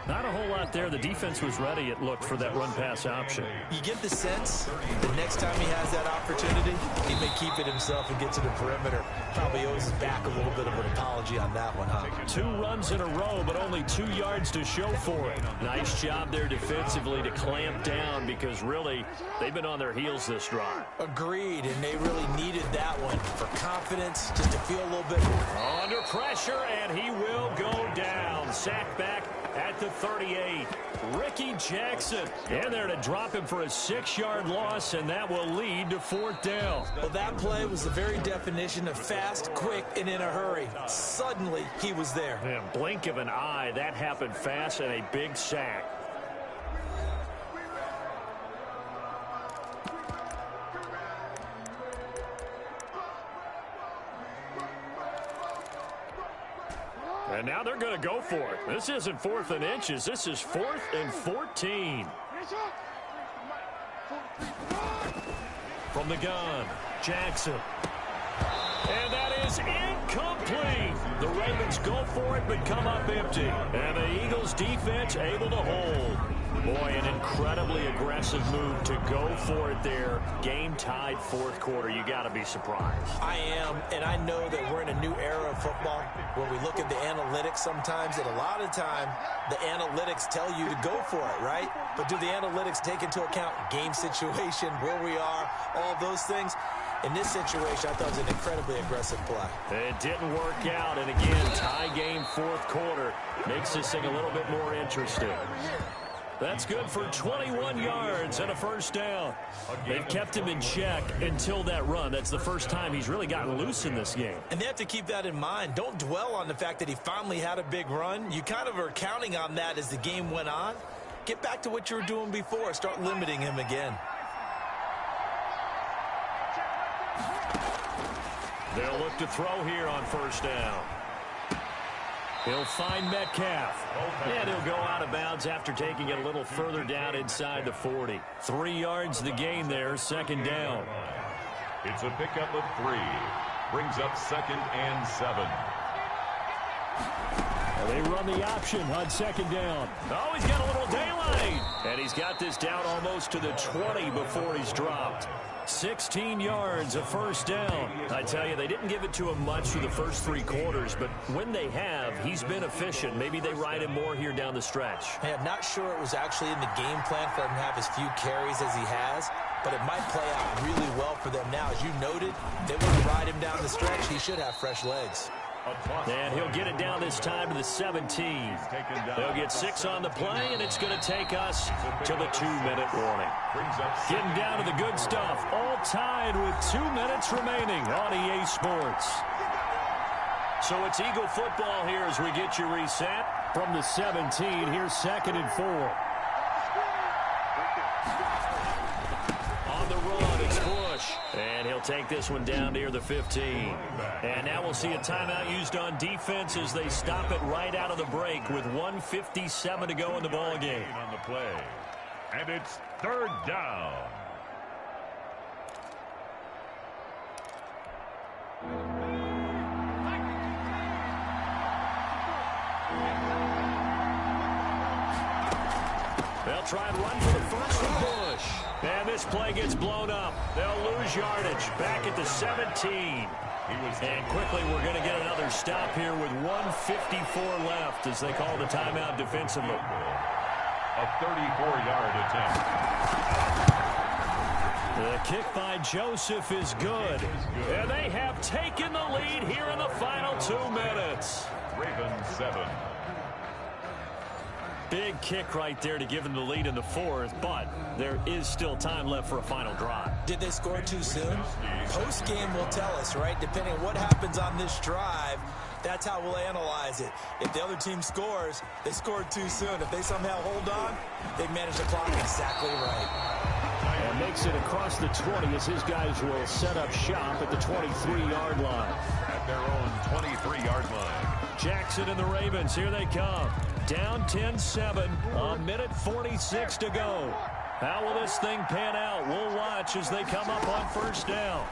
Not a whole lot there. The defense was ready, it looked, for that run-pass option. You get the sense the next time he has that opportunity, he may keep it himself and get to the perimeter. Probably owes his back a little bit of an apology on that one, huh? 2 runs in a row, but only 2 yards to show for it. Nice job there defensively to clamp down, because really, they've been on their heels this drive. Agreed, and they really needed that one for confidence, just to feel a little bit under pressure, and he will go down. Sacked back at the 38. Ricky Jackson in there to drop him for a 6-yard loss, and that will lead to 4th down. Well, that play was the very definition of fast, quick, and in a hurry. Suddenly, he was there. Man, blink of an eye, that happened fast, and a big sack. And now they're going to go for it. This isn't 4th and inches. This is 4th and 14. From the gun, Jackson. And that is incomplete. The Ravens go for it, but come up empty. And the Eagles defense able to hold. Boy, an incredibly aggressive move to go for it there. Game tied 4th quarter. You got to be surprised. I am, and I know that we're in a new era of football where we look at the analytics sometimes, and a lot of time the analytics tell you to go for it, right? But do the analytics take into account game situation, where we are, all those things? In this situation, I thought it was an incredibly aggressive play. It didn't work out, and again, tie game 4th quarter. Makes this thing a little bit more interesting. That's good for 21 yards and a 1st down. They've kept him in check until that run. That's the first time he's really gotten loose in this game. And they have to keep that in mind. Don't dwell on the fact that he finally had a big run. You kind of are counting on that as the game went on. Get back to what you were doing before. Start limiting him again. They'll look to throw here on 1st down. He'll find Metcalf. And he'll go out of bounds after taking it a little further down inside the 40. 3 yards the gain there, 2nd down. It's a pickup of 3. Brings up 2nd and 7. They run the option on 2nd down. Oh, he's got a little daylight. And he's got this down almost to the 20 before he's dropped. 16 yards, a 1st down. I tell you, they didn't give it to him much through the first 3 quarters, but when they have, he's been efficient. Maybe they ride him more here down the stretch. Hey, I'm not sure it was actually in the game plan for him to have as few carries as he has, but it might play out really well for them now. As you noted, they want to ride him down the stretch. He should have fresh legs. And he'll get it down this time to the 17. They'll get 6 on the play, and it's going to take us to the 2-minute warning. Getting down to the good stuff, all tied with 2 minutes remaining on EA Sports. So it's Eagle football here as we get you reset. From the 17, here's 2nd and 4. On the run, it's Bush. And he'll take this one down near the 15. And now we'll see a timeout used on defense as they stop it right out of the break with 1:57 to go in the ball game. On the play. And it's 3rd down. They'll try and run for the first from Bush. And this play gets blown up. They'll lose yardage back at the 17. And quickly we're going to get another stop here with 1:54 left as they call the timeout defensively. A 34-yard attempt. The kick by Joseph is good. And they have taken the lead here in the final 2 minutes. Ravens 7. Big kick right there to give them the lead in the 4th, but there is still time left for a final drive. Did they score too soon? Post-game will tell us, right? Depending on what happens on this drive, that's how we'll analyze it. If the other team scores, they scored too soon. If they somehow hold on, they manage the clock exactly right. And makes it across the 20 as his guys will set up shop at the 23-yard line. At their own 23-yard line. Jackson and the Ravens, here they come. Down 10-7, a minute 46 to go. How will this thing pan out? We'll watch as they come up on first down.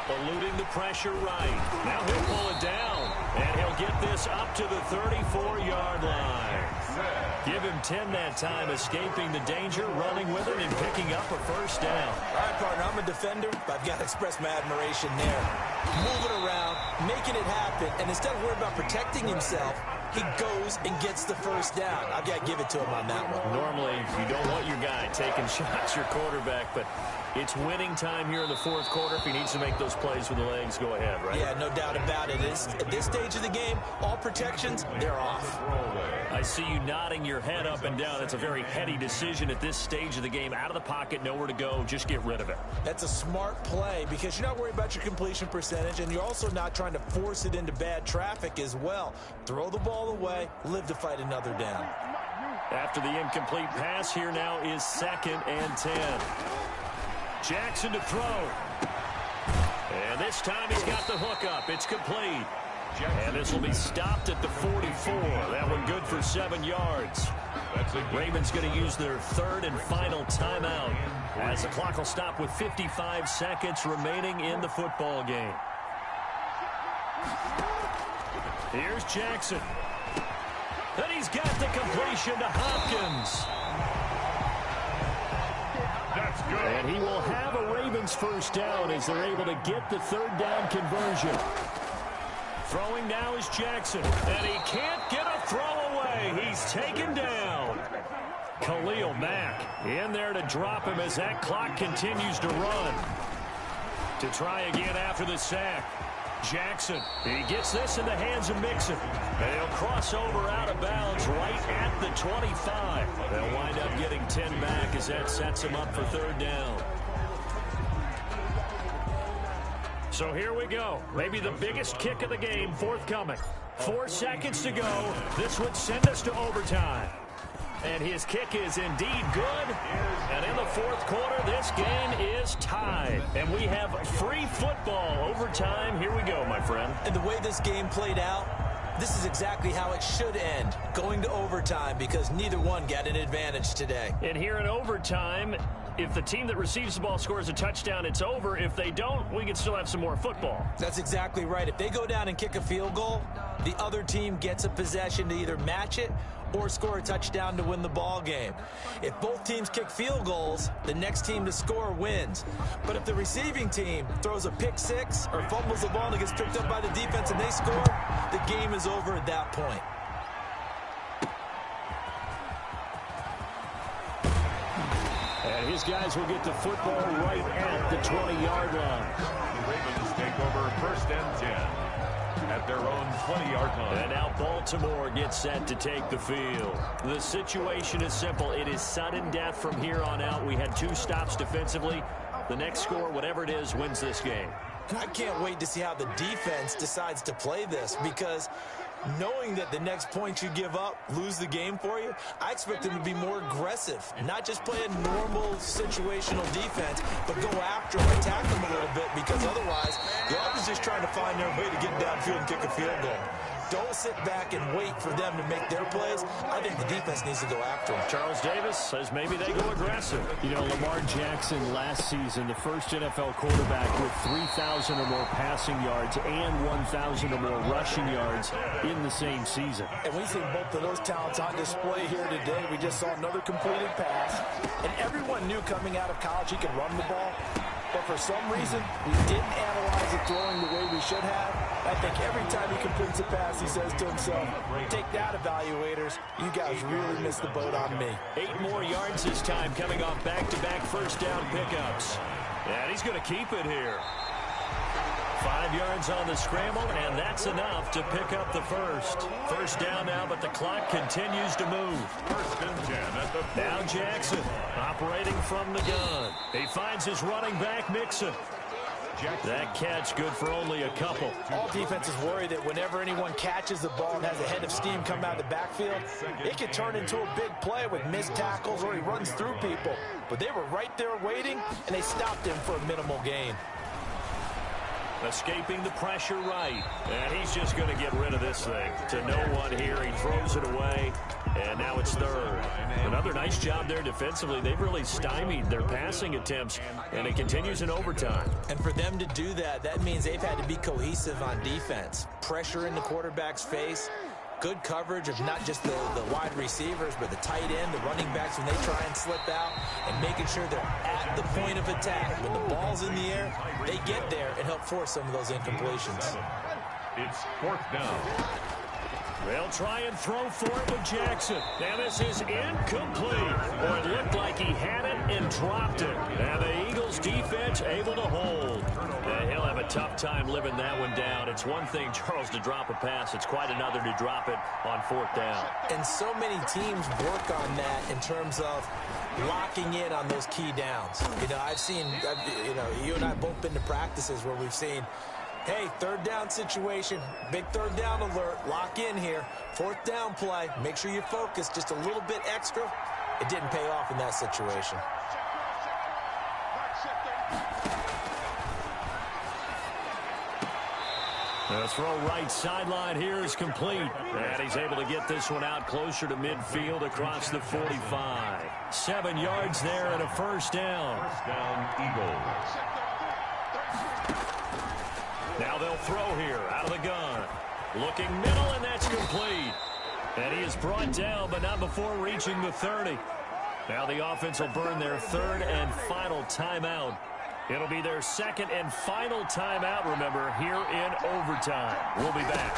Eluding the pressure right. Now he'll pull it down, and he'll get this up to the 34-yard line. Give him 10 that time, escaping the danger, running with it, and picking up a first down. All right, partner, I'm a defender, but I've got to express my admiration there. Moving around, making it happen, and instead of worrying about protecting himself, he goes and gets the first down. I've got to give it to him on that one. Normally, you don't want your guy taking shots, your quarterback, but it's winning time here in the fourth quarter. If he needs to make those plays with the legs, go ahead, right? Yeah, no doubt about it. At this stage of the game, all protections, they're off. I see you nodding your head up and down. That's a very heady decision at this stage of the game. Out of the pocket, nowhere to go. Just get rid of it. That's a smart play because you're not worried about your completion percentage, and you're also not trying to force it into bad traffic as well. Throw the ball away, live to fight another down. After the incomplete pass, here now is 2nd and 10. Jackson to throw. And this time he's got the hook up. It's complete. And this will be stopped at the 44. That one good for 7 yards. Ravens going to use their 3rd and final timeout as the clock will stop with 55 seconds remaining in the football game. Here's Jackson. And he's got the completion to Hopkins. That's good. And he will have a Ravens first down as they're able to get the 3rd down conversion. Throwing now is Jackson, and he can't get a throw away. He's taken down. Khalil Mack in there to drop him as that clock continues to run. To try again after the sack. Jackson, he gets this in the hands of Mixon. And he'll cross over out of bounds right at the 25. They'll wind up getting 10 back as that sets him up for 3rd down. So here we go. Maybe the biggest kick of the game forthcoming. 4 seconds to go. This would send us to overtime. And his kick is indeed good. And in the fourth quarter, this game is tied. And we have free football overtime. Here we go, my friend. And the way this game played out, this is exactly how it should end, going to overtime, because neither one got an advantage today. And here in overtime, if the team that receives the ball scores a touchdown, it's over. If they don't, we can still have some more football. That's exactly right. If they go down and kick a field goal, the other team gets a possession to either match it or score a touchdown to win the ball game. If both teams kick field goals, the next team to score wins. But if the receiving team throws a pick six or fumbles the ball and it gets picked up by the defense and they score, the game is over at that point. And his guys will get the football right at the 20-yard line. The Ravens take over 1st and 10 at their own 20-yard line. And now Baltimore gets set to take the field. The situation is simple. It is sudden death from here on out. We had 2 stops defensively. The next score, whatever it is, wins this game. I can't wait to see how the defense decides to play this, because knowing that the next point you give up lose the game for you, I expect them to be more aggressive, not just play a normal situational defense, but go after them, attack them a little bit, because otherwise the offense is just trying to find their way to get downfield and kick a field goal. Don't sit back and wait for them to make their plays. I think the defense needs to go after them. Charles Davis says maybe they go aggressive. You know, Lamar Jackson last season, the first NFL quarterback with 3,000 or more passing yards and 1,000 or more rushing yards in the same season. And we see both of those talents on display here today. We just saw another completed pass. And everyone knew coming out of college he could run the ball. But for some reason, we didn't analyze it throwing the way we should have. I think every time he completes a pass, he says to himself, take that, evaluators. You guys really missed the boat on me. 8 more yards this time, coming off back-to-back first down pickups. And he's going to keep it here. 5 yards on the scramble, and that's enough to pick up the first. First down now, but the clock continues to move. 1st and 10 at the 40. Now Jackson operating from the gun. He finds his running back, Mixon. That catch good for only a couple. All defenses worry that whenever anyone catches the ball and has a head of steam come out of the backfield, it could turn into a big play with missed tackles or he runs through people. But they were right there waiting, and they stopped him for a minimal gain. Escaping the pressure right. And he's just going to get rid of this thing. To no one here. He throws it away. And now it's third. Another nice job there defensively. They've really stymied their passing attempts. And it continues in overtime. And for them to do that, that means they've had to be cohesive on defense. Pressure in the quarterback's face. Good coverage of not just the wide receivers, but the tight end, the running backs when they try and slip out, and making sure they're at the point of attack. When the ball's in the air, they get there and help force some of those incompletions. It's fourth down. They'll try and throw for it with Jackson. Now this is incomplete. Or it looked like he had it and dropped it. And the Eagles defense able to hold. He'll have a tough time living that one down. It's one thing, Charles, to drop a pass. It's quite another to drop it on fourth down. And so many teams work on that in terms of locking in on those key downs. I've seen, you and I both been to practices where we've seen, hey, third down situation, big third down alert, lock in here, fourth down play, make sure you focus just a little bit extra. It didn't pay off in that situation. The throw right sideline here is complete. And he's able to get this one out closer to midfield across the 45. 7 yards there and a first down. First down, Eagles. Now they'll throw here out of the gun. Looking middle, and that's complete. And he is brought down, but not before reaching the 30. Now the offense will burn their third and final timeout. It'll be their second and final timeout, remember, here in overtime. We'll be back.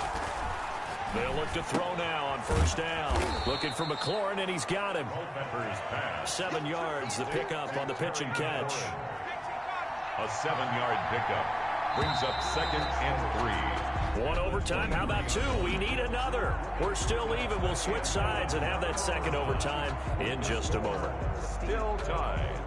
They'll look to throw now on first down. Looking for McLaurin, and he's got him. 7 yards, the pickup on the pitch and catch. A 7-yard pickup brings up second and 3. One overtime. How about 2? We need another. We're still even. We'll switch sides and have that second overtime in just a moment. Still tied.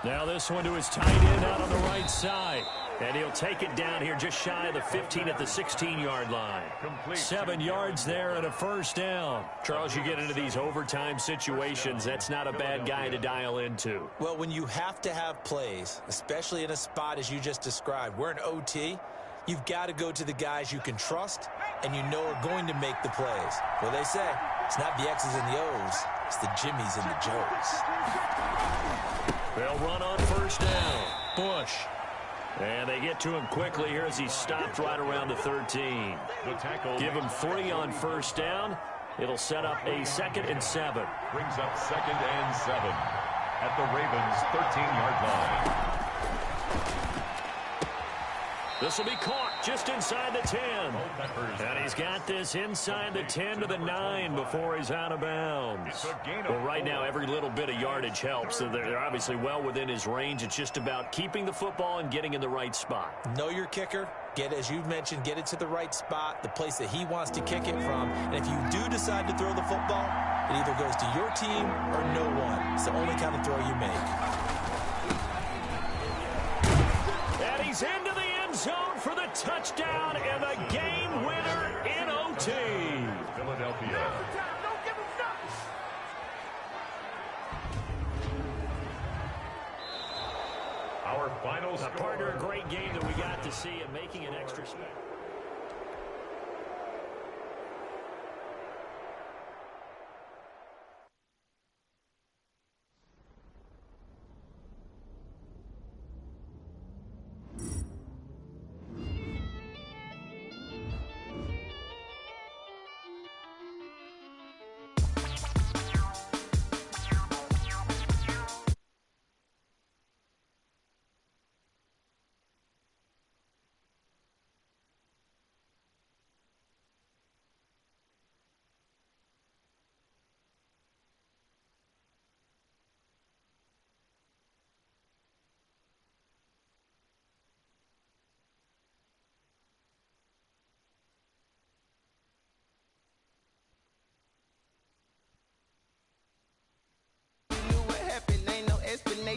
Now this one to his tight end out on the right side. And he'll take it down here just shy of the 15 at the 16-yard line. 7 yards there and a first down. Charles, you get into these overtime situations, that's not a bad guy to dial into. Well, when you have to have plays, especially in a spot as you just described, we're in OT, you've got to go to the guys you can trust and you know are going to make the plays. Well, they say it's not the X's and the O's, it's the Jimmies and the Joes. They'll run on first down. Bush. And they get to him quickly here as he's stopped right around the 13. Give him 3 on first down. It'll set up a 2nd and 7. Brings up 2nd and 7 at the Ravens' 13-yard line. This will be caught just inside the 10. And he's got this inside the 10 to the 9 before he's out of bounds. Well, right now, every little bit of yardage helps. So they're obviously well within his range. It's just about keeping the football and getting in the right spot. Know your kicker. Get, as you mentioned, get it to the right spot, the place that he wants to kick it from. And if you do decide to throw the football, it either goes to your team or no one. It's the only kind of throw you make. And he's into the end zone for the touchdown and the game winner in OT. Philadelphia. Our final score. Partner, a great game that we got to see and making an extra special.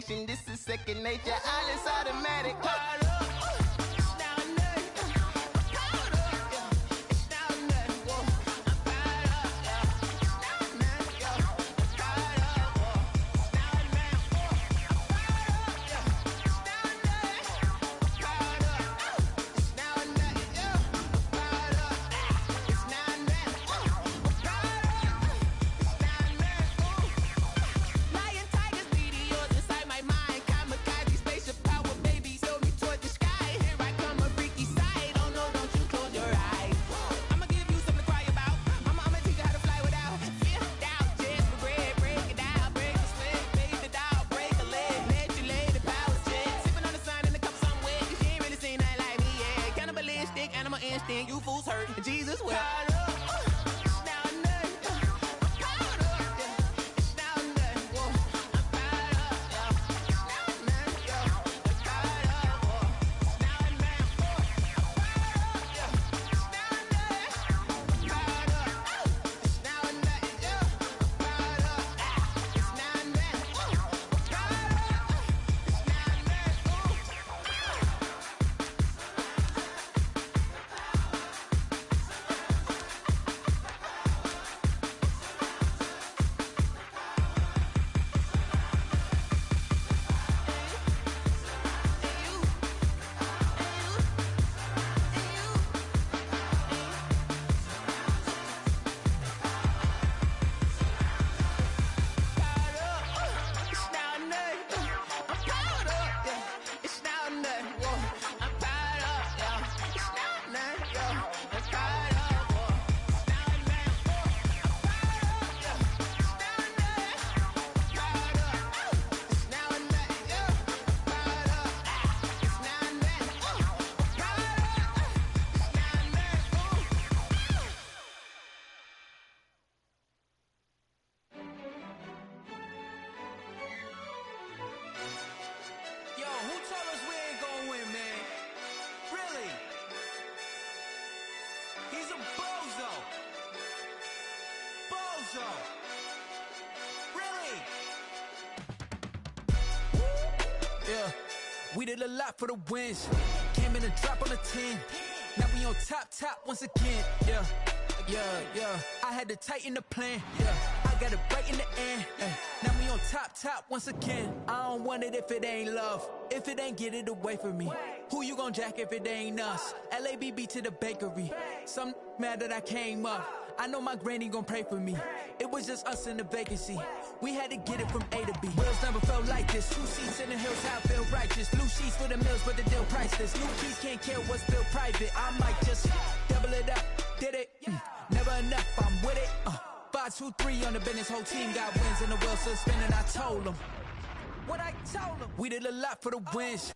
destination. This is second nature. All is automatic. Caught up. You fools hurt. Jesus will. We did a lot for the wins. Came in a drop on a 10. Now we on top once again. Yeah. I had to tighten the plan. Yeah, I got it right in the end. Now we on top once again. I don't want it if it ain't love. If it ain't, get it away from me. Who you gon' jack if it ain't us? LABB to the bakery. Some mad that I came up. I know my granny gon' pray for me. It was just us in the vacancy. We had to get it from A to B. Wheels never felt like this. 2 seats in the hills, how I feel righteous. Blue sheets for the mills, but the deal priceless. New keys can't care what's built private. I might just double it up. Did it? Never enough, I'm with it. 5, 2, 3 on the business. Whole team got wins and the wheels still spinning. I told them what I told them. We did a lot for the wins.